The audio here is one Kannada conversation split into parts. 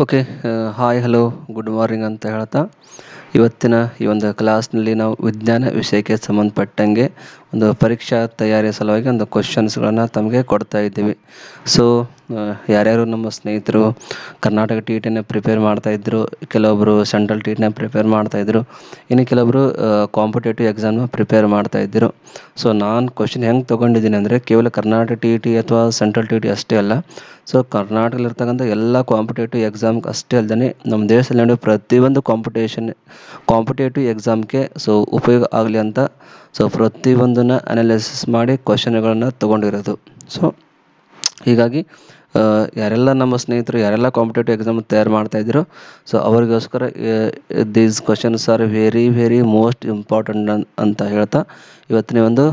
Okay. Hi hello good morning ಅಂತ ಹೇಳ್ತಾ ಇವತ್ತಿನ ಈ ಒಂದು ಕ್ಲಾಸ್ನಲ್ಲಿ ನಾವು ವಿಜ್ಞಾನ ವಿಷಯಕ್ಕೆ ಸಂಬಂಧಪಟ್ಟಂಗೆ ಒಂದು ಪರೀಕ್ಷಾ ತಯಾರಿಯ ಸಲುವಾಗಿ ಒಂದು ಕ್ವಶನ್ಸ್ಗಳನ್ನು ತಮಗೆ ಕೊಡ್ತಾ ಇದ್ದೀವಿ. ಸೊ ಯಾರ್ಯಾರು ನಮ್ಮ ಸ್ನೇಹಿತರು ಕರ್ನಾಟಕ ಟಿ ಟಿನ ಪ್ರಿಪೇರ್ ಮಾಡ್ತಾಯಿದ್ರು, ಕೆಲವೊಬ್ಬರು ಸೆಂಟ್ರಲ್ ಟಿ ಟಿನ ಪ್ರಿಪೇರ್ ಮಾಡ್ತಾಯಿದ್ರು, ಇನ್ನು ಕೆಲವೊಬ್ಬರು ಕಾಂಪಿಟೇಟಿವ್ ಎಕ್ಸಾಮ್ನ ಪ್ರಿಪೇರ್ ಮಾಡ್ತಾಯಿದ್ರು. ಸೊ ನಾನು ಕ್ವಶನ್ ಹೆಂಗೆ ತೊಗೊಂಡಿದ್ದೀನಿ ಅಂದರೆ ಕೇವಲ ಕರ್ನಾಟಕ ಟಿ ಟಿ ಅಥವಾ ಸೆಂಟ್ರಲ್ ಟಿ ಟಿ ಅಷ್ಟೇ ಅಲ್ಲ, ಸೊ ಕರ್ನಾಟಕದಲ್ಲಿರ್ತಕ್ಕಂಥ ಎಲ್ಲ ಕಾಂಪಿಟೇಟಿವ್ ಎಕ್ಸಾಮ್ಗೆ ಅಷ್ಟೇ ಅಲ್ಲದೆ ನಮ್ಮ ದೇಶದಲ್ಲಿ ನಡೆಯೋ ಪ್ರತಿಯೊಂದು ಕಾಂಪಿಟೇಟಿವ್ ಎಕ್ಸಾಮ್ಗೆ ಸೊ ಉಪಯೋಗ ಆಗಲಿ ಅಂತ ಸೊ ಪ್ರತಿಯೊಂದನ್ನು ಅನಾಲಿಸಿಸ್ ಮಾಡಿ ಕ್ವಶನ್ಗಳನ್ನು ತೊಗೊಂಡಿರೋದು. ಸೊ ಹೀಗಾಗಿ ಯಾರೆಲ್ಲ ನಮ್ಮ ಸ್ನೇಹಿತರು ಯಾರೆಲ್ಲ ಕಾಂಪಿಟೇಟಿವ್ ಎಕ್ಸಾಮ್ ತಯಾರು ಮಾಡ್ತಾಯಿದ್ರು, ಸೊ ಅವರಿಗೋಸ್ಕರ these questions are very very most important ಅಂತ ಹೇಳ್ತಾ ಇವತ್ತಿನ ಒಂದು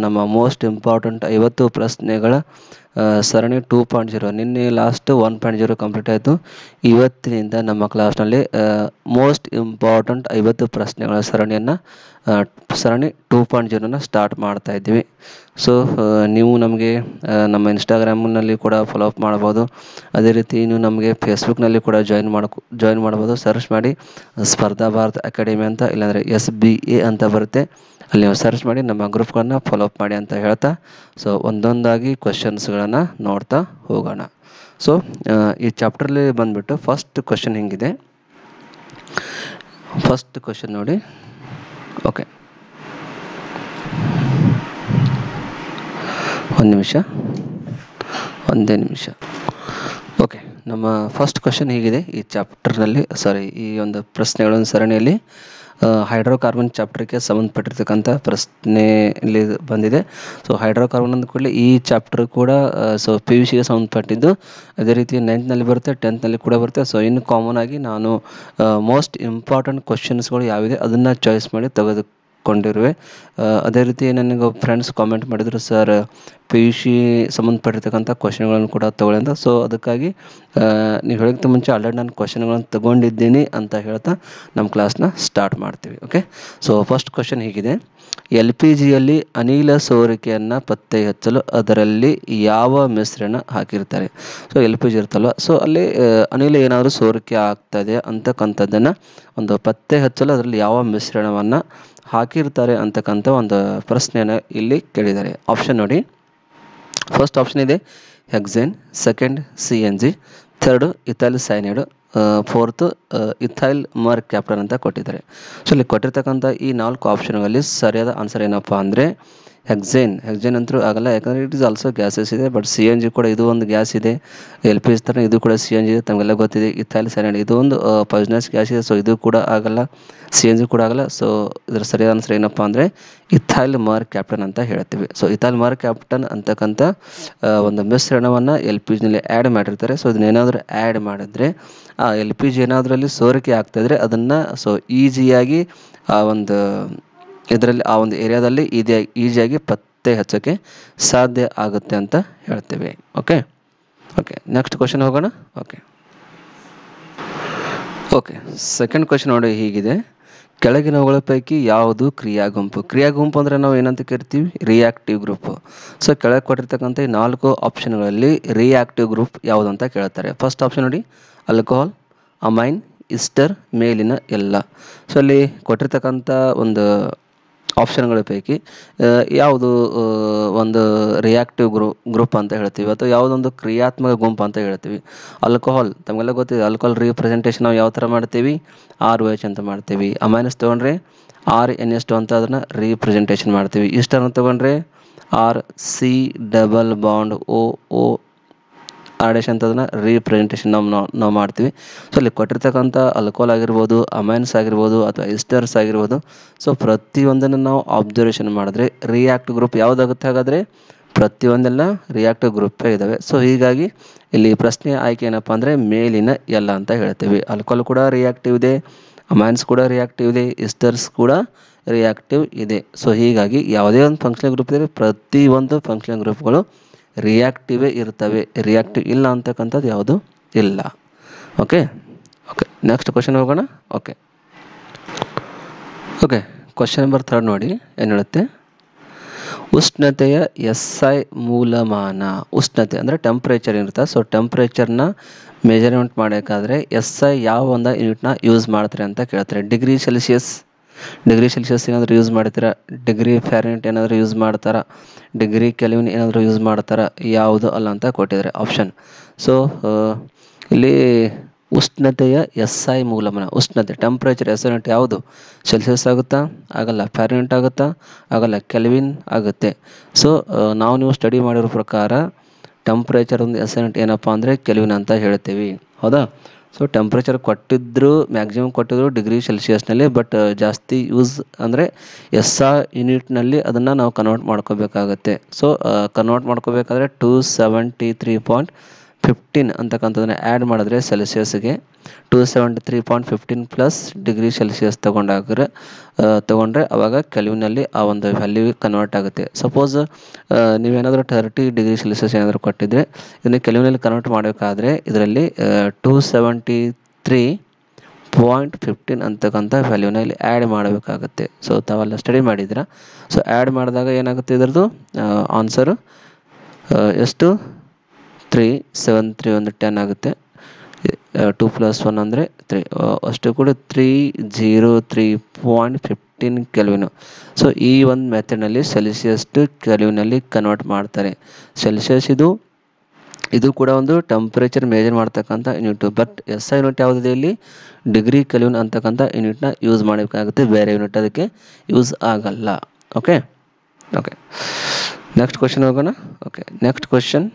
ನಮ್ಮ ಮೋಸ್ಟ್ ಇಂಪಾರ್ಟೆಂಟ್ 50 ಪ್ರಶ್ನೆಗಳ ಸರಣಿ 2.0. ನಿನ್ನೆ ಲಾಸ್ಟ್ 1.0 ಕಂಪ್ಲೀಟ್ ಆಯಿತು. ಇವತ್ತಿನಿಂದ ನಮ್ಮ ಕ್ಲಾಸ್ನಲ್ಲಿ ಮೋಸ್ಟ್ ಇಂಪಾರ್ಟೆಂಟ್ 50 ಪ್ರಶ್ನೆಗಳ ಸರಣಿ 2.0ನ ಸ್ಟಾರ್ಟ್ ಮಾಡ್ತಾ ಇದ್ದೀವಿ. ಸೊ ನೀವು ನಮಗೆ ನಮ್ಮ ಇನ್ಸ್ಟಾಗ್ರಾಮ್ನಲ್ಲಿ ಕೂಡ ಫಾಲೋ ಅಪ್ ಮಾಡ್ಬೋದು. ಅದೇ ರೀತಿ ನೀವು ನಮಗೆ ಫೇಸ್ಬುಕ್ನಲ್ಲಿ ಕೂಡ ಜಾಯಿನ್ ಮಾಡ್ಬೋದು. ಸರ್ಚ್ ಮಾಡಿ ಸ್ಪರ್ಧಾ ಭಾರತ್ ಅಕಾಡೆಮಿ ಅಂತ, ಇಲ್ಲಾಂದರೆ SBA ಅಂತ ಬರುತ್ತೆ, ಅಲ್ಲಿ ನೀವು ಸರ್ಚ್ ಮಾಡಿ ನಮ್ಮ ಗ್ರೂಪ್ಗಳನ್ನು ಫಾಲೋ ಅಪ್ ಮಾಡಿ ಅಂತ ಹೇಳ್ತಾ ಸೊ ಒಂದೊಂದಾಗಿ ಕ್ವಶನ್ಸ್ಗಳನ್ನು ನೋಡ್ತಾ ಹೋಗೋಣ. ಸೊ ಈ ಚಾಪ್ಟ್ರಲ್ಲಿ ಬಂದುಬಿಟ್ಟು ಫಸ್ಟ್ ಕ್ವಶನ್ ಹಿಂಗಿದೆ. ಫಸ್ಟ್ ಕ್ವಶನ್ ನೋಡಿ. ಓಕೆ, ಒಂದೇ ನಿಮಿಷ. ಓಕೆ, ನಮ್ಮ ಫಸ್ಟ್ ಕ್ವಶನ್ ಹೀಗಿದೆ. ಈ ಚಾಪ್ಟರ್ನಲ್ಲಿ ಈ ಒಂದು ಪ್ರಶ್ನೆಗಳ ಸರಣಿಯಲ್ಲಿ ಹೈಡ್ರೋಕಾರ್ಬನ್ ಚಾಪ್ಟರ್ಗೆ ಸಂಬಂಧಪಟ್ಟಿರ್ತಕ್ಕಂಥ ಪ್ರಶ್ನೆ ಇಲ್ಲಿ ಬಂದಿದೆ. ಸೊ ಹೈಡ್ರೋಕಾರ್ಬನ್ ಅಂದ ಕೂಡಲೇ ಈ ಚಾಪ್ಟರ್ ಕೂಡ ಸೊ PUCಗೆ ಸಂಬಂಧಪಟ್ಟಿದ್ದು. ಅದೇ ರೀತಿ 9th ಬರುತ್ತೆ, 10th ಕೂಡ ಬರುತ್ತೆ. ಸೊ ಇನ್ನು ಕಾಮನ್ ಆಗಿ ನಾನು ಮೋಸ್ಟ್ ಇಂಪಾರ್ಟೆಂಟ್ ಕ್ವಶನ್ಸ್ಗಳು ಯಾವಿದೆ ಅದನ್ನು ಚಾಯ್ಸ್ ಮಾಡಿ ತೆಗೆದುಕೊಂಡಿರುವೆ. ಅದೇ ರೀತಿ ನನಗೆ ಫ್ರೆಂಡ್ಸ್ ಕಾಮೆಂಟ್ ಮಾಡಿದರು, ಸರ್ PUC ಸಂಬಂಧಪಟ್ಟಿರ್ತಕ್ಕಂಥ ಕ್ವಶನ್ಗಳನ್ನು ಕೂಡ ತಗೊಳ್ಳಿ ಅಂತ. ಸೊ ಅದಕ್ಕಾಗಿ ನೀವು ಹೇಳೋಕ್ಕಿಂತ ಮುಂಚೆ ಆಲ್ರೆಡಿ ನಾನು ಕ್ವಶನ್ಗಳನ್ನು ತಗೊಂಡಿದ್ದೀನಿ ಅಂತ ಹೇಳ್ತಾ ನಮ್ಮ ಕ್ಲಾಸ್ನ ಸ್ಟಾರ್ಟ್ ಮಾಡ್ತೀವಿ. ಓಕೆ, ಸೊ ಫಸ್ಟ್ ಕ್ವಶನ್ ಹೀಗಿದೆ. LPGಯಲ್ಲಿ ಅನಿಲ ಸೋರಿಕೆಯನ್ನು ಪತ್ತೆ ಹಚ್ಚಲು ಅದರಲ್ಲಿ ಯಾವ ಮಿಶ್ರಣ ಹಾಕಿರ್ತಾರೆ? ಸೊ LPG ಇರ್ತಲ್ವ, ಸೊ ಅಲ್ಲಿ ಅನಿಲ ಏನಾದರೂ ಸೋರಿಕೆ ಆಗ್ತದೆ ಅಂತಕ್ಕಂಥದ್ದನ್ನು ಒಂದು ಪತ್ತೆ ಹಚ್ಚಲು ಅದರಲ್ಲಿ ಯಾವ ಮಿಶ್ರಣವನ್ನು ಹಾಕಿರ್ತಾರೆ ಅಂತಕ್ಕಂಥ ಒಂದು ಪ್ರಶ್ನೆಯನ್ನು ಇಲ್ಲಿ ಕೇಳಿದ್ದಾರೆ. ಆಪ್ಷನ್ ನೋಡಿ. ಫಸ್ಟ್ ಆಪ್ಷನ್ ಇದೆ hexane, second CNG, third ethyl cyanide, fourth ethyl mercaptan ಅಂತ ಕೊಟ್ಟಿದ್ದಾರೆ. ಸೊ ಇಲ್ಲಿ ಕೊಟ್ಟಿರ್ತಕ್ಕಂಥ ಈ 4 ಆಪ್ಷನ್ಗಳಲ್ಲಿ ಸರಿಯಾದ ಆನ್ಸರ್ ಏನಪ್ಪ ಅಂದರೆ ಹೆಕ್ಸೇನ್ ಅಂತೂ ಆಗಲ್ಲ, ಯಾಕಂದರೆ ಇಟ್ ಇಸ್ ಆಲ್ಸೋ ಗ್ಯಾಸಸ್ ಇದೆ. ಬಟ್ CNG ಕೂಡ ಇದು ಒಂದು ಗ್ಯಾಸ್ ಇದೆ. LPG ಥರ ಇದು ಕೂಡ CNG ಇದೆ, ತಮಗೆಲ್ಲ ಗೊತ್ತಿದೆ. ಇಥೈಲ್ ಸೈನೈಡ್ ಇದು ಒಂದು ಪಾಯ್ಸನಸ್ ಗ್ಯಾಸ್ ಇದೆ, ಸೊ ಇದು ಕೂಡ ಆಗಲ್ಲ, CNG ಕೂಡ ಆಗಲ್ಲ. ಸೊ ಇದರ ಸರಿಯಾದ ಆನ್ಸರ್ ಏನಪ್ಪ ಅಂದರೆ ಇಥೈಲ್ ಮರ್ ಕ್ಯಾಪ್ಟನ್ ಅಂತ ಹೇಳ್ತೀವಿ. ಸೊ ಇಥೈಲ್ ಮರ್ ಕ್ಯಾಪ್ಟನ್ ಅಂತಕ್ಕಂಥ ಒಂದು ಮಿಶ್ರಣವನ್ನು LPGನಲ್ಲಿ ಆ್ಯಡ್ ಮಾಡಿರ್ತಾರೆ. ಸೊ ಇದನ್ನೇನಾದರೂ ಆ್ಯಡ್ ಮಾಡಿದ್ರೆ ಆ LPG ಏನಾದ್ರಲ್ಲಿ ಸೋರಿಕೆ ಆಗ್ತಾಯಿದ್ರೆ ಅದನ್ನು ಸೊ ಈಸಿಯಾಗಿ ಆ ಒಂದು ಇದರಲ್ಲಿ ಆ ಒಂದು ಏರಿಯಾದಲ್ಲಿ ಈಸಿಯಾಗಿ ಪತ್ತೆ ಹಚ್ಚೋಕ್ಕೆ ಸಾಧ್ಯ ಆಗುತ್ತೆ ಅಂತ ಹೇಳ್ತೇವೆ. ಓಕೆ, ನೆಕ್ಸ್ಟ್ ಕ್ವಶನ್ ಹೋಗೋಣ. ಓಕೆ, ಸೆಕೆಂಡ್ ಕ್ವಶನ್ ನೋಡಿ ಹೀಗಿದೆ. ಕೆಳಗಿನವುಗಳ ಪೈಕಿ ಯಾವುದು ಕ್ರಿಯಾಗುಂಪು ಅಂದರೆ ನಾವು ಏನಂತ ಕರಿತೀವಿ? Reactive group. ಸೊ ಕೆಳಗೆ ಕೊಟ್ಟಿರ್ತಕ್ಕಂಥ ಈ 4 ಆಪ್ಷನ್ಗಳಲ್ಲಿ ರಿಯಾಕ್ಟಿವ್ ಗ್ರೂಪ್ ಯಾವುದು ಅಂತ ಕೇಳ್ತಾರೆ. ಫಸ್ಟ್ ಆಪ್ಷನ್ ನೋಡಿ, ಆಲ್ಕೋಹಾಲ್, ಅಮೈನ್, ಇಸ್ಟರ್, ಮೇಲಿನ ಎಲ್ಲ. ಸೊ ಅಲ್ಲಿ ಕೊಟ್ಟಿರ್ತಕ್ಕಂಥ ಒಂದು ಆಪ್ಷನ್ಗಳ ಪೈಕಿ ಯಾವುದು ಒಂದು ರಿಯಾಕ್ಟಿವ್ ಗ್ರೂಪ್ ಅಂತ ಹೇಳ್ತೀವಿ ಅಥವಾ ಯಾವುದೊಂದು ಕ್ರಿಯಾತ್ಮಕ ಗುಂಪು ಅಂತ ಹೇಳ್ತೀವಿ? ಆಲ್ಕೋಹಾಲ್, ತಮಗೆಲ್ಲ ಗೊತ್ತಿದೆ. ಆಲ್ಕೋಹಾಲ್ ರೀಪ್ರೆಸೆಂಟೇಷನ್ ನಾವು ಯಾವ ಥರ ಮಾಡ್ತೀವಿ? ROH ಅಂತ ಮಾಡ್ತೀವಿ. ಅಮೈನಸ್ ತೊಗೊಂಡ್ರೆ RNH2 ಅಂತ ಅದನ್ನು ರೀಪ್ರೆಸೆಂಟೇಷನ್ ಮಾಡ್ತೀವಿ. ಇಸ್ಟರ್ನ ತೊಗೊಂಡ್ರೆ RC ಡಬಲ್ ಬಾಂಡ್ OO ಆಡೇಶನ್ ಅಂತ ಅದನ್ನು ರೀಪ್ರೆಸೆಂಟೇಷನ್ ನಾವು ಮಾಡ್ತೀವಿ. ಸೊ ಅಲ್ಲಿ ಕೊಟ್ಟಿರ್ತಕ್ಕಂಥ ಆಲ್ಕೋಹಾಲ್ ಆಗಿರ್ಬೋದು, ಅಮೈನ್ಸ್ ಆಗಿರ್ಬೋದು ಅಥವಾ ಇಸ್ಟರ್ಸ್ ಆಗಿರ್ಬೋದು, ಸೊ ಪ್ರತಿಯೊಂದನ್ನು ನಾವು ಅಬ್ಸರ್ವೇಷನ್ ಮಾಡಿದ್ರೆ ರಿಯಾಕ್ಟಿವ್ ಗ್ರೂಪ್ ಯಾವುದಾಗುತ್ತೆ? ಹಾಗಾದರೆ ಪ್ರತಿಯೊಂದೆಲ್ಲ ರಿಯಾಕ್ಟಿವ್ ಗ್ರೂಪೇ ಇದ್ದಾವೆ. ಸೊ ಹೀಗಾಗಿ ಇಲ್ಲಿ ಪ್ರಶ್ನೆ ಆಯ್ಕೆ ಏನಪ್ಪ ಅಂದರೆ ಮೇಲಿನ ಎಲ್ಲ ಅಂತ ಹೇಳ್ತೀವಿ. ಆಲ್ಕೋಹಾಲ್ ಕೂಡ ರಿಯಾಕ್ಟಿವ್ ಇದೆ, ಅಮೈನ್ಸ್ ಕೂಡ ರಿಯಾಕ್ಟಿವ್ ಇದೆ, ಇಸ್ಟರ್ಸ್ ಕೂಡ ರಿಯಾಕ್ಟಿವ್ ಇದೆ. ಸೊ ಹೀಗಾಗಿ ಯಾವುದೇ ಒಂದು ಫಂಕ್ಷನಲ್ ಗ್ರೂಪ್ ಇದ್ದರೆ ಪ್ರತಿಯೊಂದು ಫಂಕ್ಷನಲ್ ಗ್ರೂಪ್ಗಳು ರಿಯಾಕ್ಟಿವೇ ಇರ್ತವೆ. ರಿಯಾಕ್ಟಿವ್ ಇಲ್ಲ ಅಂತಕ್ಕಂಥದ್ದು ಯಾವುದು ಇಲ್ಲ. ಓಕೆ, ನೆಕ್ಸ್ಟ್ ಕ್ವಶನ್ ಹೋಗೋಣ. ಓಕೆ, ಕ್ವಶನ್ ನಂಬರ್ 3 ನೋಡಿ ಏನು ಹೇಳುತ್ತೆ. ಉಷ್ಣತೆಯ SI ಮೂಲಮಾನ. ಉಷ್ಣತೆ ಅಂದರೆ ಟೆಂಪ್ರೇಚರ್ ಇರುತ್ತೆ. ಸೊ ಟೆಂಪ್ರೇಚರ್ನ ಮೆಜರ್ಮೆಂಟ್ ಮಾಡೋಕ್ಕಾದ್ರೆ SI ಯಾವ ಒಂದು ಯೂನಿಟ್ನ ಯೂಸ್ ಮಾಡ್ತಾರೆ ಅಂತ ಕೇಳ್ತಾರೆ. ಡಿಗ್ರಿ ಸೆಲ್ಸಿಯಸ್ ಏನಾದರೂ ಯೂಸ್ ಮಾಡ್ತೀರಾ? ಡಿಗ್ರಿ ಫ್ಯಾರೆನ್ಹೀಟ್ ಏನಾದರೂ ಯೂಸ್ ಮಾಡ್ತಾರಾ? ಡಿಗ್ರಿ ಕೆಲ್ವಿನ್ ಏನಾದರೂ ಯೂಸ್ ಮಾಡ್ತಾರಾ? ಯಾವುದು ಅಲ್ಲ ಅಂತ ಕೊಟ್ಟಿದ್ದಾರೆ ಆಪ್ಷನ್. ಸೊ ಇಲ್ಲಿ ಉಷ್ಣತೆಯ SI ಮೂಲಮಾನ, ಉಷ್ಣತೆ ಟೆಂಪ್ರೇಚರ್ SI ಯೂನಿಟ್ ಯಾವುದು? ಸೆಲ್ಸಿಯಸ್ ಆಗುತ್ತಾ? ಆಗಲ್ಲ. ಫ್ಯಾರೆನ್ಹೀಟ್ ಆಗುತ್ತಾ? ಆಗಲ್ಲ. ಕೆಲ್ವಿನ್ ಆಗುತ್ತೆ. ಸೊ ನೀವು ಸ್ಟಡಿ ಮಾಡಿರೋ ಪ್ರಕಾರ ಟೆಂಪ್ರೇಚರ್ ಒಂದು SI ಯೂನಿಟ್ ಏನಪ್ಪ ಅಂದರೆ ಕೆಲ್ವಿನ್ ಅಂತ ಹೇಳ್ತೀವಿ. ಹೌದಾ? ಸೊ ಟೆಂಪ್ರೇಚರ್ ಕೊಟ್ಟಿದ್ದರು, ಮ್ಯಾಕ್ಸಿಮಮ್ ಕೊಟ್ಟಿದ್ರು ಡಿಗ್ರಿ ಸೆಲ್ಸಿಯಸ್ನಲ್ಲಿ, ಬಟ್ ಜಾಸ್ತಿ ಯೂಸ್ ಅಂದರೆ SI ಯೂನಿಟ್ನಲ್ಲಿ ಅದನ್ನು ನಾವು ಕನ್ವರ್ಟ್ ಮಾಡ್ಕೋಬೇಕಾಗತ್ತೆ. ಸೊ ಕನ್ವರ್ಟ್ ಮಾಡ್ಕೋಬೇಕಾದ್ರೆ 273.15 ಅಂತಕ್ಕಂಥದ್ದನ್ನು ಆ್ಯಡ್ ಮಾಡಿದ್ರೆ ಸೆಲ್ಸಿಯಸ್ಗೆ 273.15 ಪ್ಲಸ್ ಡಿಗ್ರಿ ಸೆಲ್ಸಿಯಸ್ ತೊಗೊಂಡ್ರೆ ಅವಾಗ ಕೆಲ್ವಿನಲ್ಲಿ ಆ ಒಂದು ವ್ಯಾಲ್ಯೂ ಕನ್ವರ್ಟ್ ಆಗುತ್ತೆ. ಸಪೋಸ್ ನೀವೇನಾದರೂ 30 ಡಿಗ್ರಿ ಸೆಲ್ಸಿಯಸ್ ಏನಾದರೂ ಕೊಟ್ಟಿದ್ರೆ ಇದನ್ನು ಕೆಲ್ವಿನಲ್ಲಿ ಕನ್ವರ್ಟ್ ಮಾಡಬೇಕಾದ್ರೆ ಇದರಲ್ಲಿ 273.15 ಅಂತಕ್ಕಂಥ ವ್ಯಾಲ್ಯೂನ ಇಲ್ಲಿ ಆ್ಯಡ್ ಮಾಡಬೇಕಾಗುತ್ತೆ. ಸೊ ತಾವೆಲ್ಲ ಸ್ಟಡಿ ಮಾಡಿದ್ದೀರಾ. ಸೊ ಆ್ಯಡ್ ಮಾಡಿದಾಗ ಏನಾಗುತ್ತೆ ಇದರದ್ದು ಆನ್ಸರು ಎಷ್ಟು? 373 ಒಂದು 10 ಆಗುತ್ತೆ. 2 + 1 ಅಂದರೆ 3, ಅಷ್ಟು ಕೂಡ 303.15 ಕೆಲ್ವಿನು. ಸೊ ಈ ಒಂದು ಮೆಥಡ್ನಲ್ಲಿ ಸೆಲ್ಸಿಯಸ್ ಟು ಕೆಲ್ವಿನಲ್ಲಿ ಕನ್ವರ್ಟ್ ಮಾಡ್ತಾರೆ. ಸೆಲ್ಸಿಯಸ್ ಇದು ಕೂಡ ಒಂದು ಟೆಂಪ್ರೇಚರ್ ಮೇಜರ್ ಮಾಡ್ತಕ್ಕಂಥ ಯೂನಿಟ್. ಬಟ್ SI ಯೂನಿಟ್ ಯಾವುದಿದೆ ಇಲ್ಲಿ? ಡಿಗ್ರಿ ಕೆಲ್ವಿನ್ ಅಂತಕ್ಕಂಥ ಯೂನಿಟ್ನ ಯೂಸ್ ಮಾಡಬೇಕಾಗುತ್ತೆ. ಬೇರೆ ಯೂನಿಟ್ ಅದಕ್ಕೆ ಯೂಸ್ ಆಗಲ್ಲ. ಓಕೆ. ನೆಕ್ಸ್ಟ್ ಕ್ವಶನ್ ಹೋಗೋಣ. Next question.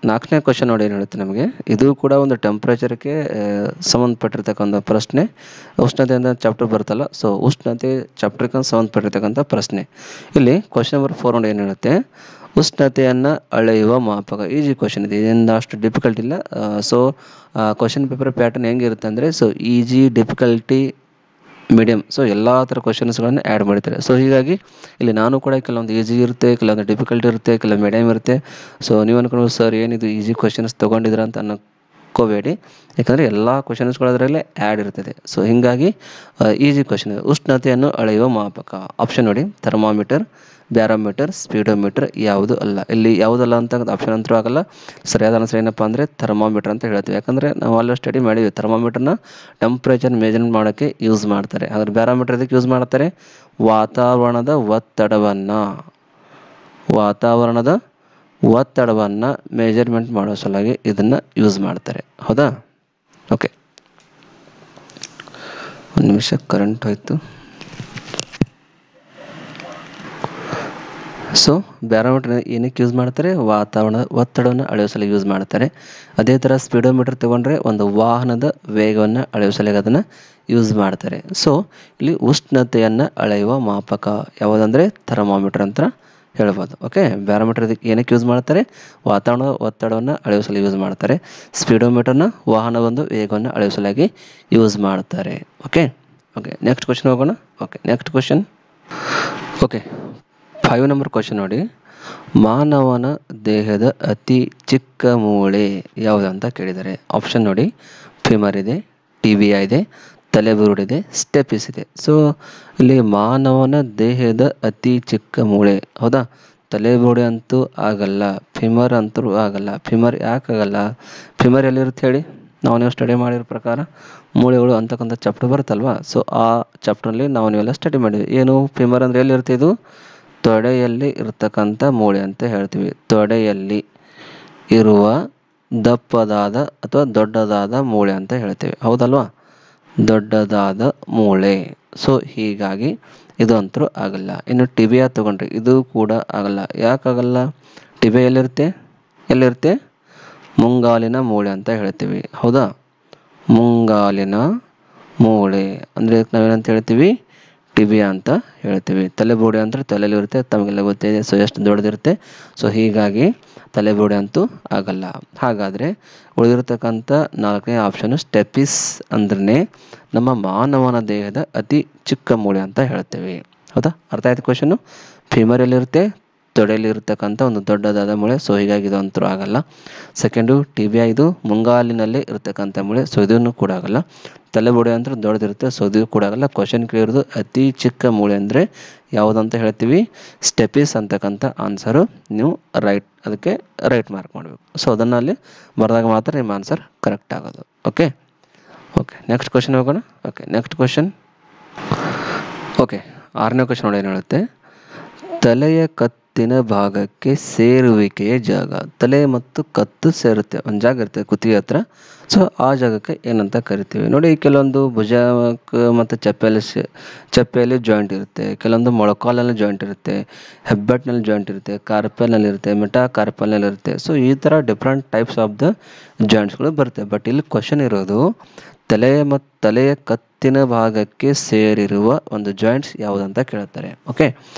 ನಾಲ್ಕನೇ ಕ್ವಶನ್ ನೋಡಿ ಏನು ಹೇಳುತ್ತೆ ನಮಗೆ. ಇದು ಕೂಡ ಒಂದು ಟೆಂಪ್ರೇಚರ್ಗೆ ಸಂಬಂಧಪಟ್ಟಿರ್ತಕ್ಕಂಥ ಪ್ರಶ್ನೆ. ಉಷ್ಣತೆ ಅಂತ ಚಾಪ್ಟರ್ ಬರುತ್ತಲ್ಲ, ಸೊ ಉಷ್ಣತೆ ಚಾಪ್ಟರ್ಗೆ ಸಂಬಂಧಪಟ್ಟಿರ್ತಕ್ಕಂಥ ಪ್ರಶ್ನೆ. ಇಲ್ಲಿ ಕ್ವಶನ್ ನಂಬರ್ 4 ನೋಡಿ ಏನು ಹೇಳುತ್ತೆ. ಉಷ್ಣತೆಯನ್ನು ಅಳೆಯುವ ಮಾಪಕ. ಈಜಿ ಕ್ವಶನ್ ಇದೆ, ಇದರಿಂದ ಅಷ್ಟು ಡಿಫಿಕಲ್ಟ್ ಇಲ್ಲ. ಸೊ ಕ್ವಶನ್ ಪೇಪರ್ ಪ್ಯಾಟರ್ನ್ ಹೆಂಗಿರುತ್ತೆ ಅಂದರೆ, so easy, difficulty, medium, so ಎಲ್ಲ ಥರ ಕ್ವಶನ್ಸ್ಗಳನ್ನು ಆ್ಯಡ್ ಮಾಡಿದ್ದಾರೆ. ಸೊ ಹೀಗಾಗಿ ಇಲ್ಲಿ ನಾನು ಕೂಡ ಕೆಲವೊಂದು ಈಜಿ ಇರುತ್ತೆ, ಕೆಲವೊಂದು ಡಿಫಿಕಲ್ಟ್ ಇರುತ್ತೆ, ಕೆಲವೊಂದು ಮೀಡಿಯಮ್ ಇರುತ್ತೆ. ಸೊ ನೀವು ಅನ್ಕೊಂಡು ಸರ್ ಏನಿದು ಈಜಿ ಕ್ವಶನ್ಸ್ ತೊಗೊಂಡಿದ್ದೀರಾ ಅಂತ ಅನ್ನೋಕ್ಕೋಬೇಡಿ, ಯಾಕಂದರೆ ಎಲ್ಲ ಕ್ವಶನ್ಸ್ಗಳು ಅದರಲ್ಲೇ ಆ್ಯಡ್ ಇರ್ತದೆ. ಸೊ ಹೀಗಾಗಿ ಈಜಿ ಕ್ವಶನ್. ಉಷ್ಣತೆಯನ್ನು ಅಳೆಯುವ ಮಾಪಕ. ಆಪ್ಷನ್ ನೋಡಿ: ಥರ್ಮಾಮೀಟರ್, ಬ್ಯಾರೋಮೀಟರ್, ಸ್ಪೀಡೋಮೀಟರ್. ಯಾವುದು ಅಲ್ಲ. ಇಲ್ಲಿ ಯಾವುದಲ್ಲ ಅಂತ ಆಪ್ಷನ್ ಅಂತೂ ಆಗಲ್ಲ. ಸರಿಯಾದ ಆನ್ಸರ್ ಏನಪ್ಪ ಅಂದರೆ ಥರ್ಮಾಮೀಟರ್ ಅಂತ ಹೇಳ್ತೀವಿ. ಯಾಕಂದರೆ ನಾವು ಅಲ್ಲಿ ಸ್ಟಡಿ ಮಾಡಿದ್ವಿ, ಥರ್ಮಾಮೀಟರ್ನ ಟೆಂಪ್ರೇಚರ್ ಮೆಜರ್ಮೆಂಟ್ ಮಾಡೋಕ್ಕೆ ಯೂಸ್ ಮಾಡ್ತಾರೆ. ಆದರೆ ಬ್ಯಾರೋಮೀಟರ್ ಇದಕ್ಕೆ ಯೂಸ್ ಮಾಡ್ತಾರೆ ವಾತಾವರಣದ ಒತ್ತಡವನ್ನು ಮೆಜರ್ಮೆಂಟ್ ಮಾಡೋ ಸಲುವಾಗಿ ಇದನ್ನು ಯೂಸ್ ಮಾಡ್ತಾರೆ. ಹೌದಾ? ಓಕೆ, ಒಂದು ನಿಮಿಷ, ಕರೆಂಟ್ ಹೋಯಿತು. ಸೊ ಬ್ಯಾರೋಮೀಟರ್ ಏನಕ್ಕೆ ಯೂಸ್ ಮಾಡ್ತಾರೆ? ವಾತಾವರಣದ ಒತ್ತಡವನ್ನು ಅಳೆಯೋ ಸಲ ಯೂಸ್ ಮಾಡ್ತಾರೆ. ಅದೇ ಥರ ಸ್ಪೀಡೋಮೀಟರ್ ತೊಗೊಂಡ್ರೆ ಒಂದು ವಾಹನದ ವೇಗವನ್ನು ಅಳೆಯೋ ಸಲುವಾಗಿ ಅದನ್ನು ಯೂಸ್ ಮಾಡ್ತಾರೆ. ಸೊ ಇಲ್ಲಿ ಉಷ್ಣತೆಯನ್ನು ಅಳೆಯುವ ಮಾಪಕ ಯಾವುದಂದರೆ ಥರ್ಮಾಮೀಟರ್ ಅಂತ ಹೇಳ್ಬೋದು. ಓಕೆ, ಬ್ಯಾರೋಮೀಟರ್ ಏನಕ್ಕೆ ಯೂಸ್ ಮಾಡ್ತಾರೆ? ವಾತಾವರಣದ ಒತ್ತಡವನ್ನು ಅಳೆಯೋ ಸಲ ಯೂಸ್ ಮಾಡ್ತಾರೆ. ಸ್ಪೀಡೋಮೀಟರ್ನ ವಾಹನ ಒಂದು ವೇಗವನ್ನು ಅಳೆಯೋ ಸಲುವಾಗಿ ಯೂಸ್ ಮಾಡ್ತಾರೆ. ಓಕೆ, ನೆಕ್ಸ್ಟ್ ಕ್ವಶನ್ ಹೋಗೋಣ. Next question. 5 ನಂಬರ್ ಕ್ವಶನ್ ನೋಡಿ. ಮಾನವನ ದೇಹದ ಅತಿ ಚಿಕ್ಕ ಮೂಳೆ ಯಾವುದು ಅಂತ ಕೇಳಿದ್ದಾರೆ. ಆಪ್ಷನ್ ನೋಡಿ: ಫಿಮರ್ ಇದೆ, ಟಿಬಿಯಾ ಇದೆ, ತಲೆಬುರುಡಿದೆ, ಸ್ಟೆಪಿಸ್ ಇದೆ. ಸೊ ಇಲ್ಲಿ ಮಾನವನ ದೇಹದ ಅತಿ ಚಿಕ್ಕ ಮೂಳೆ. ಹೌದಾ? ತಲೆಬುರುಡೆ ಅಂತೂ ಆಗಲ್ಲ, ಫಿಮರ್ ಅಂತೂ ಆಗಲ್ಲ. ಫಿಮರ್ ಯಾಕಾಗಲ್ಲ? ಫಿಮರ್ ಎಲ್ಲಿರುತ್ತೆ ಹೇಳಿ? ನೀವು ಸ್ಟಡಿ ಮಾಡಿರೋ ಪ್ರಕಾರ ಮೂಳೆಗಳು ಅಂತಕ್ಕಂಥ ಚಾಪ್ಟರ್ ಬರುತ್ತಲ್ವ. ಸೊ ಆ ಚಾಪ್ಟರ್ನಲ್ಲಿ ನೀವೆಲ್ಲ ಸ್ಟಡಿ ಮಾಡಿದ್ವಿ. ಏನು ಫಿಮರ್ ಅಂದರೆ ಎಲ್ಲಿರುತ್ತೆ? ಇದು ತೊಡೆಯಲ್ಲಿ ಇರ್ತಕ್ಕಂಥ ಮೂಳೆ ಅಂತ ಹೇಳ್ತೀವಿ. ತೊಡೆಯಲ್ಲಿ ಇರುವ ದಪ್ಪದಾದ ಅಥವಾ ದೊಡ್ಡದಾದ ಮೂಳೆ ಅಂತ ಹೇಳ್ತೀವಿ. ಹೌದಲ್ವಾ? ದೊಡ್ಡದಾದ ಮೂಳೆ. ಸೊ ಹೀಗಾಗಿ ಇದು ಅಂತೂ ಆಗಲ್ಲ. ಇನ್ನು ಟಿಬಿಯಾ ತೊಗೊಂಡ್ರೆ ಇದು ಕೂಡ ಆಗಲ್ಲ. ಯಾಕಾಗಲ್ಲ? ಟಿಬಿಯಾ ಎಲ್ಲಿರುತ್ತೆ? ಮುಂಗಾಲಿನ ಮೂಳೆ ಅಂತ ಹೇಳ್ತೀವಿ. ಹೌದಾ? ಮುಂಗಾಲಿನ ಮೂಳೆ ಅಂದರೆ ನಾವೇನಂತ ಹೇಳ್ತೀವಿ? ಟಿಬಿಯಾ ಅಂತ ಹೇಳ್ತೀವಿ. ತಲೆಬುರುಡೆ ಅಂದರೆ ತಲೆಯಲ್ಲಿ ಇರುತ್ತೆ, ತಮಗೆಲ್ಲ ಗೊತ್ತಿದೆ. ಸೊ ಎಷ್ಟು ದೊಡ್ಡದಿರುತ್ತೆ. ಸೊ ಹೀಗಾಗಿ ತಲೆಬುರುಡೆ ಅಂತೂ ಆಗಲ್ಲ. ಹಾಗಾದರೆ ಉಳಿದಿರ್ತಕ್ಕಂಥ 4ನೇ ಆಪ್ಷನು ಸ್ಟೆಪಿಸ್ ಅಂದ್ರೆ ನಮ್ಮ ಮಾನವನ ದೇಹದ ಅತಿ ಚಿಕ್ಕ ಮೂಳೆ ಅಂತ ಹೇಳ್ತೀವಿ. ಹೌದಾ? ಅರ್ಥ ಆಯ್ತು ಕ್ವಶನ್ನು? ಫೀಮರ್ ಎಲ್ಲಿರುತ್ತೆ? ತೊಡೆಯಲ್ಲಿ ಇರತಕ್ಕಂಥ ಒಂದು ದೊಡ್ಡದಾದ ಮೂಳೆ. ಸೊ ಹೀಗಾಗಿ ಇದು ಅಂತೂ ಆಗಲ್ಲ. ಸೆಕೆಂಡು ಟಿಬಿಯಾ, ಇದು ಮುಂಗಾಲಿನಲ್ಲಿ ಇರತಕ್ಕಂಥ ಮೂಳೆ. ಸೊ ಇದನ್ನು ಕೂಡ ಆಗಲ್ಲ. ತಲೆಬುಡೆ ಅಂದ್ರೆ ದೊಡ್ಡದಿರುತ್ತೆ, ಸೊ ಇದು ಕೂಡ ಆಗಲ್ಲ. ಕ್ವಶನ್ ಕೇಳಿರೋದು ಅತಿ ಚಿಕ್ಕ ಮೂಳೆ ಅಂದರೆ ಯಾವುದಂತ ಹೇಳ್ತೀವಿ, ಸ್ಟೆಪಿಸ್ ಅಂತಕ್ಕಂಥ ಆನ್ಸರು ನೀವು ಅದಕ್ಕೆ ರೈಟ್ ಮಾರ್ಕ್ ಮಾಡಬೇಕು. ಸೊ ಅದನ್ನು ಅಲ್ಲಿ ಬರೆದಾಗ ಮಾತ್ರ ನಿಮ್ಮ ಆನ್ಸರ್ ಕರೆಕ್ಟ್ ಆಗೋದು. ಓಕೆ ನೆಕ್ಸ್ಟ್ ಕ್ವಶನ್ ಹೋಗೋಣ. Next question. ಆರನೇ ಕ್ವಶನ್ ನೋಡಿ ಏನು ಹೇಳುತ್ತೆ, ತಲೆಯ ಕತ್ತಿನ ಭಾಗಕ್ಕೆ ಸೇರುವಿಕೆಯ ಜಾಗ. ತಲೆ ಮತ್ತು ಕತ್ತು ಸೇರುತ್ತೆ, ಒಂದು ಜಾಗ ಇರುತ್ತೆ ಕುತ್ತಿಗೆ ಹತ್ರ, ಸೊ ಆ ಜಾಗಕ್ಕೆ ಏನಂತ ಕರಿತೀವಿ ನೋಡಿ. ಕೆಲವೊಂದು ಭುಜಕ್ಕೆ ಮತ್ತು ಚಪ್ಪೆಯಲ್ಲಿ ಜಾಯಿಂಟ್ ಇರುತ್ತೆ, ಕೆಲವೊಂದು ಮೊಳಕಾಲಲ್ಲಿ ಜಾಯಿಂಟ್ ಇರುತ್ತೆ, ಹೆಬ್ಬೆಟ್ನಲ್ಲಿ ಜಾಯಿಂಟ್ ಇರುತ್ತೆ, ಕಾರ್ಪೆಲ್ನಲ್ಲಿ ಇರುತ್ತೆ, ಮೆಟಾ ಕಾರ್ಪೆಲ್ನಲ್ಲಿ ಇರುತ್ತೆ. ಸೊ ಈ ಥರ ಡಿಫ್ರೆಂಟ್ ಟೈಪ್ಸ್ ಆಫ್ ದ ಜಾಯಿಂಟ್ಸ್ಗಳು ಬರುತ್ತೆ. ಬಟ್ ಇಲ್ಲಿ ಕ್ವಶನ್ ಇರೋದು ತಲೆಯ ಕತ್ತಿನ ಭಾಗಕ್ಕೆ ಸೇರಿರುವ ಒಂದು ಜಾಯಿಂಟ್ಸ್ ಯಾವುದಂತ ಕೇಳ್ತಾರೆ. ಓಕೆ,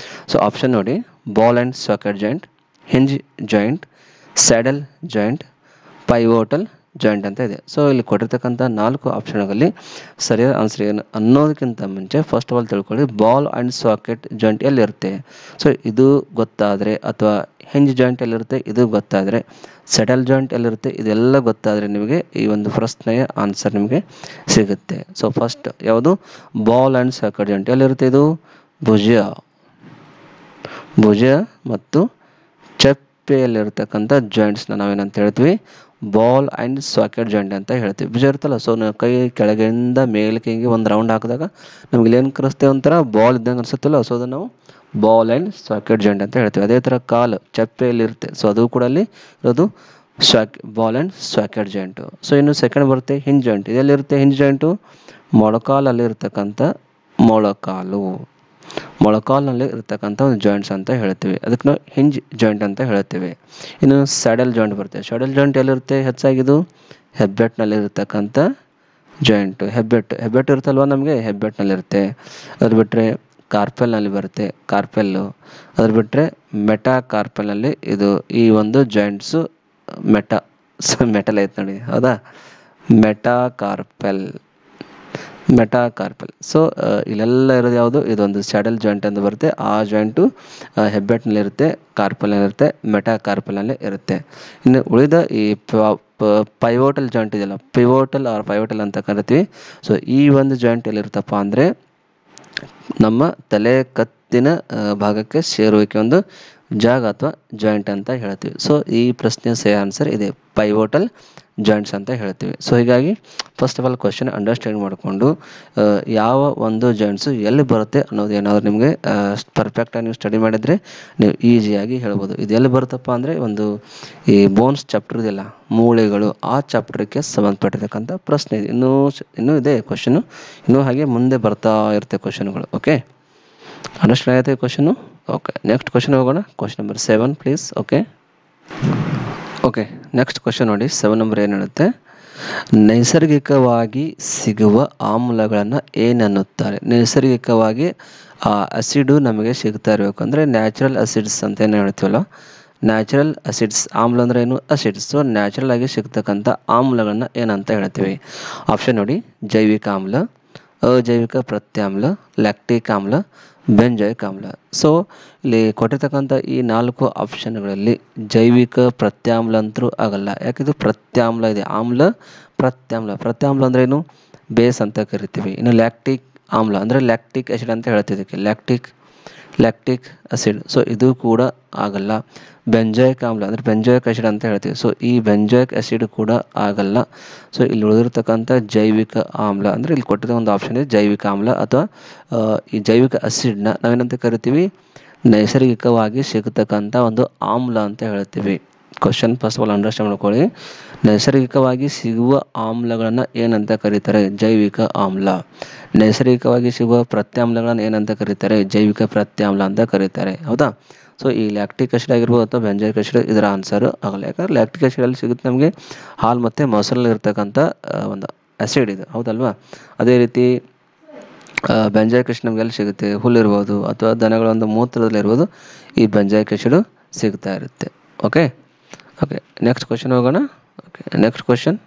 ಸೊ ಆಪ್ಷನ್ ನೋಡಿ, ball and socket joint, hinge joint, saddle joint, pivotal joint ಅಂತ ಇದೆ. ಸೊ ಇಲ್ಲಿ ಕೊಟ್ಟಿರ್ತಕ್ಕಂಥ 4 ಆಪ್ಷನ್ಗಳಲ್ಲಿ ಸರಿಯಾದ ಆನ್ಸರ್ ಏನು ಅನ್ನೋದಕ್ಕಿಂತ ಮುಂಚೆ ಫಸ್ಟ್ ಆಫ್ ಆಲ್ ತಿಳ್ಕೊಳ್ಳಿ, ಬಾಲ್ ಆ್ಯಂಡ್ ಸಾಕೆಟ್ ಜಾಯಿಂಟ್ ಎಲ್ಲಿರುತ್ತೆ. ಸೊ ಇದು ಗೊತ್ತಾದರೆ, ಅಥವಾ ಹಿಂಜ್ ಜಾಯಿಂಟ್ ಎಲ್ಲಿರುತ್ತೆ ಇದು ಗೊತ್ತಾದರೆ, ಸೆಡಲ್ ಜಾಯಿಂಟ್ ಎಲ್ಲಿರುತ್ತೆ ಇದೆಲ್ಲ ಗೊತ್ತಾದರೆ ನಿಮಗೆ ಈ ಒಂದು ಪ್ರಶ್ನೆಯ ಆನ್ಸರ್ ನಿಮಗೆ ಸಿಗುತ್ತೆ. ಸೊ ಫಸ್ಟ್ ಯಾವುದು, ಬಾಲ್ ಆ್ಯಂಡ್ ಸಾಕೆಟ್ ಜಾಯಿಂಟ್ ಎಲ್ಲಿರುತ್ತೆ, ಇದು ಭುಜ ಮತ್ತು ಚಪ್ಪೆಯಲ್ಲಿರ್ತಕ್ಕಂಥ ಜಾಯಿಂಟ್ಸ್ನ ನಾವೇನಂತ ಹೇಳ್ತೀವಿ, ಬಾಲ್ ಆ್ಯಂಡ್ ಸಾಕೆಟ್ ಜಾಯಿಂಟ್ ಅಂತ ಹೇಳ್ತೀವಿ. ಭುಜ ಇರುತ್ತಲ್ಲ, ಸೊ ನಾವು ಕೈ ಕೆಳಗಿಂದ ಮೇಲಕ್ಕೆ ಹಿಂಗೆ ಒಂದು ರೌಂಡ್ ಹಾಕಿದಾಗ ನಮ್ಗೆ ಏನು ಕರೆಸ್ತೇವೆ, ಒಂಥರ ಬಾಲ್ ಇದ್ದಂಗೆ ಅನಿಸುತ್ತಲ್ಲ, ಸೊ ಅದನ್ನು ನಾವು ಬಾಲ್ ಆ್ಯಂಡ್ ಸಾಕೆಟ್ ಜಾಯಿಂಟ್ ಅಂತ ಹೇಳ್ತೀವಿ. ಅದೇ ಥರ ಕಾಲು ಚಪ್ಪೆಯಲ್ಲಿರುತ್ತೆ, ಸೊ ಅದು ಕೂಡ ಅಲ್ಲಿ ಇರೋದು ball and socket joint. So ಇನ್ನು ಸೆಕೆಂಡ್ ಬರುತ್ತೆ ಹಿಂಜ್ ಜಾಯಿಂಟ್. ಇದೆಲ್ಲಿರುತ್ತೆ ಹಿಂಜ್ ಜಾಯಿಂಟು, ಮೊಳಕಾಲಲ್ಲಿ ಇರ್ತಕ್ಕಂಥ ಮೊಳಕಾಲ್ನಲ್ಲಿ ಇರ್ತಕ್ಕಂಥ ಒಂದು ಜಾಯಿಂಟ್ಸ್ ಅಂತ ಹೇಳ್ತೀವಿ, ಅದಕ್ಕೆ ನಾವು ಹಿಂಜ್ ಜಾಯಿಂಟ್ ಅಂತ ಹೇಳ್ತೀವಿ. ಇನ್ನು ಸ್ಯಾಡಲ್ ಜಾಯಿಂಟ್ ಬರುತ್ತೆ. ಸ್ಯಾಡಲ್ ಜಾಯಿಂಟ್ ಎಲ್ಲಿರುತ್ತೆ, ಹೆಚ್ಚಾಗಿದು ಹೆಬ್ಬೆಟ್ನಲ್ಲಿ ಇರ್ತಕ್ಕಂಥ ಜಾಯಿಂಟು. ಹೆಬ್ಬೆಟ್ಟು ಇರುತ್ತಲ್ವ ನಮಗೆ, ಹೆಬ್ಬೆಟ್ನಲ್ಲಿರುತ್ತೆ. ಅದು ಬಿಟ್ಟರೆ ಕಾರ್ಪೆಲ್ನಲ್ಲಿ ಬರುತ್ತೆ, ಕಾರ್ಪೆಲ್ಲು. ಅದ್ರ ಬಿಟ್ಟರೆ ಮೆಟಾ ಕಾರ್ಪೆಲ್ನಲ್ಲಿ ಇದು ಈ ಒಂದು ಜಾಯಿಂಟ್ಸು ಮೆಟಲ್ ಐತೆ ನೋಡಿ, ಹೌದಾ, ಮೆಟಾ ಕಾರ್ಪೆಲ್. ಸೊ ಇಲ್ಲೆಲ್ಲ ಇರೋದು ಯಾವುದು, ಇದೊಂದು ಸ್ಯಾಡಲ್ ಜಾಯಿಂಟ್ ಅಂತ ಬರುತ್ತೆ. ಆ ಜಾಯಿಂಟು ಹೆಬ್ಬೆಟ್ನಲ್ಲಿರುತ್ತೆ, ಕಾರ್ಪೆಲ್ನಲ್ಲಿರುತ್ತೆ, ಮೆಟಾ ಕಾರ್ಪೆಲ್ನಲ್ಲಿ ಇರುತ್ತೆ. ಇನ್ನು ಉಳಿದ ಈ ಪೈವೋಟಲ್ ಜಾಯಿಂಟ್ ಇದೆಯಲ್ಲ, ಪೈವೋಟಲ್ ಅಂತ ಕರಿತೀವಿ. ಸೊ ಈ ಒಂದು ಜಾಯಿಂಟ್ ಎಲ್ಲಿರುತ್ತಪ್ಪ ಅಂದರೆ ನಮ್ಮ ತಲೆ ಕತ್ತಿನ ಭಾಗಕ್ಕೆ ಸೇರುವಿಕೆ ಒಂದು ಜಾಗ ಅಥವಾ ಜಾಯಿಂಟ್ ಅಂತ ಹೇಳ್ತೀವಿ. ಸೊ ಈ ಪ್ರಶ್ನೆ ಸರಿ ಆನ್ಸರ್ ಇದೆ, ಪೈವೋಟಲ್ ಜಾಯಿಂಟ್ಸ್ ಅಂತ ಹೇಳ್ತೀವಿ. ಸೊ ಹೀಗಾಗಿ first of all question understand ಮಾಡಿಕೊಂಡು ಯಾವ ಒಂದು ಜಾಯಿಂಟ್ಸು ಎಲ್ಲಿ ಬರುತ್ತೆ ಅನ್ನೋದು ಏನಾದರೂ ನಿಮಗೆ ಪರ್ಫೆಕ್ಟಾಗಿ ನೀವು ಸ್ಟಡಿ ಮಾಡಿದರೆ ನೀವು ಈಸಿಯಾಗಿ ಹೇಳ್ಬೋದು. ಇದು ಎಲ್ಲಿ ಬರುತ್ತಪ್ಪ ಅಂದರೆ ಒಂದು ಈ ಬೋನ್ಸ್ ಚಾಪ್ಟರ್ ಇದೆಯಲ್ಲ, ಮೂಳೆಗಳು, ಆ ಚಾಪ್ಟರ್ಗೆ ಸಂಬಂಧಪಟ್ಟಿರ್ತಕ್ಕಂಥ ಪ್ರಶ್ನೆ ಇದೆ. ಇನ್ನೂ ಇದೆ ಕ್ವಶನು, ಇನ್ನೂ ಹಾಗೆ ಮುಂದೆ ಬರ್ತಾ ಇರುತ್ತೆ ಕ್ವಶನ್ಗಳು. ಓಕೆ, ಅಂಡರ್ಸ್ಟ್ಯಾಂಡ್ ಆಗುತ್ತೆ ಕ್ವಶನು. ಓಕೆ, ನೆಕ್ಸ್ಟ್ ಕ್ವಶನ್ ಹೋಗೋಣ. Question number 7 please. Okay next question ನೋಡಿ, 7 ನಂಬರ್ ಏನು ಹೇಳುತ್ತೆ, ನೈಸರ್ಗಿಕವಾಗಿ ಸಿಗುವ ಆಮ್ಲಗಳನ್ನು ಏನನ್ನುತ್ತಾರೆ. ನೈಸರ್ಗಿಕವಾಗಿ ಆ ಅಸಿಡು ನಮಗೆ ಸಿಗ್ತಾ ಇರಬೇಕು ಅಂದರೆ ನ್ಯಾಚುರಲ್ ಅಸಿಡ್ಸ್ ಅಂತ ಏನು ಹೇಳ್ತೀವಲ್ಲ, ನ್ಯಾಚುರಲ್ ಅಸಿಡ್ಸ್. ಆಮ್ಲ ಅಂದರೆ ಏನು, ಅಸಿಡ್ಸ್. ಸೊ ನ್ಯಾಚುರಲ್ ಆಗಿ ಸಿಗ್ತಕ್ಕಂಥ ಆಮ್ಲಗಳನ್ನು ಏನಂತ ಹೇಳ್ತೀವಿ. ಆಪ್ಷನ್ ನೋಡಿ, ಜೈವಿಕ ಆಮ್ಲ, ಅಜೈವಿಕ ಪ್ರತ್ಯಾಮ್ಲ, ಲ್ಯಾಕ್ಟಿಕ್ ಆಮ್ಲ, ಬೆಂಜೋಯಿಕ್ ಆಮ್ಲ. ಸೊ ಇಲ್ಲಿ ಕೊಟ್ಟಿರ್ತಕ್ಕಂಥ ಈ 4 ಆಪ್ಷನ್ಗಳಲ್ಲಿ ಜೈವಿಕ ಪ್ರತ್ಯಾಮ್ಲ ಅಂತೂ ಆಗಲ್ಲ, ಯಾಕಿದು ಪ್ರತ್ಯಾಮ್ಲ ಇದೆ. ಆಮ್ಲ ಪ್ರತ್ಯಾಮ್ಲ ಅಂದ್ರೆ ಏನು, ಬೇಸ್ ಅಂತ ಕರಿತೀವಿ. ಇನ್ನು ಲ್ಯಾಕ್ಟಿಕ್ ಆಮ್ಲ ಅಂದರೆ ಲ್ಯಾಕ್ಟಿಕ್ ಆಸಿಡ್ ಅಂತ ಹೇಳ್ತಿದ್ದಕ್ಕೆ, ಲ್ಯಾಕ್ಟಿಕ್ ಆಸಿಡ್. ಸೊ ಇದು ಕೂಡ ಆಗಲ್ಲ. ಬೆಂಜೋಯಿಕ್ ಆಮ್ಲ ಅಂದರೆ ಬೆಂಜೋಯಿಕ್ ಆಸಿಡ್ ಅಂತ ಹೇಳ್ತೀವಿ. ಸೊ ಈ ಬೆಂಜೋಯಿಕ್ ಆಸಿಡ್ ಕೂಡ ಆಗಲ್ಲ. ಸೊ ಇಲ್ಲಿ ಉಳಿದಿರ್ತಕ್ಕಂಥ ಜೈವಿಕ ಆಮ್ಲ ಅಂದರೆ ಇಲ್ಲಿ ಕೊಟ್ಟಿರೋ ಒಂದು ಆಪ್ಷನ್ ಇದೆ ಜೈವಿಕ ಆಮ್ಲ, ಅಥವಾ ಈ ಜೈವಿಕ ಆಸಿಡ್ನ ನಾವೇನಂತ ಕರಿತೀವಿ, ನೈಸರ್ಗಿಕವಾಗಿ ಸಿಗತಕ್ಕಂಥ ಒಂದು ಆಮ್ಲ ಅಂತ ಹೇಳ್ತೀವಿ. Question first of all understand ಮಾಡ್ಕೊಳ್ಳಿ, ನೈಸರ್ಗಿಕವಾಗಿ ಸಿಗುವ ಆಮ್ಲಗಳನ್ನು ಏನಂತ ಕರೀತಾರೆ, ಜೈವಿಕ ಆಮ್ಲ. ನೈಸರ್ಗಿಕವಾಗಿ ಸಿಗುವ ಪ್ರತ್ಯಾಮ್ಲಗಳನ್ನು ಏನಂತ ಕರೀತಾರೆ, ಜೈವಿಕ ಪ್ರತ್ಯಾಮ್ಲ ಅಂತ ಕರೀತಾರೆ, ಹೌದಾ. ಸೊ ಈ ಲ್ಯಾಕ್ಟಿಕ್ ಆಸಿಡ್ ಆಗಿರ್ಬೋದು ಅಥವಾ ಬೆಂಜೋಯಿಕ್ ಆಸಿಡ್ ಇದರ ಆನ್ಸರು ಆಗಲ್ಲ. ಯಾಕಂದ್ರೆ ಲ್ಯಾಕ್ಟಿಕ್ ಆಸಿಡಲ್ಲಿ ಸಿಗುತ್ತೆ ನಮಗೆ ಹಾಲು ಮತ್ತು ಮೊಸರಲ್ಲಿ ಇರ್ತಕ್ಕಂಥ ಒಂದು ಆಸಿಡ್ ಇದು, ಹೌದಲ್ವಾ. ಅದೇ ರೀತಿ ಬೆಂಜೋಯಿಕ್ ಆಸಿಡ್ ನಮಗೆಲ್ಲಿ ಸಿಗುತ್ತೆ, ಹುಲ್ಲಿರ್ಬೋದು ಅಥವಾ ದನಗಳ ಒಂದು ಮೂತ್ರದಲ್ಲಿರ್ಬೋದು ಈ ಬೆಂಜೋಯಿಕ್ ಆಸಿಡು ಸಿಗ್ತಾ ಇರುತ್ತೆ. ಓಕೆ, ನೆಕ್ಸ್ಟ್ ಕ್ವಶನ್ ಹೋಗೋಣ. Next question.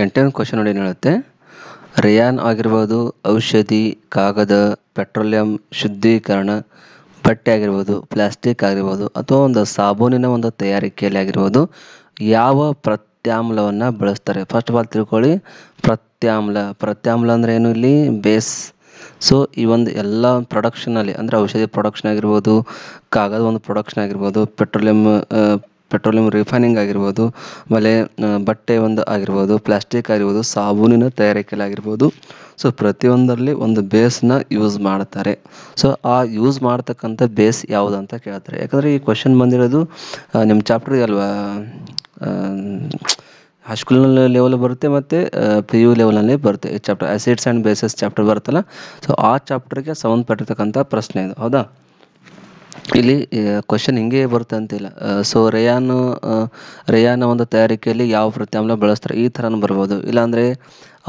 8ನೇ ಕ್ವಶನ್ ನೋಡಿ ಏನು ಹೇಳುತ್ತೆ, ರೇಯಾನ್ ಆಗಿರ್ಬೋದು, ಔಷಧಿ, ಕಾಗದ, ಪೆಟ್ರೋಲಿಯಂ, ಶುದ್ಧೀಕರಣ, ಬಟ್ಟೆ ಆಗಿರ್ಬೋದು, ಪ್ಲಾಸ್ಟಿಕ್ ಆಗಿರ್ಬೋದು ಅಥವಾ ಒಂದು ಸಾಬೂನಿನ ಒಂದು ತಯಾರಿಕೆಯಲ್ಲಿ ಆಗಿರ್ಬೋದು, ಯಾವ ಪ್ರತ್ಯಾಮ್ಲವನ್ನು ಬಳಸ್ತಾರೆ. ಫಸ್ಟ್ ಆಫ್ ಆಲ್ ತಿಳ್ಕೊಳ್ಳಿ, ಪ್ರತ್ಯಾಮ್ಲ ಅಂದರೆ ಏನು, ಇಲ್ಲಿ ಬೇಸ್. ಸೊ ಈ ಒಂದು ಎಲ್ಲ ಪ್ರೊಡಕ್ಷನಲ್ಲಿ ಅಂದರೆ ಔಷಧಿ ಪ್ರೊಡಕ್ಷನ್ ಆಗಿರ್ಬೋದು, ಕಾಗದ ಒಂದು ಪ್ರೊಡಕ್ಷನ್ ಆಗಿರ್ಬೋದು, ಪೆಟ್ರೋಲಿಯಂ ರಿಫೈನಿಂಗ್ ಆಗಿರ್ಬೋದು, ಆಮೇಲೆ ಬಟ್ಟೆ ಒಂದು ಆಗಿರ್ಬೋದು, ಪ್ಲಾಸ್ಟಿಕ್ ಆಗಿರ್ಬೋದು, ಸಾಬೂನಿನ ತಯಾರಿಕೆಯಲ್ಲಿ ಆಗಿರ್ಬೋದು. ಸೊ ಪ್ರತಿಯೊಂದರಲ್ಲಿ ಒಂದು ಬೇಸ್ನ ಯೂಸ್ ಮಾಡ್ತಾರೆ. ಸೊ ಆ ಯೂಸ್ ಮಾಡ್ತಕ್ಕಂಥ ಬೇಸ್ ಯಾವುದು ಅಂತ ಕೇಳ್ತಾರೆ. ಯಾಕಂದರೆ ಈ ಕ್ವಶನ್ ಬಂದಿರೋದು ನಿಮ್ಮ ಚಾಪ್ಟರ್ ಅಲ್ವಾ, ಹೈಸ್ಕೂಲ್ ಲೆವೆಲ್ ಬರುತ್ತೆ ಮತ್ತು PU ಲೆವೆಲಲ್ಲಿ ಬರುತ್ತೆ. ಈ chapter acids and basis chapter ಬರುತ್ತಲ್ಲ, ಸೊ ಆ ಚಾಪ್ಟರ್ಗೆ ಸಂಬಂಧಪಟ್ಟಿರ್ತಕ್ಕಂಥ ಪ್ರಶ್ನೆ ಇದು, ಹೌದಾ. ಇಲ್ಲಿ ಕ್ವಶನ್ ಹಿಂಗೆ ಬರುತ್ತೆ ಅಂತಿಲ್ಲ. ಸೊ ರೇಯಾನ ಒಂದು ತಯಾರಿಕೆಯಲ್ಲಿ ಯಾವ ಪ್ರತ್ಯಾಮ್ಲ ಬಳಸ್ತಾರೆ ಈ ಥರನೂ ಬರ್ಬೋದು. ಇಲ್ಲಾಂದರೆ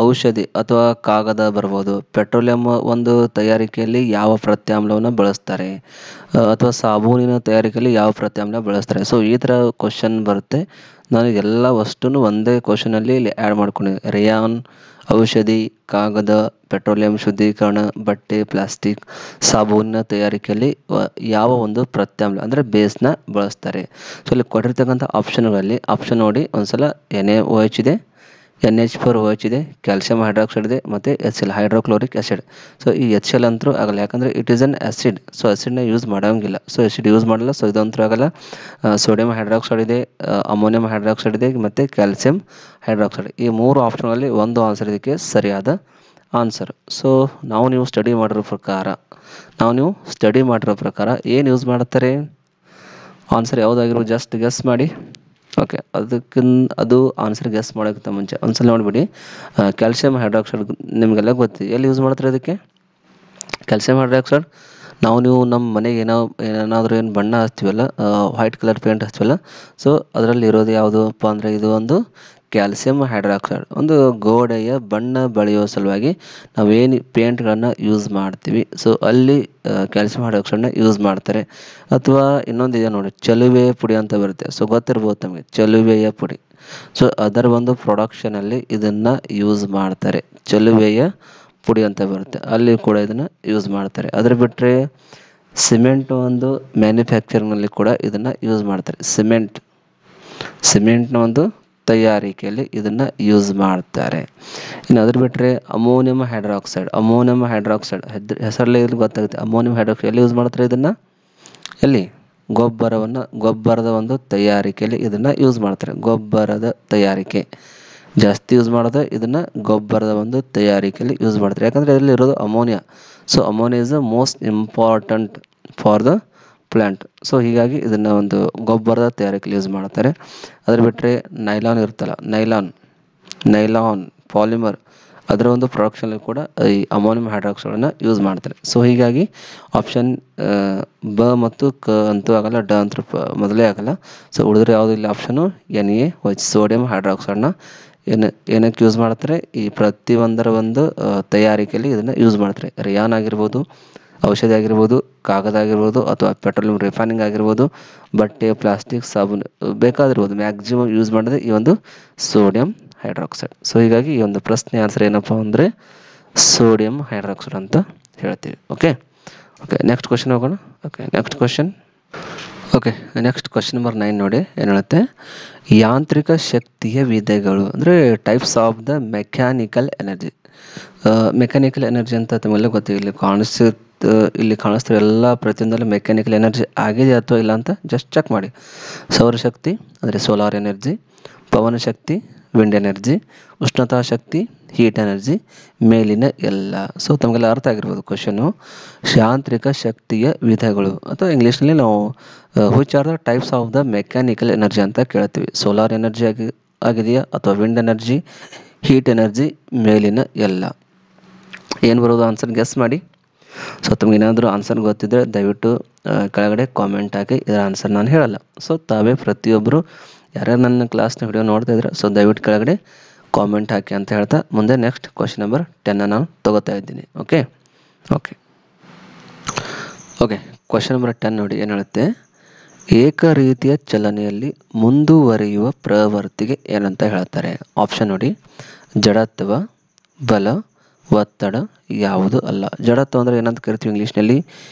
ಔಷಧಿ ಅಥವಾ ಕಾಗದ ಬರ್ಬೋದು. ಪೆಟ್ರೋಲಿಯಂ ಒಂದು ತಯಾರಿಕೆಯಲ್ಲಿ ಯಾವ ಪ್ರತ್ಯಾಮ್ಲವನ್ನು ಬಳಸ್ತಾರೆ, ಅಥವಾ ಸಾಬೂನಿನ ತಯಾರಿಕೆಯಲ್ಲಿ ಯಾವ ಪ್ರತ್ಯಾಮ್ಲ ಬಳಸ್ತಾರೆ. ಸೊ ಈ ಥರ ಕ್ವಶನ್ ಬರುತ್ತೆ. ನಾನು ಎಲ್ಲ ವಸ್ತುನು ಒಂದೇ ಕ್ವಶನಲ್ಲಿ ಇಲ್ಲಿ ಆ್ಯಡ್ ಮಾಡ್ಕೊಂಡಿದ್ದೆ. ರೇಯಾನ್, ಔಷಧಿ, ಕಾಗದ, ಪೆಟ್ರೋಲಿಯಂ ಶುದ್ಧೀಕರಣ, ಬಟ್ಟೆ, ಪ್ಲಾಸ್ಟಿಕ್, ಸಾಬೂನಿನ ತಯಾರಿಕೆಯಲ್ಲಿ ಯಾವ ಒಂದು ಪ್ರತ್ಯಾಮ್ಲ ಅಂದರೆ ಬೇಸ್ನ ಬಳಸ್ತಾರೆ. ಸೊ ಇಲ್ಲಿ ಕೊಟ್ಟಿರ್ತಕ್ಕಂಥ ಆಪ್ಷನ್ಗಳಲ್ಲಿ ಆಪ್ಷನ್ ನೋಡಿ ಒಂದ್ಸಲ NaOH ಇದೆ, NH4OH ಇದೆ, ಕ್ಯಾಲ್ಸಿಯಂ ಹೈಡ್ರಾಕ್ಸೈಡ್ ಇದೆ, ಮತ್ತು HCl ಹೈಡ್ರೋಕ್ಲೋರಿಕ್ ಆ್ಯಸಿಡ್. ಸೊ ಈ HCl ಅಂತೂ ಆಗಲ್ಲ, ಯಾಕಂದರೆ it is an acid. So ಆ್ಯಸಿಡ್ನ ಯೂಸ್ ಮಾಡೋಂಗಿಲ್ಲ. ಸೊ ಆ್ಯಸಿಡ್ ಯೂಸ್ ಮಾಡಲ್ಲ. ಸೊ ಇದಂತೂ ಆಗಲ್ಲ. ಸೋಡಿಯಂ ಹೈಡ್ರಾಕ್ಸೈಡ್ ಇದೆ, ಅಮೋನಿಯಂ ಹೈಡ್ರಾಕ್ಸೈಡ್ ಇದೆ, ಮತ್ತು ಕ್ಯಾಲ್ಸಿಯಂ ಹೈಡ್ರಾಕ್ಸೈಡ್. ಈ 3 ಆಪ್ಷನ್ಗಳಲ್ಲಿ ಒಂದು ಆನ್ಸರ್ ಇದಕ್ಕೆ ಸರಿಯಾದ ಆನ್ಸರ್. ಸೊ ನೀವು ಸ್ಟಡಿ ಮಾಡಿರೋ ಪ್ರಕಾರ ಏನು ಯೂಸ್ ಮಾಡ್ತಾರೆ, ಆನ್ಸರ್ ಯಾವುದಾಗಿರೋ ಜಸ್ಟ್ ಗೆಸ್ ಮಾಡಿ. ಓಕೆ, ಅದು ಆನ್ಸರ್ ಗೆಸ್ ಮಾಡೋಕ್ಕಿಂತ ಮುಂಚೆ ಒಂದ್ಸಲ ನೋಡಿಬಿಡಿ. ಕ್ಯಾಲ್ಸಿಯಂ ಹೈಡ್ರಾಕ್ಸೈಡ್ ನಿಮಗೆಲ್ಲ ಗೊತ್ತಿದೆ. ಎಲ್ಲಿ ಯೂಸ್ ಮಾಡ್ತಾರೆ ಅದಕ್ಕೆ? ಕ್ಯಾಲ್ಸಿಯಂ ಹೈಡ್ರಾಕ್ಸೈಡ್ ನೀವು ನಮ್ಮ ಮನೆಗೆ ಏನಾದರೂ ಬಣ್ಣ ಹಚ್ತೀವಲ್ಲ, ವೈಟ್ ಕಲರ್ ಪೇಂಟ್ ಹಚ್ತೀವಲ್ಲ, ಸೊ ಅದರಲ್ಲಿ ಇರೋದು ಯಾವುದಪ್ಪ ಅಂದರೆ ಇದು ಒಂದು ಕ್ಯಾಲ್ಸಿಯಂ ಹೈಡ್ರಾಕ್ಸೈಡ್. ಒಂದು ಗೋಡೆಯ ಬಣ್ಣ ಬಳಿಯೋ ಸಲುವಾಗಿ ನಾವೇನು ಪೇಂಟ್ಗಳನ್ನು ಯೂಸ್ ಮಾಡ್ತೀವಿ, ಸೊ ಅಲ್ಲಿ ಕ್ಯಾಲ್ಸಿಯಂ ಹೈಡ್ರಾಕ್ಸೈಡ್ನ ಯೂಸ್ ಮಾಡ್ತಾರೆ. ಅಥವಾ ಇನ್ನೊಂದು ಇದೆ ನೋಡಿ, ಚಲುವೆಯ ಪುಡಿ ಅಂತ ಬರುತ್ತೆ. ಸೊ ಗೊತ್ತಿರ್ಬೋದು ನಮಗೆ ಚಲುವೆಯ ಪುಡಿ. ಸೊ ಅದರ ಒಂದು ಪ್ರೊಡಕ್ಷನಲ್ಲಿ ಇದನ್ನು ಯೂಸ್ ಮಾಡ್ತಾರೆ. ಚಲುವೆಯ ಪುಡಿ ಅಂತ ಬರುತ್ತೆ, ಅಲ್ಲಿ ಕೂಡ ಇದನ್ನು ಯೂಸ್ ಮಾಡ್ತಾರೆ. ಅದ್ರ ಬಿಟ್ಟರೆ ಸಿಮೆಂಟ್ ಒಂದು ಮ್ಯಾನುಫ್ಯಾಕ್ಚರಿಂಗ್ನಲ್ಲಿ ಕೂಡ ಇದನ್ನು ಯೂಸ್ ಮಾಡ್ತಾರೆ. ಸಿಮೆಂಟ್ನ ಒಂದು ತಯಾರಿಕೆಯಲ್ಲಿ ಇದನ್ನು ಯೂಸ್ ಮಾಡ್ತಾರೆ. ಇನ್ನು ಅದ್ರ ಬಿಟ್ಟರೆ ಅಮೋನಿಯಂ ಹೈಡ್ರಾಕ್ಸೈಡ್ ಹೆಸರಲ್ಲಿ ಇಲ್ಲಿ ಗೊತ್ತಾಗುತ್ತೆ. ಅಮೋನಿಯಂ ಹೈಡ್ರಾಕ್ಸೈಡ್ ಎಲ್ಲಿ ಯೂಸ್ ಮಾಡ್ತಾರೆ ಇದನ್ನು? ಎಲ್ಲಿ? ಗೊಬ್ಬರದ ಒಂದು ತಯಾರಿಕೆಯಲ್ಲಿ ಇದನ್ನು ಯೂಸ್ ಮಾಡ್ತಾರೆ. ಗೊಬ್ಬರದ ತಯಾರಿಕೆ ಜಾಸ್ತಿ ಯೂಸ್ ಮಾಡೋದು ಇದನ್ನು ಗೊಬ್ಬರದ ಒಂದು ತಯಾರಿಕೆಯಲ್ಲಿ ಯೂಸ್ ಮಾಡ್ತಾರೆ. ಯಾಕಂದರೆ ಇದರಲ್ಲಿ ಇರೋದು ammonia. So ammonia is the most important for the plant. So ಹೀಗಾಗಿ ಇದನ್ನು ಒಂದು ಗೊಬ್ಬರದ ತಯಾರಿಕೆಯಲ್ಲಿ ಯೂಸ್ ಮಾಡ್ತಾರೆ. ಅದ್ರ ಬಿಟ್ಟರೆ ನೈಲಾನ್ ಇರುತ್ತಲ್ಲ, ನೈಲಾನ್ ಪಾಲಿಮರ್, ಅದರ ಒಂದು ಪ್ರೊಡಕ್ಷನಲ್ಲಿ ಕೂಡ ಈ ಅಮೋನಿಯಂ ಹೈಡ್ರಾಕ್ಸೈಡನ್ನು ಯೂಸ್ ಮಾಡ್ತಾರೆ. ಸೊ ಹೀಗಾಗಿ ಆಪ್ಷನ್ ಬ ಮತ್ತು ಕ ಅಂತೂ ಆಗಲ್ಲ, ಡ ಅಂತೂ ಮೊದಲೇ ಆಗಲ್ಲ. ಸೊ ಉಳಿದ್ರೆ ಯಾವುದು ಇಲ್ಲಿ ಆಪ್ಷನು NaOH ಸೋಡಿಯಂ ಹೈಡ್ರಾಕ್ಸೈಡನ್ನ ಏನಕ್ಕೆ ಯೂಸ್ ಮಾಡ್ತಾರೆ? ಈ ಪ್ರತಿಯೊಂದರ ಒಂದು ತಯಾರಿಕೆಯಲ್ಲಿ ಇದನ್ನು ಯೂಸ್ ಮಾಡ್ತಾರೆ. ರೇಯಾನ್ ಆಗಿರ್ಬೋದು, ಔಷಧಿ ಆಗಿರ್ಬೋದು, ಕಾಗದ ಆಗಿರ್ಬೋದು, ಅಥವಾ ಪೆಟ್ರೋಲಿಯಂ ರಿಫೈನಿಂಗ್ ಆಗಿರ್ಬೋದು, ಬಟ್ಟೆ, ಪ್ಲಾಸ್ಟಿಕ್, ಸಾಬೂನು ಬೇಕಾದಿರ್ಬೋದು, ಮ್ಯಾಕ್ಸಿಮಮ್ ಯೂಸ್ ಮಾಡೋದು ಈ ಒಂದು ಸೋಡಿಯಂ ಹೈಡ್ರಾಕ್ಸೈಡ್. ಸೊ ಹೀಗಾಗಿ ಈ ಒಂದು ಪ್ರಶ್ನೆ ಆನ್ಸರ್ ಏನಪ್ಪ ಅಂದರೆ ಸೋಡಿಯಂ ಹೈಡ್ರಾಕ್ಸೈಡ್ ಅಂತ ಹೇಳ್ತೀವಿ. ಓಕೆ, ನೆಕ್ಸ್ಟ್ ಕ್ವಶನ್ ಹೋಗೋಣ. ನೆಕ್ಸ್ಟ್ ಕ್ವಶನ್ ನಂಬರ್ 9 ನೋಡಿ, ಏನು ಹೇಳುತ್ತೆ? ಯಾಂತ್ರಿಕ ಶಕ್ತಿಯ ವಿಧಗಳು ಅಂದರೆ types of the mechanical energy ಅಂತ ತಮ್ಮೆಲ್ಲ ಗೊತ್ತಿದೆ. ಇಲ್ಲಿ ಕಾಣಿಸ್ತಿರೋ ಎಲ್ಲ ಪ್ರತಿಯೊಂದರಲ್ಲಿ ಮೆಕ್ಯಾನಿಕಲ್ ಎನರ್ಜಿ ಆಗಿದೆ ಅಥವಾ ಇಲ್ಲ ಅಂತ ಜಸ್ಟ್ ಚೆಕ್ ಮಾಡಿ. ಸೌರಶಕ್ತಿ ಅಂದರೆ ಸೋಲಾರ್ ಎನರ್ಜಿ, ಪವನ ಶಕ್ತಿ ವಿಂಡ್ ಎನರ್ಜಿ, ಉಷ್ಣತಾ ಶಕ್ತಿ ಹೀಟ್ ಎನರ್ಜಿ, ಮೇಲಿನ ಎಲ್ಲ. ಸೊ ತಮಗೆಲ್ಲ ಅರ್ಥ ಆಗಿರ್ಬೋದು ಕ್ವಶನು. ಯಾಂತ್ರಿಕ ಶಕ್ತಿಯ ವಿಧಗಳು ಅಥವಾ ಇಂಗ್ಲೀಷ್ನಲ್ಲಿ ನಾವು which are the types of the mechanical energy ಅಂತ ಕೇಳ್ತೀವಿ. ಸೋಲಾರ್ ಎನರ್ಜಿ ಆಗಿದೆಯಾ, ಅಥವಾ ವಿಂಡ್ ಎನರ್ಜಿ, ಹೀಟ್ ಎನರ್ಜಿ, ಮೇಲಿನ ಎಲ್ಲ. ಏನು ಬರೋದು ಆನ್ಸರ್ ಗೆಸ್ ಮಾಡಿ. ಸೊ ತಮ್ಗೆ ಏನಾದರೂ ಆನ್ಸರ್ ಗೊತ್ತಿದ್ದರೆ ದಯವಿಟ್ಟು ಕೆಳಗಡೆ ಕಾಮೆಂಟ್ ಹಾಕಿ. ಇದರ ಆನ್ಸರ್ ನಾನು ಹೇಳಲ್ಲ. ಸೊ ತಾವೇ ಪ್ರತಿಯೊಬ್ಬರು ಯಾರ್ಯಾರು ನನ್ನ ಕ್ಲಾಸ್ನ ವಿಡಿಯೋ ನೋಡ್ತಾ ಇದ್ರೆ ಸೊ ದಯವಿಟ್ಟು ಕೆಳಗಡೆ ಕಾಮೆಂಟ್ ಹಾಕಿ ಅಂತ ಹೇಳ್ತಾ ಮುಂದೆ ನೆಕ್ಸ್ಟ್ ಕ್ವಶನ್ ನಂಬರ್ 10 ನಾನು ತೊಗೋತಾ ಇದ್ದೀನಿ. ಓಕೆ, ಕ್ವಶನ್ ನಂಬರ್ 10 ನೋಡಿ, ಏನು ಹೇಳುತ್ತೆ? ಏಕ ರೀತಿಯ ಚಲನೆಯಲ್ಲಿ ಮುಂದುವರಿಯುವ ಪ್ರವೃತ್ತಿಗೆ ಏನಂತ ಹೇಳ್ತಾರೆ? ಆಪ್ಷನ್ ನೋಡಿ, ಜಡತ್ವ, ಬಲ, ಒತ್ತಡ, ಯಾವುದು ಅಲ್ಲ. ಜಡತ್ವ ಅಂದರೆ ಏನಂತ ಕರಿತೀವಿ ಇಂಗ್ಲೀಷ್ನಲ್ಲಿ?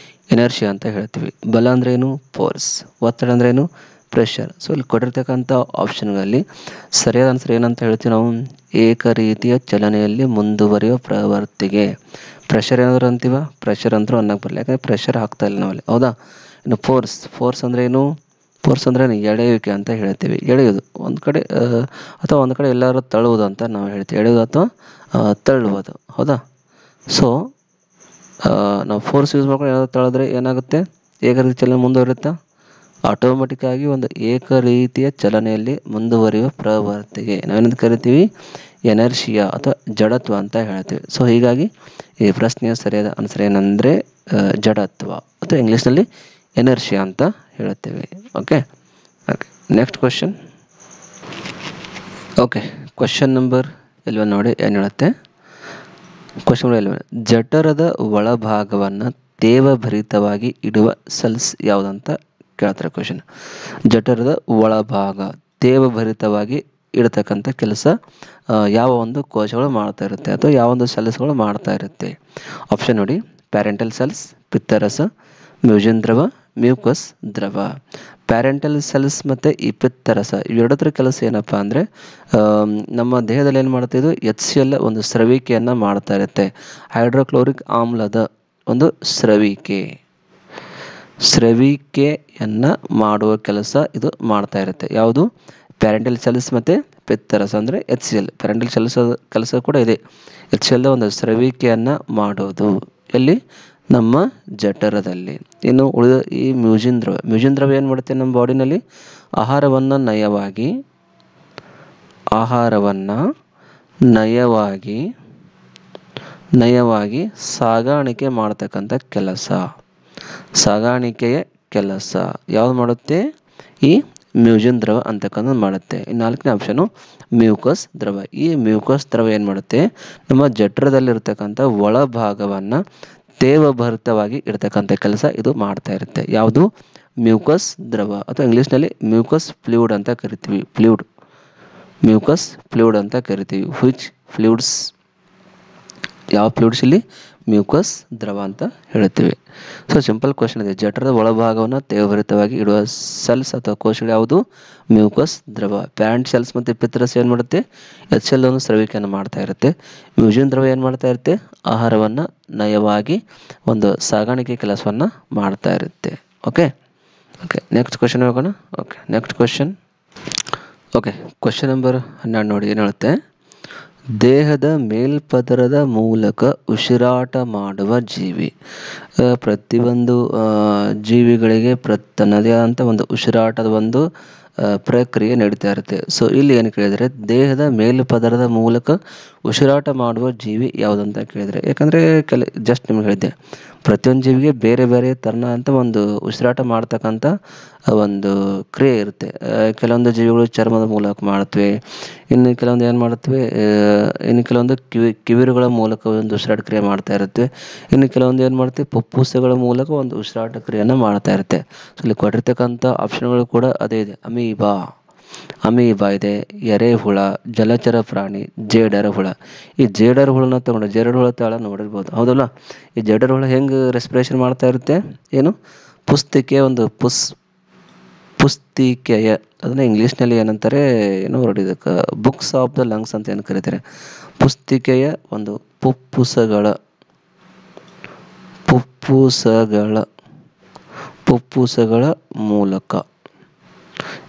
ಇನರ್ಷಿಯಾ ಅಂತ ಹೇಳ್ತೀವಿ. ಬಲ ಅಂದ್ರೆ ಏನು? ಫೋರ್ಸ್. ಒತ್ತಡ ಅಂದ್ರೆ ಏನು? ಪ್ರೆಷರ್. ಸೊ ಇಲ್ಲಿ ಕೊಟ್ಟಿರ್ತಕ್ಕಂಥ ಆಪ್ಷನ್ಗಳಲ್ಲಿ ಸರಿಯಾದ ಆನ್ಸರ್ ಏನಂತ ಹೇಳ್ತೀವಿ ನಾವು, ಏಕ ರೀತಿಯ ಚಲನೆಯಲ್ಲಿ ಮುಂದುವರಿಯುವ ಪ್ರವೃತ್ತಿಗೆ. ಪ್ರೆಷರ್ ಏನಾದ್ರು ಅಂತೀವ, ಪ್ರೆಷರ್ ಅಂತೂ ಅನ್ನಕ್ಕೆ ಬರಲ್ಲ, ಯಾಕಂದರೆ ಪ್ರೆಷರ್ ಹಾಕ್ತಾ ಇಲ್ಲ ನಾವಲ್ಲಿ, ಹೌದಾ. ಇನ್ನು ಫೋರ್ಸ್ ಅಂದರೆ ಏನು, ಫೋರ್ಸ್ ಅಂದರೆ ಎಳೆಯುವಿಕೆ ಅಂತ ಹೇಳ್ತೀವಿ, ಎಳೆಯೋದು ಒಂದು ಕಡೆ ಅಥವಾ ಒಂದು ಕಡೆ ಎಲ್ಲರೂ ತಳ್ಳುವುದು ಅಂತ ನಾವು ಹೇಳ್ತೀವಿ, ಎಳೆಯೋದು ಅಥವಾ ತಳ್ಳುವುದು, ಹೌದಾ. ಸೊ ನಾವು ಫೋರ್ಸ್ ಯೂಸ್ ಮಾಡ್ಕೊಂಡು ಏನಾದರೂ ತಳ್ಳಿದ್ರೆ ಏನಾಗುತ್ತೆ, ಏಕರೀತಿ ಚಲನೆ ಮುಂದುವರಿಯುತ್ತಾ, ಆಟೋಮೆಟಿಕ್ಕಾಗಿ ಒಂದು ಏಕರೀತಿಯ ಚಲನೆಯಲ್ಲಿ ಮುಂದುವರಿಯುವ ಪ್ರವೃತ್ತಿಗೆ ನಾವೇನಂತ ಕರಿತೀವಿ, ಎನರ್ಷಿಯಾ ಅಥವಾ ಜಡತ್ವ ಅಂತ ಹೇಳ್ತೀವಿ. ಸೊ ಹೀಗಾಗಿ ಈ ಪ್ರಶ್ನೆಯ ಸರಿಯಾದ ಆನ್ಸರ್ ಏನಂದರೆ ಜಡತ್ವ ಅಥವಾ ಇಂಗ್ಲೀಷ್ನಲ್ಲಿ ಎನರ್ಷಿಯಾ ಅಂತ ಹೇಳ್ತೇವೆ. Okay. Next question. Okay, question number 11 ನೋಡಿ ಏನು ಹೇಳುತ್ತೆ. ಕ್ವಶನ್ ನಂಬರ್ 11, ಜಠರದ ಒಳಭಾಗವನ್ನು ತೇವಭರಿತವಾಗಿ ಇಡುವ ಸೆಲ್ಸ್ ಯಾವುದಂತ ಕೇಳ್ತಾರೆ ಕ್ವಶನ್. ಜಠರದ ಒಳಭಾಗ ತೇವಭರಿತವಾಗಿ ಇಡತಕ್ಕಂಥ ಕೆಲಸ ಯಾವ ಒಂದು ಕೋಶಗಳು ಮಾಡ್ತಾ ಇರುತ್ತೆ ಅಥವಾ ಯಾವ ಒಂದು ಸೆಲ್ಸ್ಗಳು ಮಾಡ್ತಾ ಇರುತ್ತೆ. ಆಪ್ಷನ್ ನೋಡಿ, ಪ್ಯಾರೆಂಟಲ್ ಸೆಲ್ಸ್, ಪಿತ್ತರಸ, ಮ್ಯೂಸಿನ್ ದ್ರವ, ಮ್ಯೂಕಸ್ ದ್ರವ. ಪ್ಯಾರೆಂಟಲ್ ಸೆಲ್ಸ್ ಮತ್ತು ಈ ಪಿತ್ತರಸ ಇವೆರಡರ ಕೆಲಸ ಏನಪ್ಪ ಅಂದರೆ ನಮ್ಮ ದೇಹದಲ್ಲಿ ಏನು ಮಾಡ್ತಾ ಇದು HCl ಒಂದು ಸ್ರವಿಕೆಯನ್ನು ಮಾಡ್ತಾ ಇರುತ್ತೆ, ಹೈಡ್ರೋಕ್ಲೋರಿಕ್ ಆಮ್ಲದ ಒಂದು ಸ್ರವಿಕೆಯನ್ನು ಮಾಡುವ ಕೆಲಸ ಇದು ಮಾಡ್ತಾ ಇರುತ್ತೆ. ಯಾವುದು, ಪ್ಯಾರೆಂಟಲ್ ಸೆಲ್ಸ್ ಮತ್ತು ಪಿತ್ತರಸ ಅಂದರೆ HCl. ಪ್ಯಾರೆಂಟಲ್ ಸೆಲ್ಸ್ ಕೆಲಸ ಕೂಡ ಇದೆ, HCl ಒಂದು ಸ್ರವಿಕೆಯನ್ನು ಮಾಡೋದು ಎಲ್ಲಿ, ನಮ್ಮ ಜಠರದಲ್ಲಿ. ಇನ್ನು ಉಳಿದ ಈ ಮ್ಯೂಸಿನ್ ದ್ರವ ಏನು ಮಾಡುತ್ತೆ, ನಮ್ಮ ಬಾಡಿನಲ್ಲಿ ಆಹಾರವನ್ನು ನಯವಾಗಿ ಸಾಗಾಣಿಕೆ ಮಾಡ್ತಕ್ಕಂಥ ಸಾಗಾಣಿಕೆಯ ಕೆಲಸ ಯಾವುದು ಮಾಡುತ್ತೆ, ಈ ಮ್ಯೂಸಿನ್ ದ್ರವ ಅಂತಕ್ಕಂಥದ್ದು ಮಾಡುತ್ತೆ. ಇನ್ನು 4ನೇ ಆಪ್ಷನು ಮ್ಯೂಕಸ್ ದ್ರವ. ಈ ಮ್ಯೂಕಸ್ ದ್ರವ ಏನು ಮಾಡುತ್ತೆ, ನಮ್ಮ ಜಠರದಲ್ಲಿರ್ತಕ್ಕಂಥ ಒಳಭಾಗವನ್ನು ತೇವಭರಿತವಾಗಿ ಇಡ್ತಕ್ಕಂಥ ಕೆಲಸ ಇದು ಮಾಡ್ತಾ ಇರುತ್ತೆ. ಯಾವುದು, ಮ್ಯೂಕಸ್ ದ್ರವ ಅಥವಾ ಇಂಗ್ಲೀಷ್ನಲ್ಲಿ ಮ್ಯೂಕಸ್ ಫ್ಲೂಯಿಡ್ ಅಂತ ಕರಿತೀವಿ. ಮ್ಯೂಕಸ್ ಫ್ಲೂಯಿಡ್ ಅಂತ ಕರಿತೀವಿ. ವಿಚ್ ಫ್ಲೂಯಿಡ್ಸ್, ಯಾವ ಫ್ಲೂಯಿಡ್ಸ್ ಇಲ್ಲಿ, ಮ್ಯೂಕಸ್ ದ್ರವ ಅಂತ ಹೇಳ್ತೀವಿ. ಸೊ ಸಿಂಪಲ್ ಕ್ವಶನ್ ಇದೆ, ಜಠರದ ಒಳಭಾಗವನ್ನು ತೇವಭರಿತವಾಗಿ ಇಡುವ ಸೆಲ್ಸ್ ಅಥವಾ ಕೋಶಗಳು ಯಾವುದು, ಮ್ಯೂಕಸ್ ದ್ರವ. ಪ್ಯಾರೆಂಟ್ ಸೆಲ್ಸ್ ಮತ್ತು ಪಿತ್ತರಸ ಏನು ಮಾಡುತ್ತೆ, HCl ಒಂದು ಸ್ರವಿಕೆಯನ್ನು ಮಾಡ್ತಾ ಇರುತ್ತೆ. ಮ್ಯೂಸಿನ್ ದ್ರವ ಏನು ಮಾಡ್ತಾ ಇರುತ್ತೆ, ಆಹಾರವನ್ನು ನಯವಾಗಿ ಒಂದು ಸಾಗಾಣಿಕೆ ಕೆಲಸವನ್ನು ಮಾಡ್ತಾ ಇರುತ್ತೆ. ಓಕೆ. ನೆಕ್ಸ್ಟ್ ಕ್ವಶನ್ ಹೋಗೋಣ. Next question. ಕ್ವಶನ್ ನಂಬರ್ 12 ನೋಡಿ ಏನು ಹೇಳುತ್ತೆ. ದೇಹದ ಮೇಲ್ಪದರದ ಮೂಲಕ ಉಸಿರಾಟ ಮಾಡುವ ಜೀವಿ. ಪ್ರತಿಯೊಂದು ಜೀವಿಗಳಿಗೆ ತನ್ನದೇ ಆದಂಥ ಒಂದು ಉಸಿರಾಟದ ಒಂದು ಪ್ರಕ್ರಿಯೆ ನಡೀತಾ ಇರುತ್ತೆ. ಸೊ ಇಲ್ಲಿ ಏನು ಕೇಳಿದರೆ, ದೇಹದ ಮೇಲ್ಪದರದ ಮೂಲಕ ಉಸಿರಾಟ ಮಾಡುವ ಜೀವಿ ಯಾವುದಂತ ಕೇಳಿದರೆ, ಯಾಕಂದರೆ ಜಸ್ಟ್ ನಿಮ್ಗೆ ಹೇಳಿದ್ದೆ, ಪ್ರತಿಯೊಂದು ಜೀವಿಗೆ ಬೇರೆ ಬೇರೆ ಅಂತ ಒಂದು ಉಸಿರಾಟ ಮಾಡ್ತಕ್ಕಂಥ ಒಂದು ಕ್ರಿಯೆ ಇರುತ್ತೆ. ಕೆಲವೊಂದು ಜೀವಿಗಳು ಚರ್ಮದ ಮೂಲಕ ಮಾಡ್ತವೆ, ಇನ್ನು ಕೆಲವೊಂದು ಏನು ಮಾಡ್ತವೆ, ಇನ್ನು ಕೆಲವೊಂದು ಕಿವಿರುಗಳ ಮೂಲಕ ಒಂದು ಉಸಿರಾಟ ಕ್ರಿಯೆ ಮಾಡ್ತಾ ಇರುತ್ತೆ, ಇನ್ನು ಕೆಲವೊಂದು ಏನು ಮಾಡ್ತವೆ, ಪುಪ್ಪುಸಗಳ ಮೂಲಕ ಒಂದು ಉಸಿರಾಟ ಕ್ರಿಯೆಯನ್ನು ಮಾಡ್ತಾ ಇರುತ್ತೆ. ಸೊ ಇಲ್ಲಿ ಕೊಟ್ಟಿರ್ತಕ್ಕಂಥ ಆಪ್ಷನ್ಗಳು ಕೂಡ ಅದೇ ಇದೆ. ಅಮೀಬಾ ಇದೆ, ಎರೆಹುಳ, ಜಲಚರ ಪ್ರಾಣಿ, ಜೇಡರ ಹುಳ. ಈ ಜೇಡರ ಹುಳನ ತಗೊಂಡು ಜೇಡರ ಹುಳ ತಾಳ ನೋಡಿರ್ಬೋದು, ಹೌದಲ್ಲ. ಈ ಜೇಡರ ಹುಳ ಹೆಂಗೆ ರೆಸ್ಪಿರೇಷನ್ ಮಾಡ್ತಾ ಇರುತ್ತೆ, ಏನು ಪುಸ್ತಿಕೆಯ ಒಂದು ಪುಸ್ತಿಕೆಯ ಅದನ್ನ ಇಂಗ್ಲೀಷ್ನಲ್ಲಿ ಏನಂತಾರೆ, ಏನೋ ವರ್ಡ್ ಇದಕ್ಕೆ, ಬುಕ್ಸ್ ಆಫ್ ದ ಲಂಗ್ಸ್ ಅಂತ ಏನು ಕರೀತಾರೆ. ಪುಸ್ತಿಕೆಯ ಒಂದು ಪುಪ್ಪುಸಗಳ ಮೂಲಕ,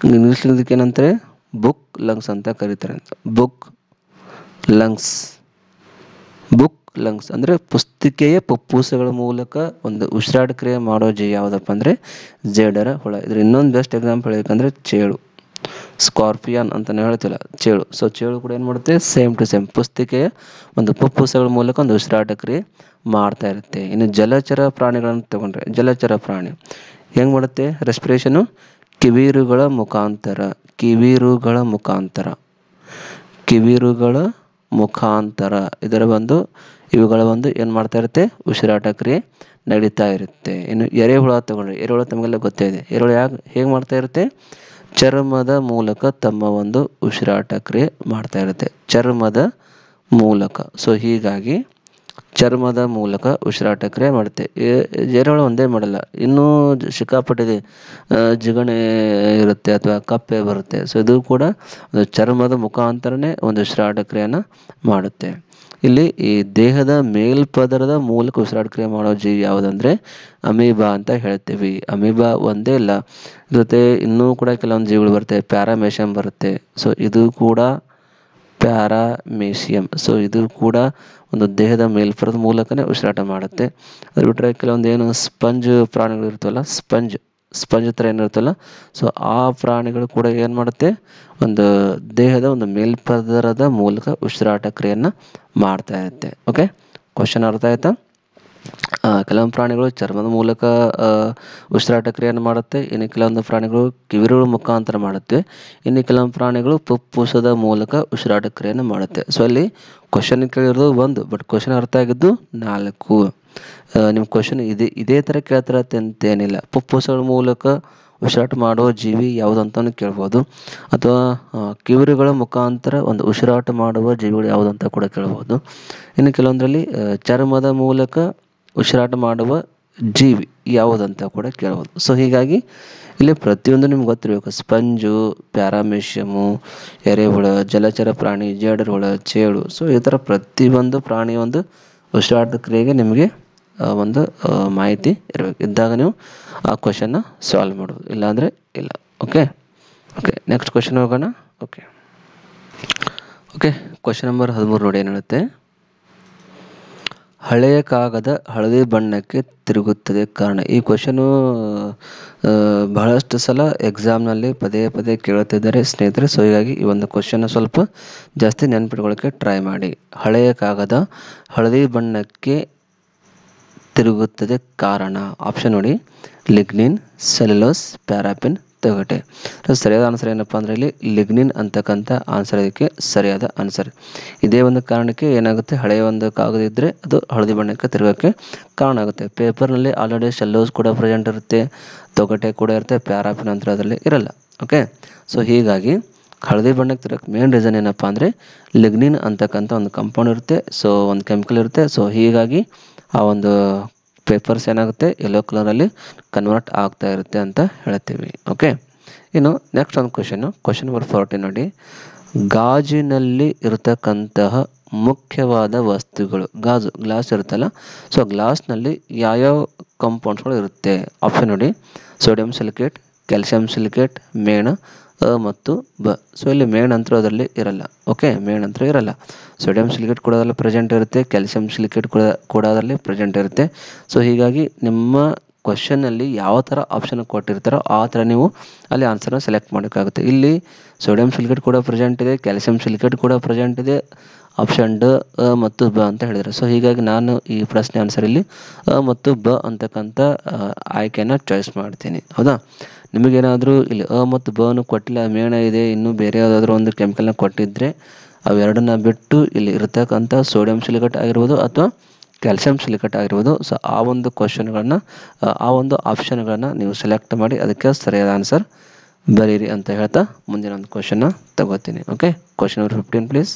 ಇಂಗ್ಲೀಷ್ ಇದಕ್ಕೆ ಏನಂತಾರೆ, ಬುಕ್ ಲಂಗ್ಸ್ ಅಂತ ಕರೀತಾರೆ. ಬುಕ್ ಲಂಗ್ಸ್ ಅಂದರೆ ಪುಸ್ತಿಕೆಯ ಪುಪ್ಪುಸಗಳ ಮೂಲಕ ಒಂದು ಉಸಿರಾಟ ಕ್ರಿಯೆ ಮಾಡೋ ಜೀವಿ ಯಾವುದಪ್ಪ ಅಂದರೆ ಜೇಡರ ಹುಳ. ಇದ್ರ ಇನ್ನೊಂದು ಬೆಸ್ಟ್ ಎಕ್ಸಾಂಪಲ್ ಹೇಳಬೇಕಂದ್ರೆ ಚೇಳು, ಸ್ಕಾರ್ಪಿಯನ್ ಅಂತಲೇ ಹೇಳ್ತಿಲ್ಲ, ಚೇಳು. ಸೊ ಚೇಳು ಕೂಡ ಏನು ಮಾಡುತ್ತೆ, ಸೇಮ್ ಟು ಸೇಮ್ ಪುಸ್ತಿಕೆಯ ಒಂದು ಪುಪ್ಪುಸಗಳ ಮೂಲಕ ಒಂದು ಉಸಿರಾಟ ಕ್ರಿಯೆ ಮಾಡ್ತಾ ಇರುತ್ತೆ. ಇನ್ನು ಜಲಚರ ಪ್ರಾಣಿಗಳನ್ನು ತಗೊಂಡ್ರೆ, ಜಲಚರ ಪ್ರಾಣಿ ಹೆಂಗೆ ಮಾಡುತ್ತೆ ರೆಸ್ಪಿರೇಷನು, ಕಿವಿರುಗಳ ಮುಖಾಂತರ ಇವುಗಳ ಒಂದು ಏನು ಮಾಡ್ತಾ ಇರುತ್ತೆ, ಉಸಿರಾಟ ಕ್ರಿಯೆ ನಡೀತಾ ಇರುತ್ತೆ. ಇನ್ನು ಎರೆಹುಳ ತಗೊಂಡ್ರೆ, ಎರೆಹುಳ ತಮಗೆಲ್ಲ ಗೊತ್ತೇ ಇದೆ, ಎರೆಹುಳ ಹೇಗೆ ಮಾಡ್ತಾ ಇರುತ್ತೆ, ಚರ್ಮದ ಮೂಲಕ ತಮ್ಮ ಒಂದು ಉಸಿರಾಟ ಕ್ರಿಯೆ ಮಾಡ್ತಾ ಇರುತ್ತೆ, ಚರ್ಮದ ಮೂಲಕ. ಸೊ ಹೀಗಾಗಿ ಚರ್ಮದ ಮೂಲಕ ಉಸಿರಾಟ ಕ್ರಿಯೆ ಮಾಡುತ್ತೆ. ಜೇನುಹುಳ ಒಂದೇ ಮಾಡಲ್ಲ, ಇನ್ನೂ ಸಿಕ್ಕಾಪಟ್ಟಿದೆ. ಜಿಗಣೆ ಇರುತ್ತೆ ಅಥವಾ ಕಪ್ಪೆ ಬರುತ್ತೆ. ಸೊ ಇದು ಕೂಡ ಒಂದು ಚರ್ಮದ ಮುಖಾಂತರನೇ ಒಂದು ಉಸಿರಾಟ ಕ್ರಿಯೆಯನ್ನು ಮಾಡುತ್ತೆ. ಇಲ್ಲಿ ಈ ದೇಹದ ಮೇಲ್ಪದರದ ಮೂಲಕ ಉಸಿರಾಟ ಕ್ರಿಯೆ ಮಾಡೋ ಜೀವಿ ಯಾವುದಂದ್ರೆ ಅಮೀಬಾ ಅಂತ ಹೇಳ್ತೀವಿ. ಅಮೀಬಾ ಒಂದೇ ಇಲ್ಲ, ಜೊತೆ ಇನ್ನೂ ಕೂಡ ಕೆಲವೊಂದು ಜೀವಿಗಳು ಬರುತ್ತೆ. ಪ್ಯಾರಾಮೇಷಿಯಂ ಬರುತ್ತೆ. ಸೊ ಇದು ಕೂಡ ಪ್ಯಾರಾಮೇಷಿಯಂ. ಸೊ ಇದು ಕೂಡ ಒಂದು ದೇಹದ ಮೇಲ್ಪದರದ ಮೂಲಕನೇ ಉಸಿರಾಟ ಮಾಡುತ್ತೆ. ಅದು ಬಿಟ್ಟರೆ ಕೆಲವೊಂದು ಏನು ಸ್ಪಂಜ್ ಪ್ರಾಣಿಗಳು ಇರ್ತವಲ್ಲ, ಸ್ಪಂಜ್ ಥರ ಏನಿರುತ್ತಲ್ಲ, ಸೊ ಆ ಪ್ರಾಣಿಗಳು ಕೂಡ ಏನು ಮಾಡುತ್ತೆ, ಒಂದು ದೇಹದ ಒಂದು ಮೇಲ್ಪದರದ ಮೂಲಕ ಉಸಿರಾಟ ಕ್ರಿಯೆಯನ್ನು ಮಾಡ್ತಾ ಇರುತ್ತೆ. ಓಕೆ, ಕ್ವಶನ್ ಅರ್ಥ ಆಯ್ತಾ? ಕೆಲವೊಂದು ಪ್ರಾಣಿಗಳು ಚರ್ಮದ ಮೂಲಕ ಉಸಿರಾಟ ಕ್ರಿಯೆಯನ್ನು ಮಾಡುತ್ತೆ. ಇನ್ನು ಕೆಲವೊಂದು ಪ್ರಾಣಿಗಳು ಕಿವಿರುಳ ಮುಖಾಂತರ ಮಾಡುತ್ತೆ. ಇನ್ನು ಕೆಲವೊಂದು ಪ್ರಾಣಿಗಳು ಫುಫ್ಫುಸದ ಮೂಲಕ ಉಸಿರಾಟ ಕ್ರಿಯೆಯನ್ನು ಮಾಡುತ್ತೆ. ಸೊ ಅಲ್ಲಿ ಕ್ವಶನ್ ಕೇಳಿರೋದು ಒಂದು, ಬಟ್ ಕ್ವಶನ್ ಅರ್ಥ ಆಗಿದ್ದು 4. ನಿಮ್ಮ ಕ್ವಶನ್ ಇದೇ ಥರ ಕೇಳ್ತಿರತ್ತೆ ಅಂತೇನಿಲ್ಲ. ಫುಫ್ಫುಸಗಳ ಮೂಲಕ ಉಸಿರಾಟ ಮಾಡುವ ಜೀವಿ ಯಾವುದು ಅಂತಲೂ ಕೇಳ್ಬೋದು, ಅಥವಾ ಕಿವಿರುಗಳ ಮುಖಾಂತರ ಒಂದು ಉಸಿರಾಟ ಮಾಡುವ ಜೀವಿಗಳು ಯಾವುದು ಅಂತ ಕೂಡ ಕೇಳ್ಬೋದು. ಇನ್ನು ಕೆಲವೊಂದರಲ್ಲಿ ಚರ್ಮದ ಮೂಲಕ ಉಸಿರಾಟ ಮಾಡುವ ಜೀವಿ ಯಾವುದಂತ ಕೂಡ ಕೇಳ್ಬೋದು. ಸೊ ಹೀಗಾಗಿ ಇಲ್ಲಿ ಪ್ರತಿಯೊಂದು ನಿಮ್ಗೆ ಗೊತ್ತಿರಬೇಕು. ಸ್ಪಂಜು, ಪ್ಯಾರಾಮೇಷಿಯಮು, ಎರೆಹುಳ, ಜಲಚರ ಪ್ರಾಣಿ, ಜೇಡರಹುಳ, ಚೇಳು. ಸೊ ಈ ಥರ ಪ್ರತಿಯೊಂದು ಪ್ರಾಣಿಯ ಒಂದು ಉಸಿರಾಟ ಕ್ರಿಯೆಗೆ ನಿಮಗೆ ಒಂದು ಮಾಹಿತಿ ಇರಬೇಕು. ಇದ್ದಾಗ ನೀವು ಆ ಕ್ವಶನ್ನ ಸಾಲ್ವ್ ಮಾಡೋದು, ಇಲ್ಲಾಂದರೆ ಇಲ್ಲ. ಓಕೆ, ನೆಕ್ಸ್ಟ್ ಕ್ವಶನ್ ಹೋಗೋಣ. ಓಕೆ, ಕ್ವಶನ್ ನಂಬರ್ 13 ನೋಡಿ, ಏನು ಹೇಳುತ್ತೆ? ಹಳೆಯ ಕಾಗದ ಹಳದಿ ಬಣ್ಣಕ್ಕೆ ತಿರುಗುತ್ತದೆ ಕಾರಣ. ಈ ಕ್ವಶನು ಬಹಳಷ್ಟು ಸಲ ಎಕ್ಸಾಮ್ನಲ್ಲಿ ಪದೇ ಪದೇ ಕೇಳುತ್ತಿದ್ದಾರೆ ಸ್ನೇಹಿತರೆ. ಸೊ ಹೀಗಾಗಿ ಈ ಒಂದು ಕ್ವಶನ್ನ ಸ್ವಲ್ಪ ಜಾಸ್ತಿ ನೆನಪಿಟ್ಕೊಳ್ಳೋಕ್ಕೆ ಟ್ರೈ ಮಾಡಿ. ಹಳೆಯ ಕಾಗದ ಹಳದಿ ಬಣ್ಣಕ್ಕೆ ತಿರುಗುತ್ತದೆ ಕಾರಣ. ಆಪ್ಷನ್ ನೋಡಿ: ಲಿಗ್ನಿನ್, ಸೆಲ್ಯುಲೋಸ್, ಪ್ಯಾರಾಫಿನ್, ತೊಗಟೆ. ಸರಿಯಾದ ಆನ್ಸರ್ ಏನಪ್ಪ ಅಂದರೆ ಇಲ್ಲಿ ಲಿಗ್ನಿನ್ ಅಂತಕ್ಕಂಥ ಆನ್ಸರ್ ಇದಕ್ಕೆ ಸರಿಯಾದ ಆನ್ಸರ್. ಇದೇ ಒಂದು ಕಾರಣಕ್ಕೆ ಏನಾಗುತ್ತೆ, ಹಳೆಯ ಒಂದು ಕಾಗದ ಇದ್ದರೆ ಅದು ಹಳದಿ ಬಣ್ಣಕ್ಕೆ ತಿರುಗೋಕ್ಕೆ ಕಾರಣ ಆಗುತ್ತೆ. ಪೇಪರ್ನಲ್ಲಿ ಆಲ್ರೆಡಿ ಸೆಲ್ಯುಲೋಸ್ ಕೂಡ ಪ್ರೆಸೆಂಟ್ ಇರುತ್ತೆ, ತೊಗಟೆ ಕೂಡ ಇರುತ್ತೆ, ಪ್ಯಾರಾಫಿನ್ ಅಂತ ಅದರಲ್ಲಿ ಇರಲ್ಲ. ಓಕೆ, ಸೊ ಹೀಗಾಗಿ ಹಳದಿ ಬಣ್ಣಕ್ಕೆ ತಿರೋಕ್ಕೆ ಮೇನ್ ರೀಸನ್ ಏನಪ್ಪ ಅಂದರೆ ಲಿಗ್ನಿನ್ ಅಂತಕ್ಕಂಥ ಒಂದು ಕಾಂಪೌಂಡ್ ಇರುತ್ತೆ. ಸೊ ಒಂದು ಕೆಮಿಕಲ್ ಇರುತ್ತೆ. ಸೊ ಹೀಗಾಗಿ ಆ ಒಂದು ಪೇಪರ್ಸ್ ಏನಾಗುತ್ತೆ, ಯೆಲ್ಲೋ ಕಲರಲ್ಲಿ ಕನ್ವರ್ಟ್ ಆಗ್ತಾ ಇರುತ್ತೆ ಅಂತ ಹೇಳ್ತೀವಿ. ಓಕೆ, ಇನ್ನು ನೆಕ್ಸ್ಟ್ ಒಂದು ಕ್ವಶನ್ ನಂಬರ್ 14 ನೋಡಿ. ಗಾಜಿನಲ್ಲಿ ಇರತಕ್ಕಂತಹ ಮುಖ್ಯವಾದ ವಸ್ತುಗಳು. ಗ್ಲಾಸ್ ಇರುತ್ತಲ್ಲ, ಸೊ ಗ್ಲಾಸ್ನಲ್ಲಿ ಯಾವ್ಯಾವ ಕಾಂಪೌಂಡ್ಸ್ಗಳು ಇರುತ್ತೆ? ಆಪ್ಷನ್ ನೋಡಿ: ಸೋಡಿಯಂ ಸಿಲಿಕೇಟ್, ಕ್ಯಾಲ್ಸಿಯಂ ಸಿಲಿಕೇಟ್, ಮೇಣ, ಮತ್ತು ಬ. ಸೊ ಇಲ್ಲಿ ಮೇಣ ಅಂತೂ ಅದರಲ್ಲಿ ಇರಲ್ಲ. ಓಕೆ, ಮೇಣ ಅಂತೂ ಇರಲ್ಲ. ಸೋಡಿಯಂ ಸಿಲಿಕೇಟ್ ಕೂಡ ಅದರಲ್ಲಿ ಪ್ರೆಸೆಂಟ್ ಇರುತ್ತೆ, ಕ್ಯಾಲ್ಸಿಯಂ ಸಿಲಿಕೇಟ್ ಕೂಡ ಅದರಲ್ಲಿ ಪ್ರೆಸೆಂಟ್ ಇರುತ್ತೆ. ಸೊ ಹೀಗಾಗಿ ನಿಮ್ಮ ಕ್ವಶನ್ನಲ್ಲಿ ಯಾವ ಥರ ಆಪ್ಷನ್ ಕೊಟ್ಟಿರ್ತಾರೋ ಆ ಥರ ನೀವು ಅಲ್ಲಿ ಆನ್ಸರ್ನ ಸೆಲೆಕ್ಟ್ ಮಾಡೋಕ್ಕಾಗುತ್ತೆ. ಇಲ್ಲಿ ಸೋಡಿಯಂ ಸಿಲಿಕೇಟ್ ಕೂಡ ಪ್ರೆಸೆಂಟ್ ಇದೆ, ಕ್ಯಾಲ್ಸಿಯಂ ಸಿಲಿಕೇಟ್ ಕೂಡ ಪ್ರೆಸೆಂಟ್ ಇದೆ. ಆಪ್ಷನ್ ಡ, ಮತ್ತು ಬ ಅಂತ ಹೇಳಿದರೆ. ಸೊ ಹೀಗಾಗಿ ನಾನು ಈ ಪ್ರಶ್ನೆ ಆನ್ಸರಲ್ಲಿ ಮತ್ತು ಬ ಅಂತಕ್ಕಂಥ ಆಯ್ಕೆಯನ್ನು ಚಾಯ್ಸ್ ಮಾಡ್ತೀನಿ. ಹೌದಾ? ನಿಮಗೇನಾದರೂ ಇಲ್ಲಿ ಮತ್ತು ಬನು ಕೊಟ್ಟಿಲ್ಲ, ಮೇಣ ಇದೆ, ಇನ್ನೂ ಬೇರೆ ಯಾವುದಾದ್ರೂ ಒಂದು ಕೆಮಿಕಲ್ನ ಕೊಟ್ಟಿದ್ದರೆ ಅವೆರಡನ್ನ ಬಿಟ್ಟು ಇಲ್ಲಿ ಇರತಕ್ಕಂಥ ಸೋಡಿಯಂ ಸಿಲಿಕೇಟ್ ಆಗಿರ್ಬೋದು ಅಥವಾ ಕ್ಯಾಲ್ಸಿಯಂ ಸಿಲಿಕೇಟ್ ಆಗಿರ್ಬೋದು. ಸೊ ಆ ಒಂದು ಕ್ವಶನ್ಗಳನ್ನ, ಆ ಒಂದು ಆಪ್ಷನ್ಗಳನ್ನು ನೀವು ಸೆಲೆಕ್ಟ್ ಮಾಡಿ ಅದಕ್ಕೆ ಸರಿಯಾದ ಆನ್ಸರ್ ಬರೀರಿ ಅಂತ ಹೇಳ್ತಾ ಮುಂದಿನ ಒಂದು ಕ್ವಶನ್ನ ತಗೋತೀನಿ. Okay, question number 15 please.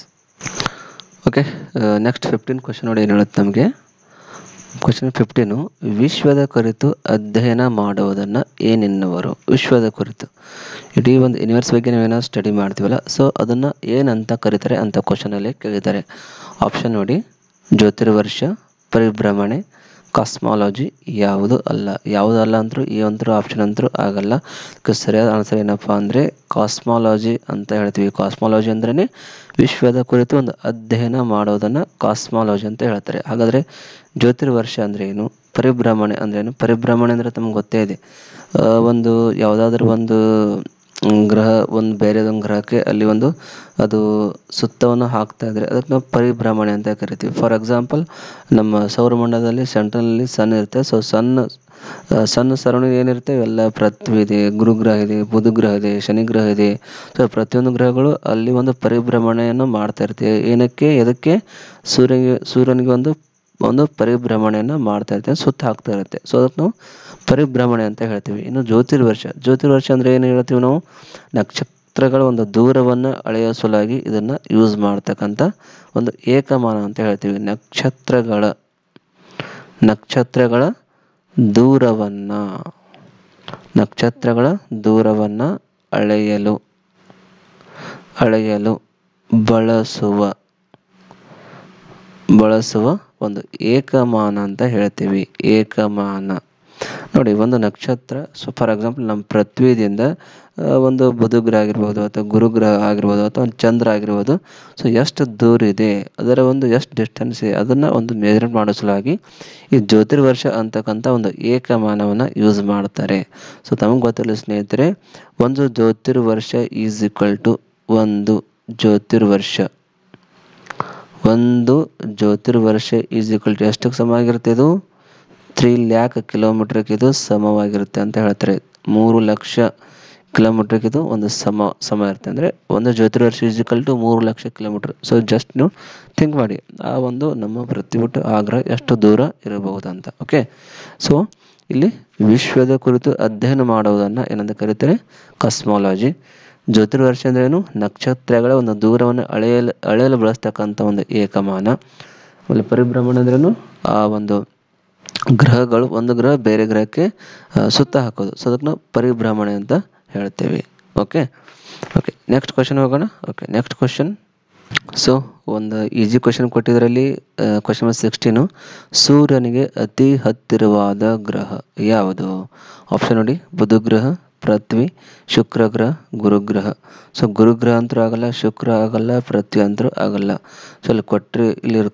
Okay, next 15 question ನೋಡಿ, ಏನು ಹೇಳುತ್ತೆ ನಮಗೆ. ಕ್ವಶನ್ 15: ವಿಶ್ವದ ಕುರಿತು ಅಧ್ಯಯನ ಮಾಡುವುದನ್ನು ಏನೆನ್ನುವರು? ವಿಶ್ವದ ಕುರಿತು ಇಡೀ ಒಂದು ಯೂನಿವರ್ಸ್ ಬಗ್ಗೆ ನಾವೇನೋ ಸ್ಟಡಿ ಮಾಡ್ತೀವಲ್ಲ, ಸೊ ಅದನ್ನು ಏನಂತ ಕರೀತಾರೆ ಅಂತ ಕ್ವಶನಲ್ಲಿ ಕೇಳಿದ್ದಾರೆ. ಆಪ್ಷನ್ ನೋಡಿ: ಜ್ಯೋತಿರ್ವರ್ಷ, ಪರಿಭ್ರಮಣೆ, ಕಾಸ್ಮಾಲಜಿ. ಯಾವುದಲ್ಲ ಅಂದರೂ ಈ ಒಂದು ಆಪ್ಷನ್ ಅಂತೂ ಆಗಲ್ಲ. ಅದಕ್ಕೆ ಸರಿಯಾದ ಆನ್ಸರ್ ಏನಪ್ಪ ಅಂದರೆ ಕಾಸ್ಮಾಲಜಿ ಅಂತ ಹೇಳ್ತೀವಿ. ಕಾಸ್ಮಾಲಜಿ ಅಂದ್ರೇ ವಿಶ್ವದ ಕುರಿತು ಒಂದು ಅಧ್ಯಯನ ಮಾಡೋದನ್ನು ಕಾಸ್ಮಾಲಜಿ ಅಂತ ಹೇಳ್ತಾರೆ. ಹಾಗಾದರೆ ಜ್ಯೋತಿರ್ವರ್ಷ ಅಂದರೆ ಏನು? ಪರಿಭ್ರಮಣೆ ಅಂದ್ರೇನು? ಪರಿಭ್ರಮಣೆ ಅಂದರೆ ತಮ್ಗೆ ಗೊತ್ತೇ ಇದೆ, ಒಂದು ಯಾವುದಾದ್ರೂ ಒಂದು ಗ್ರಹ ಒಂದು ಬೇರೆದೊಂದು ಗ್ರಹಕ್ಕೆ ಅಲ್ಲಿ ಒಂದು ಅದು ಸುತ್ತವನ್ನು ಹಾಕ್ತಾ ಇದ್ದರೆ ಅದಕ್ಕೆ ನಾವು ಪರಿಭ್ರಮಣೆ ಅಂತ ಕರಿತೀವಿ. ಫಾರ್ ಎಕ್ಸಾಂಪಲ್, ನಮ್ಮ ಸೌರಮಂಡಲದಲ್ಲಿ ಸೆಂಟ್ರಲ್ನಲ್ಲಿ ಸನ್ ಇರುತ್ತೆ. ಸೊ ಸನ್ ಸರೌಂಡಿಂಗ್ ಏನಿರುತ್ತೆ, ಇವೆಲ್ಲ ಪೃಥ್ವಿ ಇದೆ, ಗುರುಗ್ರಹ ಇದೆ, ಬುಧ ಗ್ರಹ ಇದೆ, ಶನಿ ಗ್ರಹ ಇದೆ. ಸೊ ಪ್ರತಿಯೊಂದು ಗ್ರಹಗಳು ಅಲ್ಲಿ ಒಂದು ಪರಿಭ್ರಮಣೆಯನ್ನು ಮಾಡ್ತಾ ಇರ್ತವೆ. ಏನಕ್ಕೆ? ಎದಕ್ಕೆ? ಸೂರ್ಯನಿಗೆ ಒಂದು ಪರಿಭ್ರಮಣೆಯನ್ನು ಮಾಡ್ತಾ ಇರ್ತೇವೆ, ಸುತ್ತ ಹಾಕ್ತಾ ಇರುತ್ತೆ. ಸೊ ಅದಕ್ಕೆ ನಾವು ಪರಿಭ್ರಮಣೆ ಅಂತ ಹೇಳ್ತೀವಿ. ಇನ್ನು ಜ್ಯೋತಿರ್ವರ್ಷ ಅಂದರೆ ಏನು ಹೇಳ್ತೀವಿ ನಾವು? ನಕ್ಷತ್ರಗಳ ಒಂದು ದೂರವನ್ನು ಅಳೆಯುವ ಸಲುವಾಗಿ ಇದನ್ನು ಯೂಸ್ ಮಾಡ್ತಕ್ಕಂಥ ಒಂದು ಏಕಮಾನ ಅಂತ ಹೇಳ್ತೀವಿ. ನಕ್ಷತ್ರಗಳ ದೂರವನ್ನು ಅಳೆಯಲು ಬಳಸುವ ಒಂದು ಏಕಮಾನ ಅಂತ ಹೇಳ್ತೀವಿ. ಏಕಮಾನ ನೋಡಿ, ಒಂದು ನಕ್ಷತ್ರ, ಸೊ ಫಾರ್ ಎಕ್ಸಾಂಪಲ್ ನಮ್ಮ ಪೃಥ್ವಿದಿಂದ ಒಂದು ಬುಧ ಗ್ರಹ ಆಗಿರ್ಬೋದು ಅಥವಾ ಗುರುಗ್ರಹ ಆಗಿರ್ಬೋದು ಅಥವಾ ಒಂದು ಚಂದ್ರ ಆಗಿರ್ಬೋದು, ಸೊ ಎಷ್ಟು ದೂರ ಇದೆ, ಅದರ ಒಂದು ಎಷ್ಟು ಡಿಸ್ಟೆನ್ಸ್ ಇದೆ, ಅದನ್ನು ಒಂದು ಮೆಜರ್ಮೆಂಟ್ ಮಾಡೋ ಸಲುವಾಗಿ ಈ ಜ್ಯೋತಿರ್ವರ್ಷ ಅಂತಕ್ಕಂಥ ಒಂದು ಏಕಮಾನವನ್ನು ಯೂಸ್ ಮಾಡ್ತಾರೆ. ಸೊ ತಮಗೆ ಗೊತ್ತಿಲ್ಲ ಸ್ನೇಹಿತರೆ, ಒಂದು ಜ್ಯೋತಿರ್ವರ್ಷ ಈಸ್ ಈಕ್ವಲ್ ಟು ಒಂದು ಜ್ಯೋತಿರ್ವರ್ಷ ಈಸ್ ಈಕ್ವಲ್ ಟು ಎಷ್ಟಕ್ಕೆ ಸಮ ಆಗಿರುತ್ತೆ? ಇದು 3 lakh ಕಿಲೋಮೀಟರ್ಗೆ ಇದು ಸಮವಾಗಿರುತ್ತೆ ಅಂತ ಹೇಳ್ತಾರೆ. 3 ಲಕ್ಷ ಕಿಲೋಮೀಟರ್ಗೆ ಇದು ಒಂದು ಸಮ ಇರುತ್ತೆ. ಅಂದರೆ ಒಂದು ಜ್ಯೋತಿರ್ವರ್ಷ is equal to 3 lakh kilometre. So just ನೀವು ಥಿಂಕ್ ಮಾಡಿ, ಆ ಒಂದು ನಮ್ಮ ಪೃಥ್ವಿ ಬಿಟ್ಟು ಆ ಗ್ರಹ ಎಷ್ಟು ದೂರ ಇರಬಹುದಂತ. ಓಕೆ, ಸೊ ಇಲ್ಲಿ ವಿಶ್ವದ ಕುರಿತು ಅಧ್ಯಯನ ಮಾಡುವುದನ್ನು ಏನಂತ ಕರೀತಾರೆ? ಕಾಸ್ಮಾಲಜಿ. ಜ್ಯೋತಿರ್ವರ್ಷ ಅಂದ್ರೇನು? ನಕ್ಷತ್ರಗಳ ಒಂದು ದೂರವನ್ನು ಅಳೆಯಲು ಬಳಸ್ತಕ್ಕಂಥ ಒಂದು ಏಕಮಾನ. ಆಮೇಲೆ ಪರಿಭ್ರಮಣ ಅಂದ್ರೇನು? ಆ ಒಂದು ಗ್ರಹಗಳು, ಒಂದು ಗ್ರಹ ಬೇರೆ ಗ್ರಹಕ್ಕೆ ಸುತ್ತ ಹಾಕೋದು, ಸೊ ಅದಕ್ಕೆ ನಾವು ಪರಿಭ್ರಮಣೆ ಅಂತ ಹೇಳ್ತೇವೆ. ಓಕೆ, ನೆಕ್ಸ್ಟ್ ಕ್ವಶನ್ ಹೋಗೋಣ. Okay, next question. ಸೊ ಒಂದು ಈಸಿ ಕ್ವಶನ್ ಕೊಟ್ಟಿದ್ರಲ್ಲಿ ಕ್ವಶನ್ ನಂಬರ್ 16, ಸೂರ್ಯನಿಗೆ ಅತಿ ಹತ್ತಿರವಾದ ಗ್ರಹ ಯಾವುದು? ಆಪ್ಷನ್ ನೋಡಿ, ಬುಧ ಗ್ರಹ, ಪೃಥ್ವಿ, ಶುಕ್ರ ಗ್ರಹ, ಗುರುಗ್ರಹ. ಸೊ ಗುರುಗ್ರಹ ಅಂತೂ ಆಗಲ್ಲ, ಶುಕ್ರ ಆಗಲ್ಲ, ಪೃಥ್ವಿ ಅಂತೂ ಆಗಲ್ಲ. ಸೊ ಇಲ್ಲಿ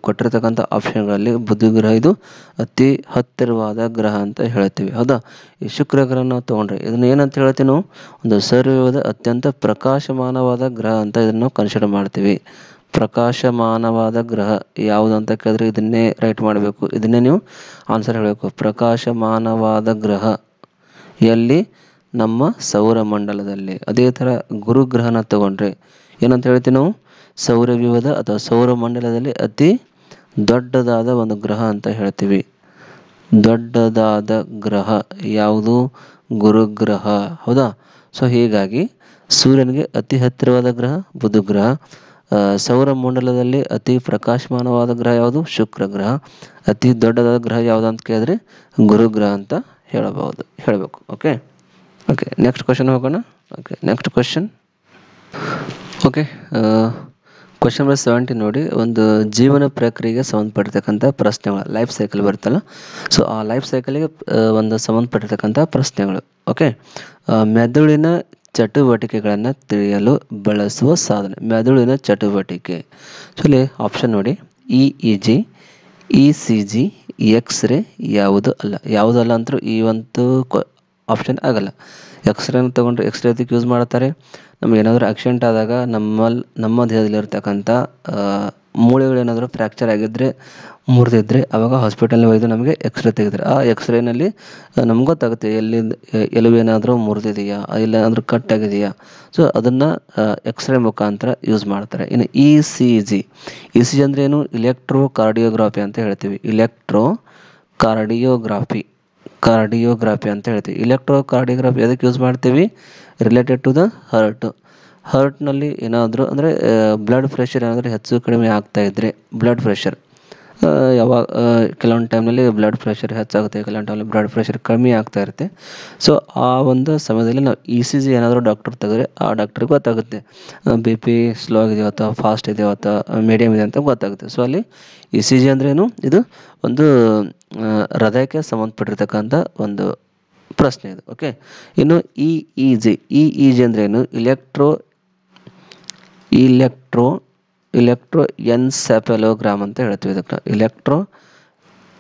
ಕೊಟ್ಟಿರ್ತಕ್ಕಂಥ ಆಪ್ಷನ್ಗಳಲ್ಲಿ ಬುಧ ಗ್ರಹ ಇದು ಅತಿ ಹತ್ತಿರವಾದ ಗ್ರಹ ಅಂತ ಹೇಳ್ತೀವಿ, ಹೌದಾ? ಈ ಶುಕ್ರ ಗ್ರಹ ನಾವು ತೊಗೊಂಡ್ರೆ ಇದನ್ನ ಏನಂತ ಹೇಳ್ತೀವಿ ನಾವು? ಒಂದು ಸೌರವ್ಯೂಹದ ಅತ್ಯಂತ ಪ್ರಕಾಶಮಾನವಾದ ಗ್ರಹ ಅಂತ ಇದನ್ನು ನಾವು ಕನ್ಸಿಡರ್ ಮಾಡ್ತೀವಿ. ಪ್ರಕಾಶಮಾನವಾದ ಗ್ರಹ ಯಾವುದು ಅಂತ ಕೇಳಿದ್ರೆ ಇದನ್ನೇ ರೈಟ್ ಮಾಡಬೇಕು, ಇದನ್ನೇ ನೀವು ಆನ್ಸರ್ ಹೇಳಬೇಕು. ಪ್ರಕಾಶಮಾನವಾದ ಗ್ರಹ ಎಲ್ಲಿ? ನಮ್ಮ ಸೌರಮಂಡಲದಲ್ಲಿ. ಅದೇ ಥರ ಗುರುಗ್ರಹನ ತಗೊಂಡ್ರೆ ಏನಂತ ಹೇಳ್ತೀವಿ ನಾವು? ಸೌರವ್ಯೂಹದ ಅಥವಾ ಸೌರಮಂಡಲದಲ್ಲಿ ಅತಿ ದೊಡ್ಡದಾದ ಒಂದು ಗ್ರಹ ಅಂತ ಹೇಳ್ತೀವಿ. ದೊಡ್ಡದಾದ ಗ್ರಹ ಯಾವುದು? ಗುರುಗ್ರಹ, ಹೌದಾ? ಸೊ ಹೀಗಾಗಿ ಸೂರ್ಯನಿಗೆ ಅತಿ ಹತ್ತಿರವಾದ ಗ್ರಹ ಬುಧ ಗ್ರಹ. ಸೌರಮಂಡಲದಲ್ಲಿ ಅತಿ ಪ್ರಕಾಶಮಾನವಾದ ಗ್ರಹ ಯಾವುದು? ಶುಕ್ರ ಗ್ರಹ. ಅತಿ ದೊಡ್ಡದಾದ ಗ್ರಹ ಯಾವುದು ಅಂತ ಕೇಳಿದ್ರೆ ಗುರುಗ್ರಹ ಅಂತ ಹೇಳಬೇಕು. ಓಕೆ, ನೆಕ್ಸ್ಟ್ ಕ್ವಶನ್ ಹೋಗೋಣ. Okay, next question. Okay, question number 17 ನೋಡಿ, ಒಂದು ಜೀವನ ಪ್ರಕ್ರಿಯೆಗೆ ಸಂಬಂಧಪಟ್ಟಿರ್ತಕ್ಕಂಥ ಪ್ರಶ್ನೆಗಳು, ಲೈಫ್ ಸೈಕಲ್ ಬರುತ್ತಲ್ಲ, ಸೊ ಆ ಲೈಫ್ ಸೈಕಲ್ಗೆ ಒಂದು ಸಂಬಂಧಪಟ್ಟಿರ್ತಕ್ಕಂಥ ಪ್ರಶ್ನೆಗಳು. ಓಕೆ, ಮೆದುಳಿನ ಚಟುವಟಿಕೆಗಳನ್ನು ತಿಳಿಯಲು ಬಳಸುವ ಸಾಧನ. ಮೆದುಳಿನ ಚಟುವಟಿಕೆ. ಸೊ ಇಲ್ಲಿ ಆಪ್ಷನ್ ನೋಡಿ, EEG, ECG, ಎಕ್ಸ್ರೇ ಯಾವುದು ಅಲ್ಲ ಅಂತೂ ಈ ಒಂದು ಆಪ್ಷನ್ ಆಗಲ್ಲ. ಎಕ್ಸ್ರೇನ ತೊಗೊಂಡ್ರೆ ಎಕ್ಸ್ರೇ ಅದಕ್ಕೆ ಯೂಸ್ ಮಾಡ್ತಾರೆ. ನಮ್ಗೆ ಏನಾದರೂ ಆಕ್ಸಿಡೆಂಟ್ ಆದಾಗ ನಮ್ಮ ದೇಹದಲ್ಲಿರ್ತಕ್ಕಂಥ ಮೂಳೆಗಳೇನಾದರೂ ಫ್ರ್ಯಾಕ್ಚರ್ ಆಗಿದ್ದರೆ, ಮುರಿದಿದ್ರೆ ಅವಾಗ ಹಾಸ್ಪಿಟಲ್ನ ಒಯ್ದು ನಮಗೆ ಎಕ್ಸ್ರೇ ತೆಗೆದ್ರೆ ಆ ಎಕ್ಸ್ರೇನಲ್ಲಿ ನಮ್ಗೆ ಗೊತ್ತಾಗುತ್ತೆ ಎಲುಬು ಏನಾದರೂ ಮುರಿದಿದೆಯಾ, ಇಲ್ಲೇನಾದರೂ ಕಟ್ ಆಗಿದೆಯಾ. ಸೊ ಅದನ್ನು ಎಕ್ಸ್ರೇ ಮುಖಾಂತರ ಯೂಸ್ ಮಾಡ್ತಾರೆ. ಇನ್ನು ECG ಅಂದರೆ ಏನು? ಇಲೆಕ್ಟ್ರೋ ಕಾರ್ಡಿಯೋಗ್ರಾಫಿ ಅಂತ ಹೇಳ್ತೀವಿ. ಕಾರ್ಡಿಯೋಗ್ರಾಫಿ ಅಂತ ಹೇಳ್ತೀವಿ. ಇಲೆಕ್ಟ್ರೋ ಕಾರ್ಡಿಯೋಗ್ರಾಫಿ ಎದಕ್ಕೆ ಯೂಸ್ ಮಾಡ್ತೀವಿ? ರಿಲೇಟೆಡ್ ಟು ದ ಹಾರ್ಟ್ನಲ್ಲಿ ಏನಾದರೂ ಅಂದರೆ ಬ್ಲಡ್ ಪ್ರೆಷರ್ ಏನಾದರೂ ಹೆಚ್ಚು ಕಡಿಮೆ ಆಗ್ತಾ ಇದ್ದರೆ, ಬ್ಲಡ್ ಪ್ರೆಷರ್ ಯಾವಾಗ ಕೆಲವೊಂದು ಟೈಮ್ನಲ್ಲಿ ಬ್ಲಡ್ ಪ್ರೆಷರ್ ಹೆಚ್ಚಾಗುತ್ತೆ, ಕೆಲವೊಂದು ಟೈಮಲ್ಲಿ ಬ್ಲಡ್ ಪ್ರೆಷರ್ ಕಮ್ಮಿ ಆಗ್ತಾ ಇರುತ್ತೆ. ಸೊ ಆ ಒಂದು ಸಮಯದಲ್ಲಿ ನಾವು ECG ಏನಾದರೂ ಡಾಕ್ಟರ್ ತೆಗೆದ್ರೆ ಆ ಡಾಕ್ಟ್ರಿಗೆ ಗೊತ್ತಾಗುತ್ತೆ BP ಸ್ಲೋ ಆಗಿದೆಯೋ ಅಥವಾ ಫಾಸ್ಟ್ ಇದೆಯೋ ಅಥವಾ ಮೀಡಿಯಮ್ ಇದೆ ಅಂತ ಗೊತ್ತಾಗುತ್ತೆ. ಸೊ ಅಲ್ಲಿ ECG ಅಂದ್ರೇನು? ಇದು ಒಂದು ಹೃದಯಕ್ಕೆ ಸಂಬಂಧಪಟ್ಟಿರ್ತಕ್ಕಂಥ ಒಂದು ಪ್ರಶ್ನೆ ಇದು. ಓಕೆ, ಇನ್ನು EEG ಅಂದ್ರೇನು? ಇಲೆಕ್ಟ್ರೋ ಎನ್ಸೆಫೆಲೋಗ್ರಾಮ್ ಅಂತ ಹೇಳ್ತೀವಿ. ಇದಕ್ಕೆ ಇಲೆಕ್ಟ್ರೋ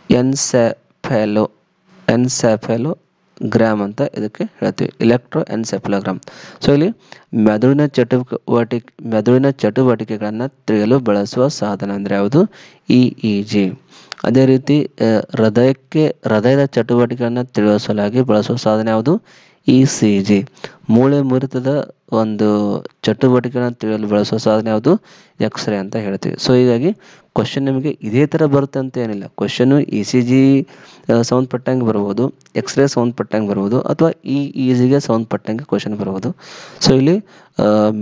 ಎನ್ಸೆಫೆಲೋಗ್ರಾಮ್ ಅಂತ ಇದಕ್ಕೆ ಹೇಳ್ತೀವಿ, ಇಲೆಕ್ಟ್ರೋ ಎನ್ಸೆಫೆಲೋಗ್ರಾಮ್. ಸೊ ಇಲ್ಲಿ ಮೆದುಳಿನ ಚಟುವಟಿಕೆಗಳನ್ನು ತಿಳಿಯಲು ಬಳಸುವ ಸಾಧನ ಅಂದರೆ ಯಾವುದು? EEG. ಅದೇ ರೀತಿ ಹೃದಯದ ಚಟುವಟಿಕೆಗಳನ್ನು ತಿಳಿಸುವ ಸಲುವಾಗಿ ಬಳಸುವ ಸಾಧನ ಯಾವುದು? ECG. ಮೂಳೆ ಮುರಿತದ ಒಂದು ಚಟುವಟಿಕೆಯನ್ನು ತಿಳಿಯಲು ಬಳಸುವ ಸಾಧನ ಯಾವುದು? ಎಕ್ಸ್ರೇ ಅಂತ ಹೇಳ್ತೀವಿ. ಸೊ ಹೀಗಾಗಿ ಕ್ವಶನ್ ನಿಮಗೆ ಇದೇ ಥರ ಬರುತ್ತೆ ಅಂತ ಏನಿಲ್ಲ. ಕ್ವಶನ್ನು ECG ಸಂಬಂಧಪಟ್ಟಂಗೆ ಬರ್ಬೋದು, ಎಕ್ಸ್ರೇ ಸಂಬಂಧಪಟ್ಟಂಗೆ ಬರ್ಬೋದು, ಅಥವಾ EEGಗೆ ಸಂಬಂಧಪಟ್ಟಂಗೆ ಕ್ವಶನ್ ಬರ್ಬೋದು. ಸೊ ಇಲ್ಲಿ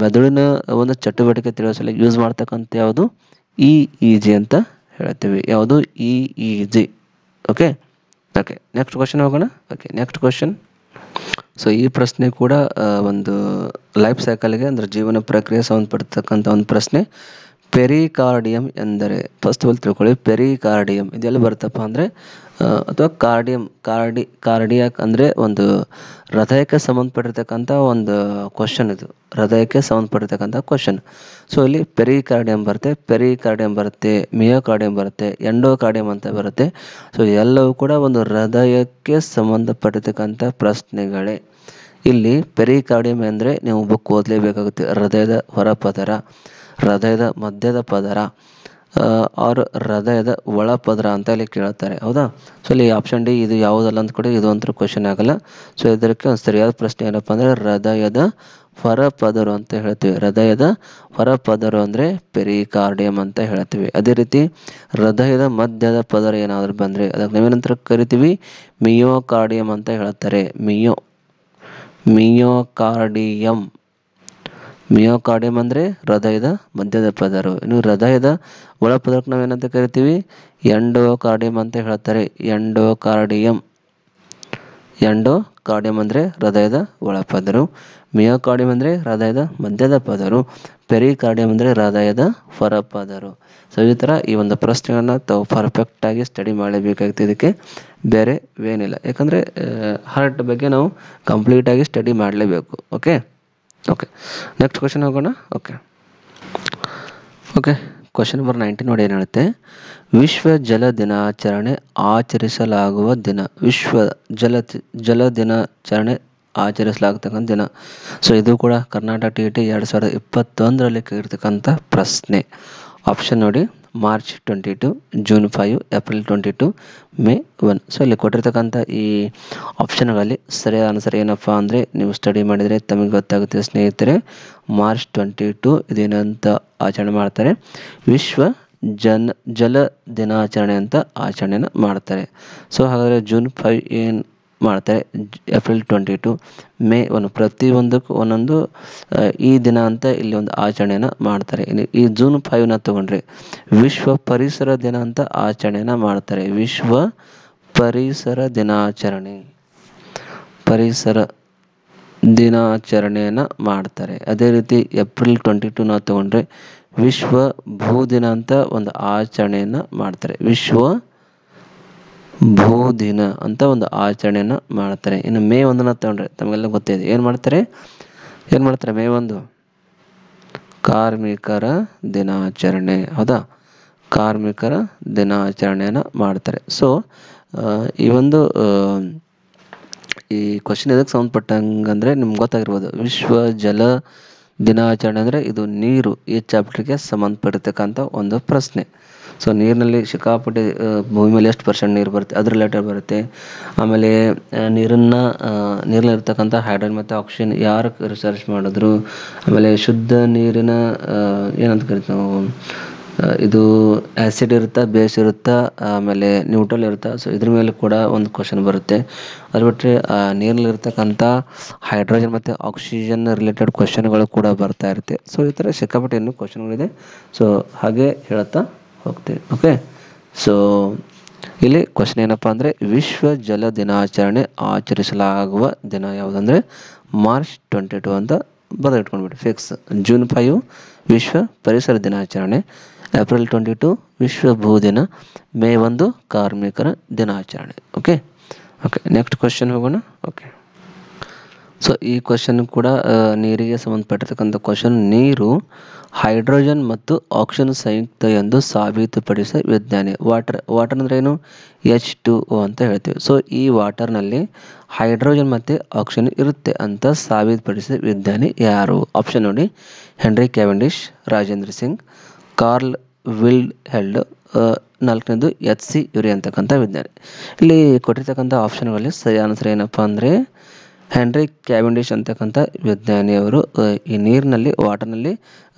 ಮೆದುಳಿನ ಒಂದು ಚಟುವಟಿಕೆ ತಿಳಿಸಲು ಯೂಸ್ ಮಾಡ್ತಕ್ಕಂಥ ಯಾವುದು? EEG ಅಂತ ಹೇಳ್ತೀವಿ. ಯಾವುದು? EEG. ಓಕೆ. ನೆಕ್ಸ್ಟ್ ಕ್ವಶನ್ ಹೋಗೋಣ. Next question. ಸೊ ಈ ಪ್ರಶ್ನೆ ಕೂಡ ಒಂದು ಲೈಫ್ ಸೈಕಲ್ಗೆ ಅಂದರೆ ಜೀವನ ಪ್ರಕ್ರಿಯೆ ಸಂಬಂಧಪಡ್ತಕ್ಕಂಥ ಒಂದು ಪ್ರಶ್ನೆ. ಪೆರಿಕಾರ್ಡಿಯಂ ಎಂದರೆ, ಫಸ್ಟ್ ಆಫ್ ಆಲ್ ತಿಳ್ಕೊಳ್ಳಿ, ಪೆರಿಕಾರ್ಡಿಯಂ ಇದೆಲ್ಲ ಬರುತ್ತಪ್ಪ ಅಂದರೆ ಅಥವಾ ಕಾರ್ಡಿಯಾಕ್ ಅಂದರೆ ಒಂದು ಹೃದಯಕ್ಕೆ ಸಂಬಂಧಪಟ್ಟಿರ್ತಕ್ಕಂಥ ಒಂದು ಕ್ವಶನ್. ಇದು ಹೃದಯಕ್ಕೆ ಸಂಬಂಧಪಟ್ಟಿರ್ತಕ್ಕಂಥ ಕ್ವಶನ್. ಸೊ ಇಲ್ಲಿ ಪೆರಿಕಾರ್ಡಿಯಂ ಬರುತ್ತೆ, ಮಿಯೋಕಾರ್ಡಿಯಂ ಬರುತ್ತೆ, ಎಂಡೋಕಾರ್ಡಿಯಂ ಅಂತ ಬರುತ್ತೆ. ಸೊ ಎಲ್ಲವೂ ಕೂಡ ಒಂದು ಹೃದಯಕ್ಕೆ ಸಂಬಂಧಪಟ್ಟಿರ್ತಕ್ಕಂಥ ಪ್ರಶ್ನೆಗಳೇ. ಇಲ್ಲಿ ಪೆರಿಕಾರ್ಡಿಯಂ ಅಂದರೆ ನೀವು ಬುಕ್ ಓದಲೇಬೇಕಾಗುತ್ತೆ. ಹೃದಯದ ಹೊರಪದರ, ಹೃದಯದ ಮಧ್ಯದ ಪದರ, ಅವ್ರ ಹೃದಯದ ಒಳಪದರ ಅಂತ ಇಲ್ಲಿ ಕೇಳ್ತಾರೆ. ಹೌದಾ? ಸೊ ಇಲ್ಲಿ ಆಪ್ಷನ್ ಡಿ ಇದು ಯಾವುದಲ್ಲ ಅಂತ ಕೂಡ ಇದು ಅಂತೂ ಕ್ವಶನ್ ಆಗಲ್ಲ. ಸೊ ಇದಕ್ಕೆ ಒಂದು ಸರಿಯಾದ ಪ್ರಶ್ನೆ ಏನಪ್ಪ ಅಂದರೆ ಹೃದಯದ ಹೊರಪದರು ಅಂತ ಹೇಳ್ತೀವಿ. ಹೃದಯದ ಹೊರಪದರು ಅಂದರೆ ಪೆರಿಕಾರ್ಡಿಯಂ ಅಂತ ಹೇಳ್ತೀವಿ. ಅದೇ ರೀತಿ ಹೃದಯದ ಮಧ್ಯದ ಪದರ ಏನಾದರೂ ಬಂದರೆ ಅದಕ್ಕೆ ನಾವೇನಂತ ಕರಿತೀವಿ? ಮಿಯೋಕಾರ್ಡಿಯಂ ಅಂತ ಹೇಳ್ತಾರೆ. ಮಿಯೋಕಾರ್ಡಿಯಂ ಅಂದರೆ ಹೃದಯದ ಮಧ್ಯದ ಪದರು. ಇನ್ನು ಹೃದಯದ ಒಳಪದರಕ್ಕೆ ನಾವೇನಂತ ಕರಿತೀವಿ? ಎಂಡೋಕಾರ್ಡಿಯಂ ಅಂತ ಹೇಳ್ತಾರೆ. ಎಂಡೋಕಾರ್ಡಿಯಂ ಅಂದರೆ ಹೃದಯದ ಒಳಪದರು, ಮಿಯೋಕಾರ್ಡಿಯಂ ಅಂದರೆ ಹೃದಯದ ಮಧ್ಯದ ಪದರು, ಪೆರಿಕಾರ್ಡಿಯಂ ಅಂದರೆ ಹೃದಯದ ಹೊರಪದರು. ಸೊ ಈ ಥರ ಈ ಒಂದು ಪ್ರಶ್ನೆಗಳನ್ನು ತಾವು ಪರ್ಫೆಕ್ಟಾಗಿ ಸ್ಟಡಿ ಮಾಡಲೇಬೇಕಾಗುತ್ತೆ. ಇದಕ್ಕೆ ಬೇರೆ ಏನಿಲ್ಲ. ಯಾಕಂದರೆ ಹಾರ್ಟ್ ಬಗ್ಗೆ ನಾವು ಕಂಪ್ಲೀಟಾಗಿ ಸ್ಟಡಿ ಮಾಡಲೇಬೇಕು. ಓಕೆ. ನೆಕ್ಸ್ಟ್ ಕ್ವಶನ್ ಹೋಗೋಣ. ಕ್ವಶನ್ ನಂಬರ್ 19 ನೋಡಿ ಏನು ಹೇಳುತ್ತೆ? ವಿಶ್ವ ಜಲ ದಿನಾಚರಣೆ ಆಚರಿಸಲಾಗುವ ದಿನ. ವಿಶ್ವ ಜಲ ದಿನಾಚರಣೆ ಆಚರಿಸಲಾಗತಕ್ಕಂಥ ದಿನ. ಸೊ ಇದು ಕೂಡ ಕರ್ನಾಟಕ TET 2021ರಲ್ಲಿ ಕೇಳಿರ್ತಕ್ಕಂಥ ಪ್ರಶ್ನೆ. ಆಪ್ಷನ್ ನೋಡಿ: March 22, June 5, April 22, May 1. So ಇಲ್ಲಿ ಕೊಟ್ಟಿರ್ತಕ್ಕಂಥ ಈ ಆಪ್ಷನ್ಗಳಲ್ಲಿ ಸರಿಯಾದ ಆನ್ಸರ್ ಏನಪ್ಪ ಅಂದರೆ ನೀವು ಸ್ಟಡಿ ಮಾಡಿದರೆ ತಮಗೆ ಗೊತ್ತಾಗುತ್ತೆ ಸ್ನೇಹಿತರೆ. ಮಾರ್ಚ್ 22 ಇದೇನಂತ ಆಚರಣೆ ಮಾಡ್ತಾರೆ? ವಿಶ್ವ ಜಲ ದಿನಾಚರಣೆ ಅಂತ ಆಚರಣೆನ ಮಾಡ್ತಾರೆ. ಸೊ ಹಾಗಾದರೆ ಜೂನ್ 5 ಏನು ಮಾಡ್ತಾರೆ? ಏಪ್ರಿಲ್ 22, ಮೇ 1 ಪ್ರತಿಯೊಂದಕ್ಕೂ ಒಂದೊಂದು ಈ ದಿನ ಅಂತ ಇಲ್ಲಿ ಒಂದು ಆಚರಣೆನ ಮಾಡ್ತಾರೆ. ಈ ಜೂನ್ 5ನ ತಗೊಂಡ್ರೆ ವಿಶ್ವ ಪರಿಸರ ದಿನ ಅಂತ ಆಚರಣೆನ ಮಾಡ್ತಾರೆ. ವಿಶ್ವ ಪರಿಸರ ದಿನಾಚರಣೆಯನ್ನು ಮಾಡ್ತಾರೆ. ಅದೇ ರೀತಿ ಏಪ್ರಿಲ್ 22ನ ತಗೊಂಡ್ರೆ ವಿಶ್ವ ಭೂದಿನ ಅಂತ ಒಂದು ಆಚರಣೆಯನ್ನು ಮಾಡ್ತಾರೆ. ವಿಶ್ವ ಭೂದಿನ ಅಂತ ಒಂದು ಆಚರಣೆಯನ್ನು ಮಾಡ್ತಾರೆ. ಇನ್ನು ಮೇ 1ನ ತಗೊಂಡ್ರೆ ತಮಗೆಲ್ಲ ಗೊತ್ತಿದೆ ಏನು ಮಾಡ್ತಾರೆ? ಮೇ 1 ಕಾರ್ಮಿಕರ ದಿನಾಚರಣೆ. ಹೌದಾ? ಕಾರ್ಮಿಕರ ದಿನಾಚರಣೆಯನ್ನು ಮಾಡ್ತಾರೆ. ಸೊ ಈ ಒಂದು ಈ ಕ್ವಶನ್ ಇದಕ್ಕೆ ಸಂಬಂಧಪಟ್ಟಂಗಂದರೆ ನಿಮ್ಗೆ ಗೊತ್ತಾಗಿರ್ಬೋದು. ವಿಶ್ವ ಜಲ ದಿನಾಚರಣೆ ಅಂದರೆ ಇದು ನೀರು, ಈ ಚಾಪ್ಟರ್ಗೆ ಸಂಬಂಧಪಟ್ಟಿರ್ತಕ್ಕಂಥ ಒಂದು ಪ್ರಶ್ನೆ. ಸೊ ನೀರಿನಲ್ಲಿ ಸಿಕ್ಕಾಪಟ್ಟೆ ಭೂಮಿ ಮೇಲೆ ಎಷ್ಟು % ನೀರು ಬರುತ್ತೆ ಅದ್ರ ರಿಲೇಟೆಡ್ ಬರುತ್ತೆ. ಆಮೇಲೆ ನೀರಲ್ಲಿರ್ತಕ್ಕಂಥ ಹೈಡ್ರೋಜನ್ ಮತ್ತು ಆಕ್ಸಿಜನ್ ಯಾರು ರಿಸರ್ಚ್ ಮಾಡಿದ್ರು. ಆಮೇಲೆ ಶುದ್ಧ ನೀರಿನ ಏನಂತ ಕರಿತೀವಿ ನಾವು, ಇದು ಆ್ಯಸಿಡ್ ಇರುತ್ತಾ, ಬೇಸ್ ಇರುತ್ತಾ, ಆಮೇಲೆ ನ್ಯೂಟ್ರಲ್ ಇರುತ್ತಾ. ಸೊ ಇದ್ರ ಮೇಲೆ ಕೂಡ ಒಂದು ಕ್ವಶನ್ ಬರುತ್ತೆ. ಅದು ಬಿಟ್ಟರೆ ನೀರಲ್ಲಿರ್ತಕ್ಕಂಥ ಹೈಡ್ರೋಜನ್ ಮತ್ತು ಆಕ್ಸಿಜನ್ ರಿಲೇಟೆಡ್ ಕ್ವಶನ್ಗಳು ಕೂಡ ಬರ್ತಾ ಇರುತ್ತೆ. ಸೊ ಈ ಥರ ಸಿಕ್ಕಾಪಟ್ಟೆ ಇನ್ನೂ ಕ್ವಶನ್ಗಳಿದೆ. ಸೊ ಹಾಗೆ ಹೇಳ್ತಾ ಹೋಗ್ತೀವಿ. ಓಕೆ. ಸೊ ಇಲ್ಲಿ ಕ್ವಶನ್ ಏನಪ್ಪ ಅಂದರೆ ವಿಶ್ವ ಜಲ ದಿನಾಚರಣೆ ಆಚರಿಸಲಾಗುವ ದಿನ ಯಾವುದಂದರೆ ಮಾರ್ಚ್ 22 ಅಂತ ಬರೆದಿಟ್ಕೊಂಡ್ಬಿಡಿ ಫಿಕ್ಸ್. ಜೂನ್ 5 ವಿಶ್ವ ಪರಿಸರ ದಿನಾಚರಣೆ, ಏಪ್ರಿಲ್ 22 ವಿಶ್ವ ಭೂದಿನ, ಮೇ 1 ಕಾರ್ಮಿಕರ ದಿನಾಚರಣೆ. ಓಕೆ. ನೆಕ್ಸ್ಟ್ ಕ್ವಶನ್ ಹೋಗೋಣ. ಸೊ ಈ ಕ್ವಶನ್ ಕೂಡ ನೀರಿಗೆ ಸಂಬಂಧಪಟ್ಟಿರ್ತಕ್ಕಂಥ ಕ್ವಶನ್. ನೀರು ಹೈಡ್ರೋಜನ್ ಮತ್ತು ಆಕ್ಸಿಜನ್ ಸಂಯುಕ್ತ ಎಂದು ಸಾಬೀತುಪಡಿಸಿದ ವಿಜ್ಞಾನಿ. ವಾಟರ್ ಅಂದರೆ ಏನು? H2O ಅಂತ ಹೇಳ್ತೀವಿ. ಸೊ ಈ ವಾಟರ್ನಲ್ಲಿ ಹೈಡ್ರೋಜನ್ ಮತ್ತು ಆಕ್ಸಿಜನ್ ಇರುತ್ತೆ ಅಂತ ಸಾಬೀತುಪಡಿಸಿದ ವಿಜ್ಞಾನಿ ಯಾರು? ಆಪ್ಷನ್ ನೋಡಿ: Henry Cavendish, Rajendra Singh, Carl Wilhelm, 4ನೇದು HC ಯುರಿ ಅಂತಕ್ಕಂಥ ವಿಜ್ಞಾನಿ. ಇಲ್ಲಿ ಕೊಟ್ಟಿರ್ತಕ್ಕಂಥ ಆಪ್ಷನ್ಗಳಲ್ಲಿ ಸರಿ ಆನ್ಸರ್ ಏನಪ್ಪ ಅಂದರೆ ಹೆನ್ರಿ ಕ್ಯಾವೆಂಡಿಶ್ ಅಂತಕ್ಕಂಥ ವಿಜ್ಞಾನಿಯವರು ಈ ನೀರಿನಲ್ಲಿ ವಾಟರ್ನಲ್ಲಿ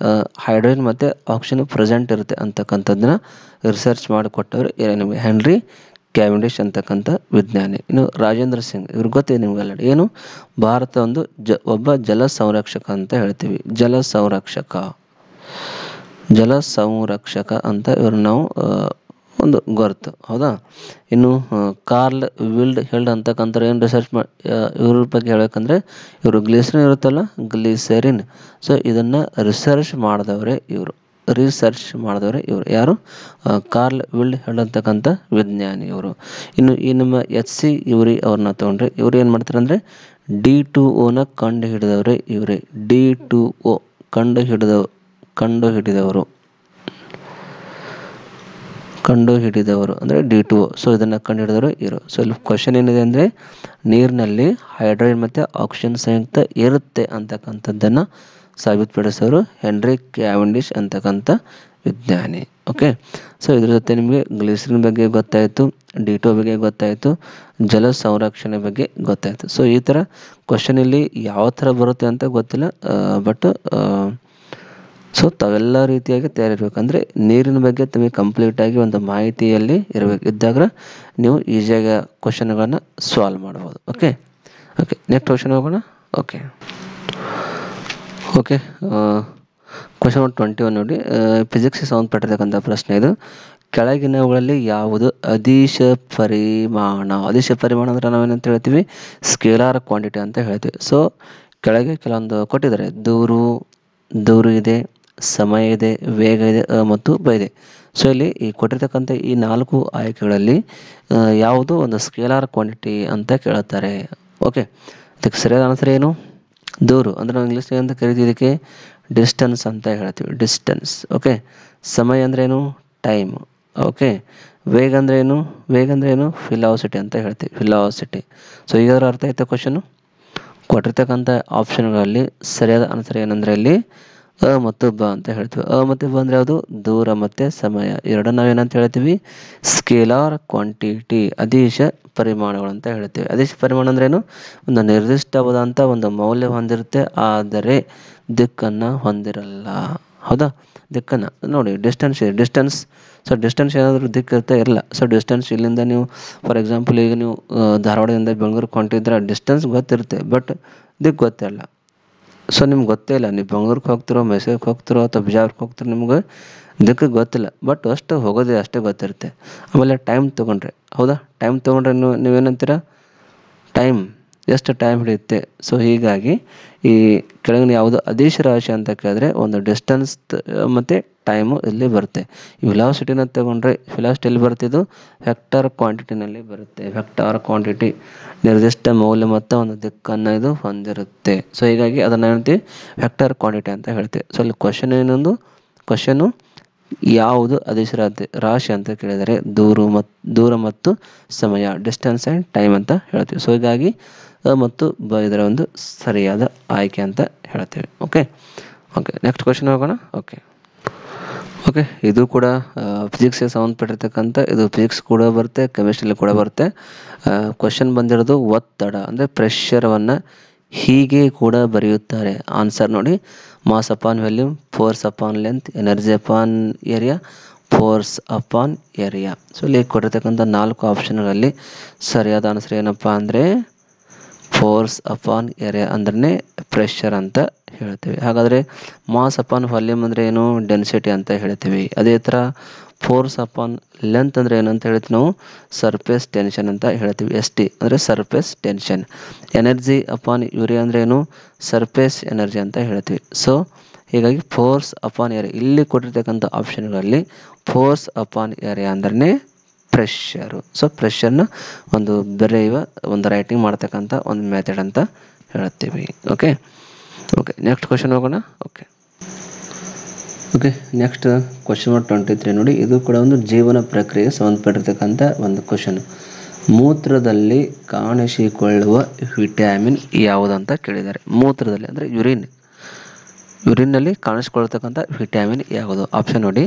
ಹೈಡ್ರೋಜನ್ ಮತ್ತು ಆಕ್ಸಿಜನ್ ಪ್ರೆಸೆಂಟ್ ಇರುತ್ತೆ ಅಂತಕ್ಕಂಥದ್ದನ್ನ ರಿಸರ್ಚ್ ಮಾಡಿಕೊಟ್ಟವರು ನಿಮಗೆ ಹೆನ್ರಿ ಕ್ಯಾವೆಂಡಿಶ್ ಅಂತಕ್ಕಂಥ ವಿಜ್ಞಾನಿ. ಇನ್ನು ರಾಜೇಂದ್ರ ಸಿಂಗ್ ಇವ್ರಿಗೆ ಗೊತ್ತಿದೆ ನಿಮಗೆಲ್ಲ, ಏನು ಭಾರತ ಒಂದು ಒಬ್ಬ ಜಲ ಸಂರಕ್ಷಕ ಅಂತ ಹೇಳ್ತೀವಿ. ಜಲ ಸಂರಕ್ಷಕ ಅಂತ ಇವ್ರು ನಾವು ಒಂದು ಗೊತ್ತು, ಹೌದಾ. ಇನ್ನು ಕಾರ್ಲ್ ವಿಲ್ಡ್ ಹೆಲ್ಡ್ ಅಂತಕ್ಕಂಥ ಏನು ರಿಸರ್ಚ್ ಇವ್ರ ಬಗ್ಗೆ ಹೇಳ್ಬೇಕಂದ್ರೆ, ಇವರು ಗ್ಲಿಸರಿನ್ ಇರುತ್ತಲ್ಲ, ಗ್ಲಿಸರಿನ್, ಸೊ ಇದನ್ನು ರಿಸರ್ಚ್ ಮಾಡಿದವರೇ ಇವರು. ಯಾರು? ಕಾರ್ಲ್ ವಿಲ್ಡ್ ಹೆಲ್ಡ್ ಅಂತಕ್ಕಂಥ ವಿಜ್ಞಾನಿ ಇವರು. ಇನ್ನು ಈ ನಮ್ಮ HC ಇವ್ರಿ ಅವ್ರನ್ನ ತೊಗೊಂಡ್ರೆ, ಇವ್ರು ಏನು ಮಾಡ್ತಾರೆ ಅಂದರೆ D2O ಕಂಡು ಹಿಡಿದವರೇ ಇವರೇ. D2O ಕಂಡು ಹಿಡಿದವರು ಅಂದರೆ D2O. ಸೊ ಇದನ್ನು ಕಂಡು ಹಿಡಿದವರು ಇವರು. ಸೊ ಇಲ್ಲಿ ಕ್ವಶನ್ ಏನಿದೆ ಅಂದರೆ, ನೀರಿನಲ್ಲಿ ಹೈಡ್ರೋಜನ್ ಮತ್ತು ಆಕ್ಸಿಜನ್ ಸಂಯುಕ್ತ ಇರುತ್ತೆ ಅಂತಕ್ಕಂಥದ್ದನ್ನು ಸಾಬೀತುಪಡಿಸೋರು ಹೆನ್ರಿ ಕ್ಯಾವೆಂಡಿಶ್ ಅಂತಕ್ಕಂಥ ವಿಜ್ಞಾನಿ. ಓಕೆ, ಸೊ ಇದ್ರ ಜೊತೆ ನಿಮಗೆ ಗ್ಲಿಸರಿನ್ ಬಗ್ಗೆ ಗೊತ್ತಾಯಿತು, D2O ಬಗ್ಗೆ ಗೊತ್ತಾಯಿತು, ಜಲ ಸಂರಕ್ಷಣೆ ಬಗ್ಗೆ ಗೊತ್ತಾಯಿತು. ಸೊ ಈ ಥರ ಕ್ವಶನ್ ಇಲ್ಲಿ ಯಾವ ಥರ ಬರುತ್ತೆ ಅಂತ ಗೊತ್ತಿಲ್ಲ, ಬಟ್ ಸೊ ತಾವೆಲ್ಲ ರೀತಿಯಾಗಿ ತಯಾರಿರ್ಬೇಕು. ಅಂದರೆ ನೀರಿನ ಬಗ್ಗೆ ತಮಗೆ ಕಂಪ್ಲೀಟಾಗಿ ಒಂದು ಮಾಹಿತಿಯಲ್ಲಿ ಇದ್ದಾಗ ನೀವು ಈಸಿಯಾಗಿ ಕ್ವಶನ್ಗಳನ್ನು ಸಾಲ್ವ್ ಮಾಡ್ಬೋದು. ಓಕೆ, ನೆಕ್ಸ್ಟ್ ಕ್ವಶನ್ ಹೋಗೋಣ. ಓಕೆ, ಕ್ವಶನ್ ನಂಬರ್ 21 ನೋಡಿ, ಫಿಸಿಕ್ಸ್ಗೆ ಸಂಬಂಧಪಟ್ಟಿರ್ತಕ್ಕಂಥ ಪ್ರಶ್ನೆ ಇದು. ಕೆಳಗಿನವುಗಳಲ್ಲಿ ಯಾವುದು ಅದೀಶ ಪರಿಮಾಣ ಅಂದರೆ ನಾವೇನಂತ ಹೇಳ್ತೀವಿ, ಸ್ಕೇಲಾರ್ ಕ್ವಾಂಟಿಟಿ ಅಂತ ಹೇಳ್ತೀವಿ. ಸೊ ಕೆಳಗೆ ಕೆಲವೊಂದು ಕೊಟ್ಟಿದ್ದಾರೆ, ದೂರು ಇದೆ, ಸಮಯ ಇದೆ, ವೇಗ ಇದೆ ಮತ್ತು ಬ ಇದೆ. ಸೊ ಇಲ್ಲಿ ಈ ಕೊಟ್ಟಿರ್ತಕ್ಕಂಥ ಈ 4 ಆಯ್ಕೆಗಳಲ್ಲಿ ಯಾವುದು ಒಂದು ಸ್ಕೇಲಾರ್ ಕ್ವಾಂಟಿಟಿ ಅಂತ ಕೇಳುತ್ತಾರೆ. ಓಕೆ, ಇದಕ್ಕೆ ಸರಿಯಾದ ಆನ್ಸರ್ ಏನು? ದೂರು ಅಂದರೆ ನಾವು ಇಂಗ್ಲೀಷ್ ಅಂತ ಕರಿತೀವಿ, ಇದಕ್ಕೆ ಡಿಸ್ಟೆನ್ಸ್ ಅಂತ ಹೇಳ್ತೀವಿ, ಡಿಸ್ಟೆನ್ಸ್. ಓಕೆ, ಸಮಯ ಅಂದ್ರೇನು? ಟೈಮ್. ಓಕೆ, ವೇಗ ಅಂದ್ರೇನು? ಫಿಲಾಸಿಟಿ ಅಂತ ಹೇಳ್ತೀವಿ, ಫಿಲಾಸಿಟಿ. ಸೊ ಈಗಾದ್ರೂ ಅರ್ಥ ಆಯ್ತಾ ಕ್ವಶನು? ಕೊಟ್ಟಿರ್ತಕ್ಕಂಥ ಆಪ್ಷನ್ಗಳಲ್ಲಿ ಸರಿಯಾದ ಆನ್ಸರ್ ಏನಂದರೆ ಇಲ್ಲಿ ಅ ಮತ್ತು ಬ ಅಂತ ಹೇಳ್ತೀವಿ. ಅ ಮತ್ತು ಬ ಅಂದರೆ ಯಾವುದು? ದೂರ ಮತ್ತು ಸಮಯ. ಎರಡನ್ನ ನಾವೇನಂತ ಹೇಳ್ತೀವಿ? ಸ್ಕೇಲಾರ್ ಕ್ವಾಂಟಿಟಿ, ಅದೀಶ ಪರಿಮಾಣಗಳು ಅಂತ ಹೇಳ್ತೀವಿ. ಅದೀಶ ಪರಿಮಾಣ ಅಂದ್ರೇನು? ಒಂದು ನಿರ್ದಿಷ್ಟವಾದಂಥ ಒಂದು ಮೌಲ್ಯ ಹೊಂದಿರುತ್ತೆ, ಆದರೆ ದಿಕ್ಕನ್ನು ಹೊಂದಿರಲ್ಲ. ಹೌದಾ? ದಿಕ್ಕನ್ನು ನೋಡಿ, ಡಿಸ್ಟೆನ್ಸ್. ಸೊ ಡಿಸ್ಟೆನ್ಸ್ ಏನಾದರೂ ದಿಕ್ಕು ಇರಲ್ಲ. ಸೊ ಡಿಸ್ಟೆನ್ಸ್ ಇಲ್ಲಿಂದ ನೀವು ಫಾರ್ ಎಕ್ಸಾಂಪಲ್ ಈಗ ನೀವು ಧಾರವಾಡದಿಂದ ಬೆಂಗಳೂರಿಗೆ ಹೊಂಟಿದ್ರೆ ಡಿಸ್ಟೆನ್ಸ್ ಗೊತ್ತಿರುತ್ತೆ, ಬಟ್ ದಿಕ್ಕು ಗೊತ್ತಿರಲ್ಲ. ಸೊ ನಿಮ್ಗೆ ಗೊತ್ತೇ ಇಲ್ಲ, ನೀವು ಬೆಂಗಳೂರಿಗೆ ಹೋಗ್ತಿರೋ, ಮೈಸೂರಿಗೆ ಹೋಗ್ತಿರೋ ಅಥವಾ ಬಿಜಾಪುರಕ್ಕೆ ಹೋಗ್ತಿರೋ, ನಿಮ್ಗೆ ದಿಕ್ಕು ಗೊತ್ತಿಲ್ಲ, ಬಟ್ ಅಷ್ಟು ಹೋಗೋದೇ ಅಷ್ಟೇ ಗೊತ್ತಿರುತ್ತೆ. ಆಮೇಲೆ ಟೈಮ್ ತೊಗೊಂಡ್ರೆ, ಹೌದಾ, ಟೈಮ್ ತೊಗೊಂಡ್ರೆ ನೀವೇನಂತೀರ? ಎಷ್ಟು ಟೈಮ್ ಹಿಡಿಯುತ್ತೆ. ಸೊ ಹೀಗಾಗಿ ಈ ಕೆಳಗಿನ ಯಾವುದು ಅದೀಶ ರಾಶಿ ಅಂತ ಕೇಳಿದ್ರೆ ಒಂದು ಡಿಸ್ಟೆನ್ಸ್ ಮತ್ತು ಟೈಮು ಇಲ್ಲಿ ಬರುತ್ತೆ. ಈ ವೆಲಾಸಿಟಿನ ತಗೊಂಡ್ರೆ ವೆಲಾಸಿಟಿ ಎಲ್ಲಿ ಬರುತ್ತೆ? ಇದು ವೆಕ್ಟರ್ ಕ್ವಾಂಟಿಟಿನಲ್ಲಿ ಬರುತ್ತೆ. ವೆಕ್ಟರ್ ಕ್ವಾಂಟಿಟಿ ನಿರ್ದಿಷ್ಟ ಮೌಲ್ಯ ಮತ್ತು ಒಂದು ದಿಕ್ಕನ್ನು ಇದು ಹೊಂದಿರುತ್ತೆ. ಸೊ ಹೀಗಾಗಿ ಅದನ್ನು ಹೇಳ್ತೀವಿ ವೆಕ್ಟರ್ ಕ್ವಾಂಟಿಟಿ ಅಂತ ಹೇಳ್ತೀವಿ. ಸೊ ಇಲ್ಲಿ ಕ್ವಶನು ಯಾವುದು ಅದೀಶ ರಾಶಿ ಅಂತ ಕೇಳಿದರೆ ದೂರ ಮತ್ತು ಸಮಯ, ಡಿಸ್ಟೆನ್ಸ್ ಆ್ಯಂಡ್ ಟೈಮ್ ಅಂತ ಹೇಳ್ತೀವಿ. ಸೊ ಹೀಗಾಗಿ ಅ ಮತ್ತು ಬ ಇದರ ಒಂದು ಸರಿಯಾದ ಆಯ್ಕೆ ಅಂತ ಹೇಳ್ತೀವಿ. ಓಕೆ, ನೆಕ್ಸ್ಟ್ ಕ್ವಶನ್ ಹೋಗೋಣ. ಓಕೆ, ಇದು ಕೂಡ ಫಿಸಿಕ್ಸ್ಗೆ ಸಂಬಂಧಪಟ್ಟಿರ್ತಕ್ಕಂಥ, ಇದು ಫಿಸಿಕ್ಸ್ ಕೂಡ ಬರುತ್ತೆ, ಕೆಮಿಸ್ಟ್ರಿಯಲ್ಲಿ ಕೂಡ ಬರುತ್ತೆ. ಕ್ವಶನ್ ಬಂದಿರೋದು ಒತ್ತಡ ಅಂದರೆ ಪ್ರೆಷರವನ್ನು ಹೀಗೆ ಕೂಡ ಬರೆಯುತ್ತಾರೆ. ಆನ್ಸರ್ ನೋಡಿ, mass upon volume, force upon length, energy upon area, force upon area. So ಇಲ್ಲಿ ಕೊಟ್ಟಿರ್ತಕ್ಕಂಥ 4 ಆಪ್ಷನ್ಗಳಲ್ಲಿ ಸರಿಯಾದ ಆನ್ಸರ್ ಏನಪ್ಪ ಅಂದರೆ ಫೋರ್ಸ್ ಅಪಾನ್ ಏರಿಯಾ ಅಂದ್ರೆ ಪ್ರೆಷರ್ ಅಂತ ಹೇಳ್ತೀವಿ. ಹಾಗಾದರೆ ಮಾಸ್ ಅಪಾನ್ ವಾಲ್ಯೂಮ್ ಅಂದರೆ ಏನು? ಡೆನ್ಸಿಟಿ ಅಂತ ಹೇಳ್ತೀವಿ. ಅದೇ ಥರ ಫೋರ್ಸ್ ಅಪಾನ್ ಲೆಂತ್ ಅಂದರೆ ಏನಂತ ಹೇಳ್ತೀವಿ ನಾವು? ಸರ್ಫೇಸ್ ಟೆನ್ಷನ್ ಅಂತ ಹೇಳ್ತೀವಿ. ST ಅಂದರೆ surface tension. Energy upon urea ಅಂದರೆ ಏನು? ಸರ್ಫೇಸ್ ಎನರ್ಜಿ ಅಂತ ಹೇಳ್ತೀವಿ. ಸೊ ಹೀಗಾಗಿ ಫೋರ್ಸ್ ಅಪಾನ್ ಏರಿಯಾ ಇಲ್ಲಿ ಕೊಟ್ಟಿರ್ತಕ್ಕಂಥ ಆಪ್ಷನ್ಗಳಲ್ಲಿ ಫೋರ್ಸ್ ಅಪಾನ್ ಏರಿಯಾ ಅಂದ್ರೆ ಪ್ರೆಷರು. ಸೊ ಪ್ರೆಷರ್ನ ಒಂದು ಬರೆಯುವ ಒಂದು ರೈಟಿಂಗ್ ಮಾಡ್ತಕ್ಕಂಥ ಒಂದು ಮೆಥಡ್ ಅಂತ ಹೇಳ್ತೀವಿ. ಓಕೆ, ನೆಕ್ಸ್ಟ್ ಕ್ವಶನ್ ಹೋಗೋಣ. ಓಕೆ, ನೆಕ್ಸ್ಟ್ ಕ್ವಶನ್ ನಂಬರ್ 23 ನೋಡಿ, ಇದು ಕೂಡ ಒಂದು ಜೀವನ ಪ್ರಕ್ರಿಯೆಗೆ ಸಂಬಂಧಪಟ್ಟಿರ್ತಕ್ಕಂಥ ಒಂದು ಕ್ವಶನ್. ಮೂತ್ರದಲ್ಲಿ ಕಾಣಿಸಿಕೊಳ್ಳುವ ವಿಟಮಿನ್ ಯಾವುದಂತ ಕೇಳಿದ್ದಾರೆ. ಮೂತ್ರದಲ್ಲಿ ಅಂದರೆ ಯುರಿನ್. ಯೂರಿನ್ನಲ್ಲಿ ಕಾಣಿಸ್ಕೊಳ್ತಕ್ಕಂಥ ವಿಟಮಿನ್ ಯಾವುದು? ಆಪ್ಷನ್ ನೋಡಿ,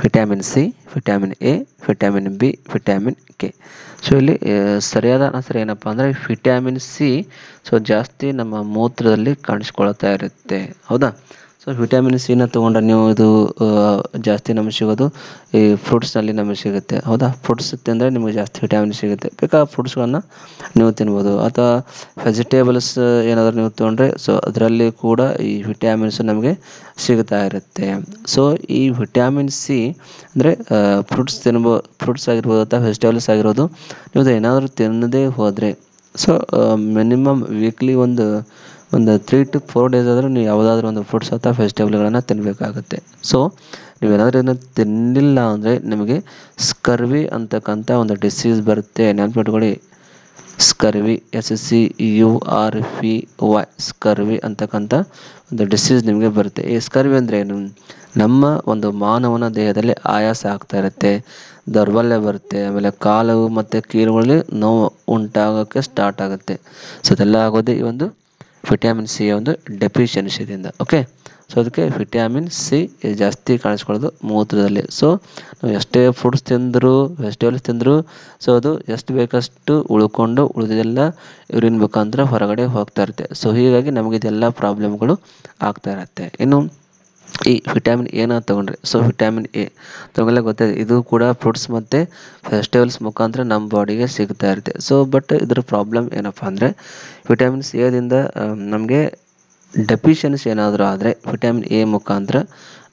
vitamin C, vitamin A, vitamin B, vitamin K. So ಇಲ್ಲಿ ಸರಿಯಾದ ಆನ್ಸರ್ ಏನಪ್ಪ ಅಂದರೆ ವಿಟಮಿನ್ ಸಿ. ಸೊ ಜಾಸ್ತಿ ನಮ್ಮ ಮೂತ್ರದಲ್ಲಿ ಕಾಣಿಸ್ಕೊಳ್ತಾ ಇರುತ್ತೆ, ಹೌದಾ? ಸೊ ವಿಟಮಿನ್ ಸಿನ ತೊಗೊಂಡ್ರೆ ನೀವು ಇದು ಜಾಸ್ತಿ ನಮಗೆ ಸಿಗೋದು ಈ ಫ್ರೂಟ್ಸ್ನಲ್ಲಿ ನಮಗೆ ಸಿಗುತ್ತೆ, ಹೌದಾ? ಫ್ರೂಟ್ಸ್ ತಿಂದರೆ ನಿಮಗೆ ಜಾಸ್ತಿ ವಿಟಮಿನ್ ಸಿಗುತ್ತೆ. ಬೇಕಾದ ಫ್ರೂಟ್ಸ್ಗಳನ್ನು ನೀವು ತಿನ್ಬೋದು, ಅಥವಾ ವೆಜಿಟೇಬಲ್ಸ್ ಏನಾದರೂ ನೀವು ತೊಗೊಂಡ್ರೆ ಸೊ ಅದರಲ್ಲಿ ಕೂಡ ಈ ವಿಟಮಿನ್ಸ್ ನಮಗೆ ಸಿಗ್ತಾ ಇರುತ್ತೆ. ಸೊ ಈ ವಿಟಮಿನ್ ಸಿ ಅಂದರೆ ಫ್ರೂಟ್ಸ್ ಆಗಿರ್ಬೋದು ಅಥವಾ ವೆಜಿಟೇಬಲ್ಸ್ ಆಗಿರೋದು, ನೀವು ಏನಾದರೂ ತಿನ್ನದೇ ಹೋದರೆ ಸೊ ಮಿನಿಮಮ್ ವೀಕ್ಲಿ ಒಂದು 3 to 4 ಡೇಸ್ ಆದರೂ ನೀವು ಯಾವುದಾದ್ರೂ ಒಂದು ಫ್ರೂಟ್ಸ್ ಅಥವಾ ವೆಜಿಟೇಬಲ್ಗಳನ್ನು ತಿನ್ನಬೇಕಾಗುತ್ತೆ. ಸೊ ನೀವೇನಾದರೂ ಇದನ್ನು ತಿನ್ನಿಲ್ಲ ಅಂದರೆ ನಿಮಗೆ ಸ್ಕರ್ವಿ ಅಂತಕ್ಕಂಥ ಒಂದು ಡಿಸೀಸ್ ಬರುತ್ತೆ, ನೆನಪಿಟ್ಕೊಳ್ಳಿ. ಸ್ಕರ್ವಿ, SCURVY, ಸ್ಕರ್ವಿ ಅಂತಕ್ಕಂಥ ಒಂದು ಡಿಸೀಸ್ ನಿಮಗೆ ಬರುತ್ತೆ. ಈ ಸ್ಕರ್ವಿ ಅಂದರೆ ಏನು? ನಮ್ಮ ಒಂದು ಮಾನವನ ದೇಹದಲ್ಲಿ ಆಯಾಸ ಆಗ್ತಾ ಇರುತ್ತೆ, ದೌರ್ಬಲ್ಯ ಬರುತ್ತೆ, ಆಮೇಲೆ ಕಾಲು ಮತ್ತು ಕೀಲುಗಳಲ್ಲಿ ನೋವು ಉಂಟಾಗೋಕ್ಕೆ ಸ್ಟಾರ್ಟ್ ಆಗುತ್ತೆ. ಸೊ ಅದೆಲ್ಲ ಆಗೋದೇ ಈ ಒಂದು ವಿಟಮಿನ್ ಸಿ ಒಂದು ಡೆಫಿಷಿಯನ್ಸಿದಿಂದ. ಓಕೆ, ಸೊ ಅದಕ್ಕೆ ವಿಟಮಿನ್ ಸಿ ಜಾಸ್ತಿ ಕಾಣಿಸ್ಕೊಳ್ಳೋದು ಮೂತ್ರದಲ್ಲಿ. ಸೊ ನಾವು ಎಷ್ಟೇ ಫ್ರೂಟ್ಸ್ ತಿಂದರೂ ವೆಜಿಟೇಬಲ್ಸ್ ತಿಂದರೂ ಸೊ ಅದು ಎಷ್ಟು ಬೇಕಷ್ಟು ಉಳ್ಕೊಂಡು ಉಳಿದೆಲ್ಲ ಯೂರಿನ್ ಮುಖಾಂತರ ಹೊರಗಡೆ ಹೋಗ್ತಾ ಇರುತ್ತೆ. ಸೊ ಹೀಗಾಗಿ ನಮಗೆ ಇದೆಲ್ಲ ಪ್ರಾಬ್ಲಮ್ಗಳು ಆಗ್ತಾ ಇರುತ್ತೆ. ಇನ್ನು ಈ ವಿಟಮಿನ್ ಎನ ತೊಗೊಂಡ್ರೆ, ಸೊ ವಿಟಮಿನ್ ಎ ತೊಗೊಳ್ಳೆ ಗೊತ್ತಿದೆ, ಇದು ಕೂಡ ಫ್ರೂಟ್ಸ್ ಮತ್ತು ವೆಜಿಟೇಬಲ್ಸ್ ಮುಖಾಂತರ ನಮ್ಮ ಬಾಡಿಗೆ ಸಿಗ್ತಾ ಇರುತ್ತೆ. ಸೊ ಬಟ್ ಇದರ ಪ್ರಾಬ್ಲಮ್ ಏನಪ್ಪ ಅಂದರೆ ವಿಟಮಿನ್ಸ್ ಎದಿಂದ ನಮಗೆ ಡೆಫಿಷಿಯನ್ಸಿ ಏನಾದರೂ ಆದರೆ ವಿಟಮಿನ್ ಎ ಮುಖಾಂತರ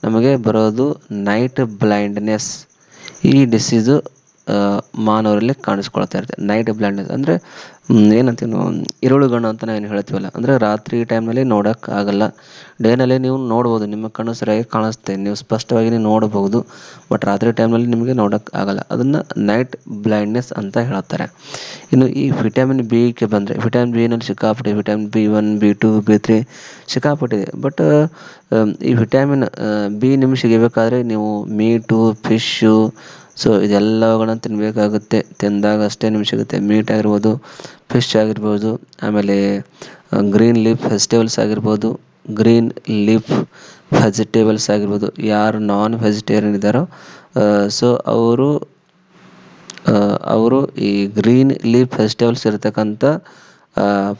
ನಮಗೆ ಬರೋದು ನೈಟ್ ಬ್ಲೈಂಡ್ನೆಸ್. ಈ ಡಿಸೀಸು ಮಾನವರಲ್ಲಿ ಕಾಣಿಸ್ಕೊಳ್ತಾ ಇರುತ್ತೆ. ನೈಟ್ ಬ್ಲೈಂಡ್ನೆಸ್ ಅಂದರೆ ಏನಂತೀವಿ ನಾವು, ಇರುಳುಗಣ್ಣು ಅಂತ ನಾವೇನು ಹೇಳ್ತೀವಲ್ಲ, ಅಂದರೆ ರಾತ್ರಿ ಟೈಮ್ನಲ್ಲಿ ನೋಡೋಕ್ಕಾಗಲ್ಲ. ಡೇನಲ್ಲಿ ನೀವು ನೋಡ್ಬೋದು, ನಿಮ್ಮ ಕಣ್ಣು ಸರಿಯಾಗಿ ಕಾಣಿಸುತ್ತೆ, ನೀವು ಸ್ಪಷ್ಟವಾಗಿ ನೀವು ನೋಡಬಹುದು. ಬಟ್ ರಾತ್ರಿ ಟೈಮ್ನಲ್ಲಿ ನಿಮಗೆ ನೋಡೋಕ್ಕಾಗಲ್ಲ, ಅದನ್ನು ನೈಟ್ ಬ್ಲೈಂಡ್ನೆಸ್ ಅಂತ ಹೇಳ್ತಾರೆ. ಇನ್ನು ಈ ವಿಟಮಿನ್ ಬಿಗೆ ಬಂದರೆ, ವಿಟಮಿನ್ ಬಿನಲ್ಲಿ ಸಿಕ್ಕಾಪಟ್ಟೆ ವಿಟಮಿನ್ B1, B2, B3 ಸಿಕ್ಕಾಪಟ್ಟಿದೆ. ಬಟ್ ಈ ವಿಟಮಿನ್ ಬಿ ನಿಮಗೆ ಸಿಗಬೇಕಾದ್ರೆ ನೀವು ಮೀಟು, ಫಿಶ್ಶು, ಸೊ ಇದೆಲ್ಲವುಗಳನ್ನು ತಿನ್ನಬೇಕಾಗುತ್ತೆ. ತಿಂದಾಗ ಅಷ್ಟೇ ನಿಮಗೆ ಸಿಗುತ್ತೆ. ಮೀಟ್ ಆಗಿರ್ಬೋದು, ಫಿಶ್ ಆಗಿರ್ಬೋದು, ಆಮೇಲೆ ಗ್ರೀನ್ ಲೀಫ್ ವೆಜಿಟೇಬಲ್ಸ್ ಆಗಿರ್ಬೋದು, ಯಾರು ನಾನ್ ವೆಜಿಟೇರಿಯನ್ ಇದ್ದಾರೋ ಸೊ ಅವರು ಈ ಗ್ರೀನ್ ಲೀಫ್ ವೆಜಿಟೇಬಲ್ಸ್ ಇರತಕ್ಕಂಥ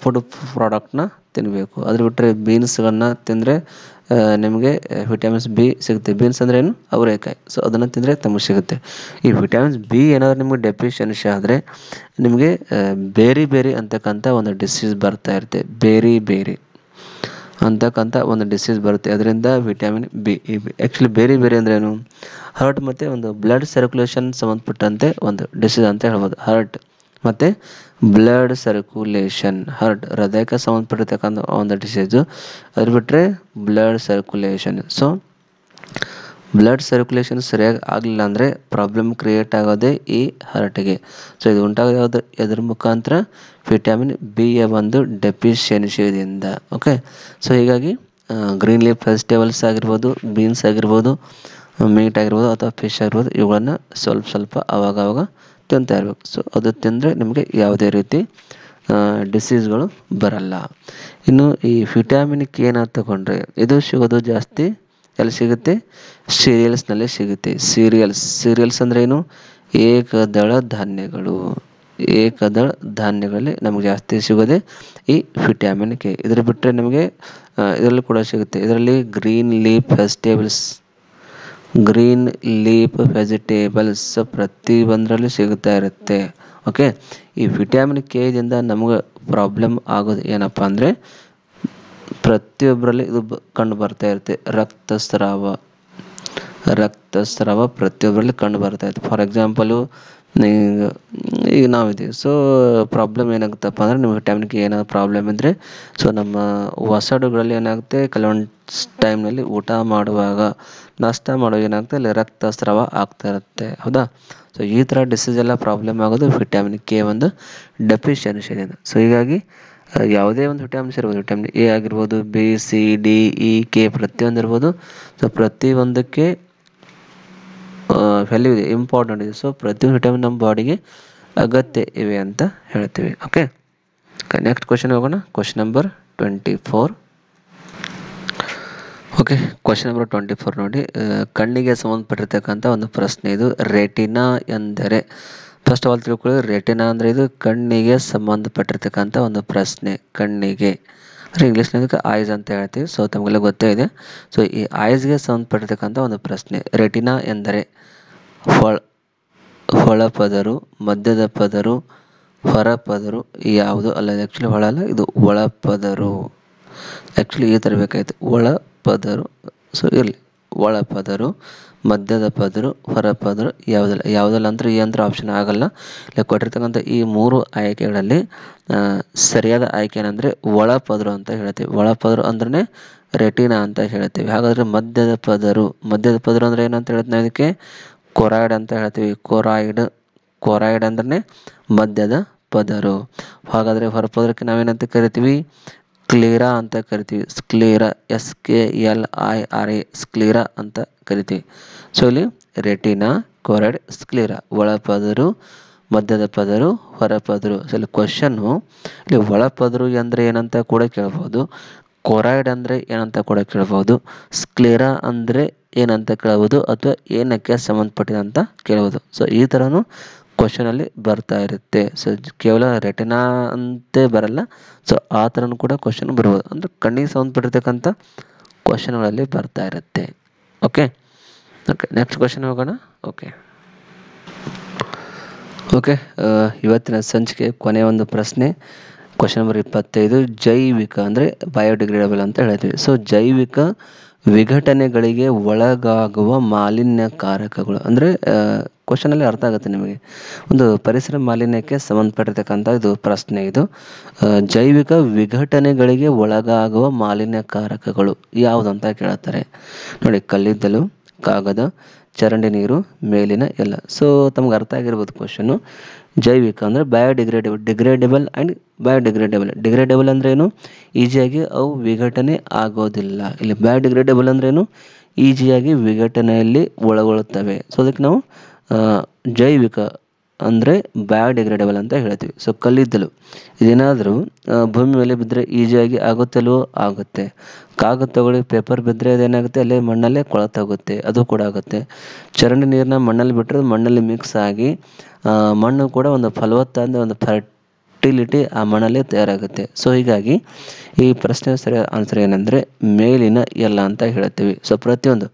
ಫುಡ್ ಪ್ರಾಡಕ್ಟ್ನ ತಿನ್ನಬೇಕು. ಅದ್ರ ಬಿಟ್ಟರೆ ಬೀನ್ಸ್ಗಳನ್ನ ತಿಂದರೆ ನಿಮಗೆ ವಿಟಮಿನ್ಸ್ ಬಿ ಸಿಗುತ್ತೆ. ಬೀನ್ಸ್ ಅಂದರೆ ಏನು? ಅವರೆಕಾಯಿ. ಸೊ ಅದನ್ನು ತಿಂದರೆ ನಮಗೆ ಸಿಗುತ್ತೆ. ಈ ವಿಟಮಿನ್ಸ್ ಬಿ ಏನಾದರೂ ನಿಮಗೆ ಡೆಫಿಷಿಯನ್ಸಿ ಆದರೆ ನಿಮಗೆ ಬೇರೆ ಅಂತಕ್ಕಂಥ ಒಂದು ಡಿಸೀಸ್ ಬರ್ತಾ ಇರುತ್ತೆ. ಬೇರೆ ಅಂತಕ್ಕಂಥ ಒಂದು ಡಿಸೀಸ್ ಬರುತ್ತೆ. ಅದರಿಂದ ವಿಟಮಿನ್ ಬಿ ಆ್ಯಕ್ಚುಲಿ ಬೇರೆ ಅಂದರೆ ಏನು? ಹಾರ್ಟ್ ಮತ್ತು ಒಂದು ಬ್ಲಡ್ ಸರ್ಕ್ಯುಲೇಷನ್ ಸಂಬಂಧಪಟ್ಟಂತೆ ಒಂದು ಡಿಸೀಸ್ ಅಂತ ಹೇಳ್ಬೋದು. ಹಾರ್ಟ್ ಮತ್ತು ಬ್ಲಡ್ ಸರ್ಕ್ಯುಲೇಷನ್, ಹೃದಯಕ್ಕೆ ಸಂಬಂಧಪಟ್ಟಿರ್ತಕ್ಕಂಥ ಒಂದು ಡಿಸೀಸು. ಅದು ಬಿಟ್ಟರೆ blood circulation. So blood circulation ಸರಿಯಾಗಿ ಆಗಲಿಲ್ಲ ಅಂದರೆ ಪ್ರಾಬ್ಲಮ್ ಕ್ರಿಯೇಟ್ ಆಗೋದೇ ಈ ಹಾರ್ಟಿಗೆ. ಸೊ ಇದು ಉಂಟಾಗೋದು ಎದ್ರ ಮುಖಾಂತರ? ವಿಟಮಿನ್ ಬಿಯ ಒಂದು ಡೆಫಿಷಿಯನ್ಸಿಯಿಂದ. ಓಕೆ, ಸೊ ಹೀಗಾಗಿ ಗ್ರೀನ್ ಲೀಫ್ ವೆಜಿಟೇಬಲ್ಸ್ ಆಗಿರ್ಬೋದು, ಬೀನ್ಸ್ ಆಗಿರ್ಬೋದು, ಮೀಟ್ ಆಗಿರ್ಬೋದು ಅಥವಾ ಫಿಶ್ ಆಗಿರ್ಬೋದು, ಇವುಗಳನ್ನು ಸ್ವಲ್ಪ ಆವಾಗ ತಿಂತಾ ಇರಬೇಕು. ಸೊ ಅದು ತಿಂದರೆ ನಿಮಗೆ ಯಾವುದೇ ರೀತಿ ಡಿಸೀಸ್ಗಳು ಬರಲ್ಲ. ಇನ್ನು ಈ ವಿಟಮಿನ್ ಕೆನ ತಗೊಂಡ್ರೆ ಇದು ಸಿಗೋದು ಜಾಸ್ತಿ ಎಲ್ಲಿ ಸಿಗುತ್ತೆ? ಸೀರಿಯಲ್ಸ್ನಲ್ಲಿ ಸಿಗುತ್ತೆ. ಸೀರಿಯಲ್ಸ್ ಅಂದರೆ ಏನು? ಏಕದಳ ಧಾನ್ಯಗಳಲ್ಲಿ ನಮಗೆ ಜಾಸ್ತಿ ಸಿಗೋದೆ ಈ ವಿಟಮಿನ್ ಕೆ. ಇದರ ಬಿಟ್ಟರೆ ನಮಗೆ ಇದರಲ್ಲಿ ಕೂಡ ಸಿಗುತ್ತೆ. ಇದರಲ್ಲಿ ಗ್ರೀನ್ ಲೀಫ್ ವೆಜಿಟೇಬಲ್ಸ್ ಪ್ರತಿಯೊಂದರಲ್ಲಿ ಸಿಗ್ತಾ ಇರುತ್ತೆ. ಓಕೆ, ಈ ವಿಟಮಿನ್ ಕೆದಿಂದ ನಮಗೆ ಪ್ರಾಬ್ಲಮ್ ಆಗೋದು ಏನಪ್ಪ ಅಂದರೆ ಪ್ರತಿಯೊಬ್ಬರಲ್ಲಿ ಇದು ಕಂಡು ಬರ್ತಾ ಇರುತ್ತೆ. ರಕ್ತಸ್ರಾವ ಪ್ರತಿಯೊಬ್ಬರಲ್ಲಿ ಕಂಡು ಬರ್ತಾ ಇರುತ್ತೆ. ಫಾರ್ ಎಕ್ಸಾಂಪಲು ಈಗ ನಾವಿದ್ದೀವಿ. ಸೊ ಪ್ರಾಬ್ಲಮ್ ಏನಾಗುತ್ತಪ್ಪ ಅಂದರೆ ನಿಮ್ಮ ವಿಟಮಿನ್ ಕೆ ಏನಾದ್ರು ಪ್ರಾಬ್ಲಮ್ ಇದ್ದರೆ ಸೊ ನಮ್ಮ ಒಸಡುಗಳಲ್ಲಿ ಏನಾಗುತ್ತೆ, ಕೆಲವೊಂದು ಟೈಮ್ನಲ್ಲಿ ಊಟ ಮಾಡುವಾಗ, ನಾಷ್ಟ ಮಾಡುವಾಗ ಏನಾಗುತ್ತೆ, ಅಲ್ಲಿ ರಕ್ತಸ್ರಾವ ಆಗ್ತಾ ಇರುತ್ತೆ, ಹೌದಾ? ಸೊ ಈ ಥರ ಡಿಸೀಸ್ ಎಲ್ಲ ಪ್ರಾಬ್ಲಮ್ ಆಗೋದು ವಿಟಮಿನ್ ಕೆ ಒಂದು ಡೆಫಿಷಿಯನ್ಸಿಯಿಂದ. ಸೊ ಹೀಗಾಗಿ ಯಾವುದೇ ಒಂದು ವಿಟಮಿನ್ಸ್ ಇರ್ಬೋದು, ವಿಟಮಿನ್ ಎ ಆಗಿರ್ಬೋದು, B, C, D, E, K ಪ್ರತಿಯೊಂದು ಇರ್ಬೋದು. ಸೊ ಪ್ರತಿಯೊಂದಕ್ಕೆ ವ್ಯಾಲ್ಯೂ ಇದೆ, ಇಂಪಾರ್ಟೆಂಟ್ ಇದೆ. ಸೊ ಪ್ರತಿಯೊಂದು ವಿಟಮಿನ್ ನಮ್ಮ ಬಾಡಿಗೆ ಅಗತ್ಯ ಇವೆ ಅಂತ ಹೇಳ್ತೀವಿ. ಓಕೆ, ನೆಕ್ಸ್ಟ್ ಕ್ವಶನ್ ಹೋಗೋಣ. Question number 24. Okay, okay, question number 24 ನೋಡಿ. ಕಣ್ಣಿಗೆ ಸಂಬಂಧಪಟ್ಟಿರ್ತಕ್ಕಂಥ ಒಂದು ಪ್ರಶ್ನೆ ಇದು. ರೆಟಿನಾ ಎಂದರೆ, ಫಸ್ಟ್ ಆಫ್ ಆಲ್ ತಿಳ್ಕೊಳ್ಳಿ, ರೆಟಿನಾ ಅಂದರೆ ಇದು ಕಣ್ಣಿಗೆ ಸಂಬಂಧಪಟ್ಟಿರ್ತಕ್ಕಂಥ ಒಂದು ಪ್ರಶ್ನೆ. ಕಣ್ಣಿಗೆ ಅಂದರೆ ಇಂಗ್ಲೀಷ್ನಲ್ಲಿ ಐಸ್ ಅಂತ ಹೇಳ್ತೀವಿ. ಸೊ ತಮಗೆಲ್ಲ ಗೊತ್ತೇ ಇದೆ. ಸೊ ಈ ಐಸ್ಗೆ ಸಂಬಂಧಪಟ್ಟಿರ್ತಕ್ಕಂಥ ಒಂದು ಪ್ರಶ್ನೆ. ರೆಟಿನಾ ಎಂದರೆ ಒಳಪದರು, ಮಧ್ಯದ ಪದರು, ಹೊರಪದರು ಯಾವುದು ಅಲ್ಲ. ಆ್ಯಕ್ಚುಲಿ ಒಳ ಅಲ್ಲ, ಇದು ಒಳಪದರು. ಆ್ಯಕ್ಚುಲಿ ಈ ಥರ ಬೇಕಾಯಿತು, ಒಳಪದರು. ಸೊ ಇರಲಿ, ಒಳಪದರು, ಮಧ್ಯದ ಪದರು, ಹೊರಪದರು ಯಾವುದಲ್ಲ ಅಂದ್ರೆ ಈ ಅಂದ್ರೆ ಆಪ್ಷನ್ ಆಗಲ್ಲ. ಇಲ್ಲ ಕೊಟ್ಟಿರ್ತಕ್ಕಂಥ ಈ 3 ಆಯ್ಕೆಗಳಲ್ಲಿ ಸರಿಯಾದ ಆಯ್ಕೆ ಏನಂದರೆ ಒಳಪದರು ಅಂತ ಹೇಳ್ತೀವಿ. ಒಳಪದರು ಅಂದ್ರೆ ರೆಟಿನಾ ಅಂತ ಹೇಳ್ತೀವಿ. ಹಾಗಾದರೆ ಮಧ್ಯದ ಪದರು ಅಂದರೆ ಏನಂತ ಹೇಳ್ತೀವಿ ನಾವು ಇದಕ್ಕೆ? ಕೊರಾಯ್ಡ್ ಅಂತ ಹೇಳ್ತೀವಿ. ಕೊರಾಯ್ಡ್ ಅಂದ್ರೆ ಮಧ್ಯದ ಪದರು. ಹಾಗಾದರೆ ಹೊರಪದರಕ್ಕೆ ನಾವೇನಂತ ಕರಿತೀವಿ? ಸ್ಕ್ಲೇರಾ ಅಂತ ಕರಿತೀವಿ. ಸ್ಕ್ಲೇರಾ, SKLIRA, ಸ್ಕ್ಲೇರಾ ಅಂತ ಕರಿತೀವಿ. ಸೊ ಇಲ್ಲಿ ರೆಟಿನಾ, ಕೊರಾಯ್ಡ್, ಸ್ಕ್ಲೇರಾ, ಒಳಪದರು, ಮಧ್ಯದ ಪದರು, ಹೊರಪದರು. ಸೊ ಇಲ್ಲಿ ಕ್ವಶನ್ನು ಇಲ್ಲಿ ಒಳಪದರು ಅಂದರೆ ಏನಂತ ಕೂಡ ಕೇಳ್ಬೋದು, ಕೊರಾಯ್ಡ್ ಅಂದರೆ ಏನಂತ ಕೂಡ ಕೇಳ್ಬೋದು, ಸ್ಕ್ಲೇರಾ ಅಂದರೆ ಏನಂತ ಕೇಳ್ಬೋದು, ಅಥವಾ ಏನಕ್ಕೆ ಸಂಬಂಧಪಟ್ಟಿದೆ ಅಂತ ಕೇಳ್ಬೋದು. ಸೊ ಈ ಥರನೂ ಕ್ವಶನಲ್ಲಿ ಬರ್ತಾ ಇರುತ್ತೆ. ಸೊ ಕೇವಲ ರೆಟಿನಾ ಅಂತೇ ಬರಲ್ಲ. ಸೊ ಆ ಥರನೂ ಕೂಡ ಕ್ವಶನ್ ಬರ್ಬೋದು. ಅಂದರೆ ಕಣ್ಣಿಗೆ ಸಂಬಂಧಪಟ್ಟಿರ್ತಕ್ಕಂಥ ಕ್ವಶನ್ಗಳಲ್ಲಿ ಬರ್ತಾ ಇರುತ್ತೆ. ಓಕೆ, ನೆಕ್ಸ್ಟ್ ಕ್ವಶನ್ ಹೋಗೋಣ. ಓಕೆ, ಇವತ್ತಿನ ಸಂಚಿಕೆ ಕೊನೆಯ ಒಂದು ಪ್ರಶ್ನೆ. Question number 25. ಜೈವಿಕ ಅಂದರೆ ಬಯೋಡಿಗ್ರೇಡಬಲ್ ಅಂತ ಹೇಳ್ತೀವಿ. ಸೊ ಜೈವಿಕ ವಿಘಟನೆಗಳಿಗೆ ಒಳಗಾಗುವ ಮಾಲಿನ್ಯಕಾರಕಗಳು ಅಂದರೆ ಕ್ವಶನಲ್ಲಿ ಅರ್ಥ ಆಗುತ್ತೆ ನಿಮಗೆ. ಒಂದು ಪರಿಸರ ಮಾಲಿನ್ಯಕ್ಕೆ ಸಂಬಂಧಪಟ್ಟಿರ್ತಕ್ಕಂಥ ಇದು ಪ್ರಶ್ನೆ. ಇದು ಜೈವಿಕ ವಿಘಟನೆಗಳಿಗೆ ಒಳಗಾಗುವ ಮಾಲಿನ್ಯಕಾರಕಗಳು ಯಾವುದು ಅಂತ ಕೇಳ್ತಾರೆ ನೋಡಿ. ಕಲ್ಲಿದ್ದಲು, ಕಾಗದ, ಚರಂಡಿ ನೀರು, ಮೇಲಿನ ಎಲ್ಲ. ಸೊ ತಮ್ಗೆ ಅರ್ಥ ಆಗಿರ್ಬೋದು ಕ್ವಶನು. ಜೈವಿಕ ಅಂದರೆ ಡಿಗ್ರೇಡೇಬಲ್ ಆ್ಯಂಡ್ ಬಯೋಡಿಗ್ರೇಡೇಬಲ್. ಡಿಗ್ರೇಡೇಬಲ್ ಅಂದ್ರೆ ಏನು? ಈಸಿಯಾಗಿ ಅವು ವಿಘಟನೆ ಆಗೋದಿಲ್ಲ. ಇಲ್ಲಿ ಬಯೋಡಿಗ್ರೇಡೇಬಲ್ ಅಂದ್ರೇನು? ಈಸಿಯಾಗಿ ವಿಘಟನೆಯಲ್ಲಿ ಒಳಗೊಳ್ಳುತ್ತವೆ. ಸೊ ಅದಕ್ಕೆ ನಾವು ಜೈವಿಕ ಅಂದರೆ ಬಯೋಡಿಗ್ರೇಡೇಬಲ್ ಅಂತ ಹೇಳ್ತೀವಿ. ಸೊ ಕಲ್ಲಿದ್ದಲು ಇದೇನಾದರೂ ಭೂಮಿ ಮೇಲೆ ಬಿದ್ದರೆ ಈಸಿಯಾಗಿ ಆಗುತ್ತಲ್ವೋ? ಆಗುತ್ತೆ. ಕಾಗದ ತಗೊಳ್ಳಿ, ಪೇಪರ್ ಬಿದ್ದರೆ ಅದೇನಾಗುತ್ತೆ? ಅಲ್ಲೇ ಮಣ್ಣಲ್ಲೇ ಕೊಳತಾಗುತ್ತೆ, ಅದು ಕೂಡ ಆಗುತ್ತೆ. ಚರಂಡಿ ನೀರನ್ನ ಮಣ್ಣಲ್ಲಿ ಬಿಟ್ಟರೆ ಮಣ್ಣಲ್ಲಿ ಮಿಕ್ಸ್ ಆಗಿ ಮಣ್ಣು ಕೂಡ ಒಂದು ಫಲವತ್ತಾದ ಒಂದು ಫರ್ಟಿಲಿಟಿ ಆ ಮಣ್ಣಲ್ಲಿ ತಯಾರಾಗುತ್ತೆ. ಸೊ ಹೀಗಾಗಿ ಈ ಪ್ರಶ್ನೆ ಸರಿಯಾದ ಆನ್ಸರ್ ಏನಂದರೆ ಮೇಲಿನ ಎಲ್ಲ ಅಂತ ಹೇಳ್ತೀವಿ. ಸೊ ಪ್ರತಿಯೊಂದು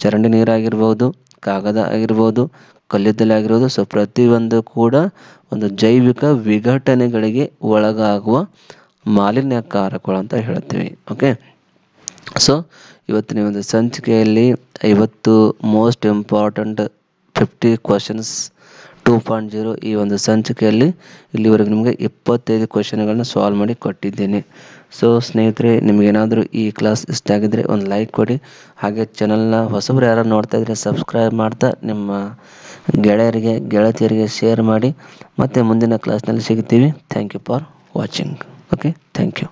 ಚರಂಡಿ ನೀರಾಗಿರ್ಬೋದು, ಕಾಗದ ಆಗಿರ್ಬೋದು, ಕಲ್ಲಿದ್ದಲಾಗಿರ್ಬೋದು, ಸೊ ಪ್ರತಿಯೊಂದು ಕೂಡ ಒಂದು ಜೈವಿಕ ವಿಘಟನೆಗಳಿಗೆ ಒಳಗಾಗುವ ಮಾಲಿನ್ಯಕಾರಕಗಳು ಅಂತ ಹೇಳ್ತೀವಿ. ಓಕೆ, ಸೊ ಇವತ್ತಿನ ಒಂದು ಸಂಚಿಕೆಯಲ್ಲಿ 50 ಮೋಸ್ಟ್ ಇಂಪಾರ್ಟೆಂಟ್ 50 ಕ್ವಶನ್ಸ್ 2.0 ಈ ಒಂದು ಸಂಚಿಕೆಯಲ್ಲಿ ಇಲ್ಲಿವರೆಗೆ ನಿಮಗೆ 25 ಕ್ವಶನ್ಗಳನ್ನು ಸಾಲ್ವ್ ಮಾಡಿ ಕೊಟ್ಟಿದ್ದೇನೆ. ಸೊ ಸ್ನೇಹಿತರೆ, ನಿಮಗೇನಾದರೂ ಈ ಕ್ಲಾಸ್ ಇಷ್ಟ ಆಗಿದ್ದರೆ ಒಂದು ಲೈಕ್ ಕೊಡಿ. ಹಾಗೆ ಚಾನಲ್ನ ಹೊಸಬರು ಯಾರು ನೋಡ್ತಾ ಇದ್ದರೆ ಸಬ್ಸ್ಕ್ರೈಬ್ ಮಾಡ್ತಾ ನಿಮ್ಮ ಗೆಳೆಯರಿಗೆ ಗೆಳತಿಯರಿಗೆ ಶೇರ್ ಮಾಡಿ. ಮತ್ತು ಮುಂದಿನ ಕ್ಲಾಸ್ನಲ್ಲಿ ಸಿಗ್ತೀವಿ. Thank you for watching. Okay, thank you.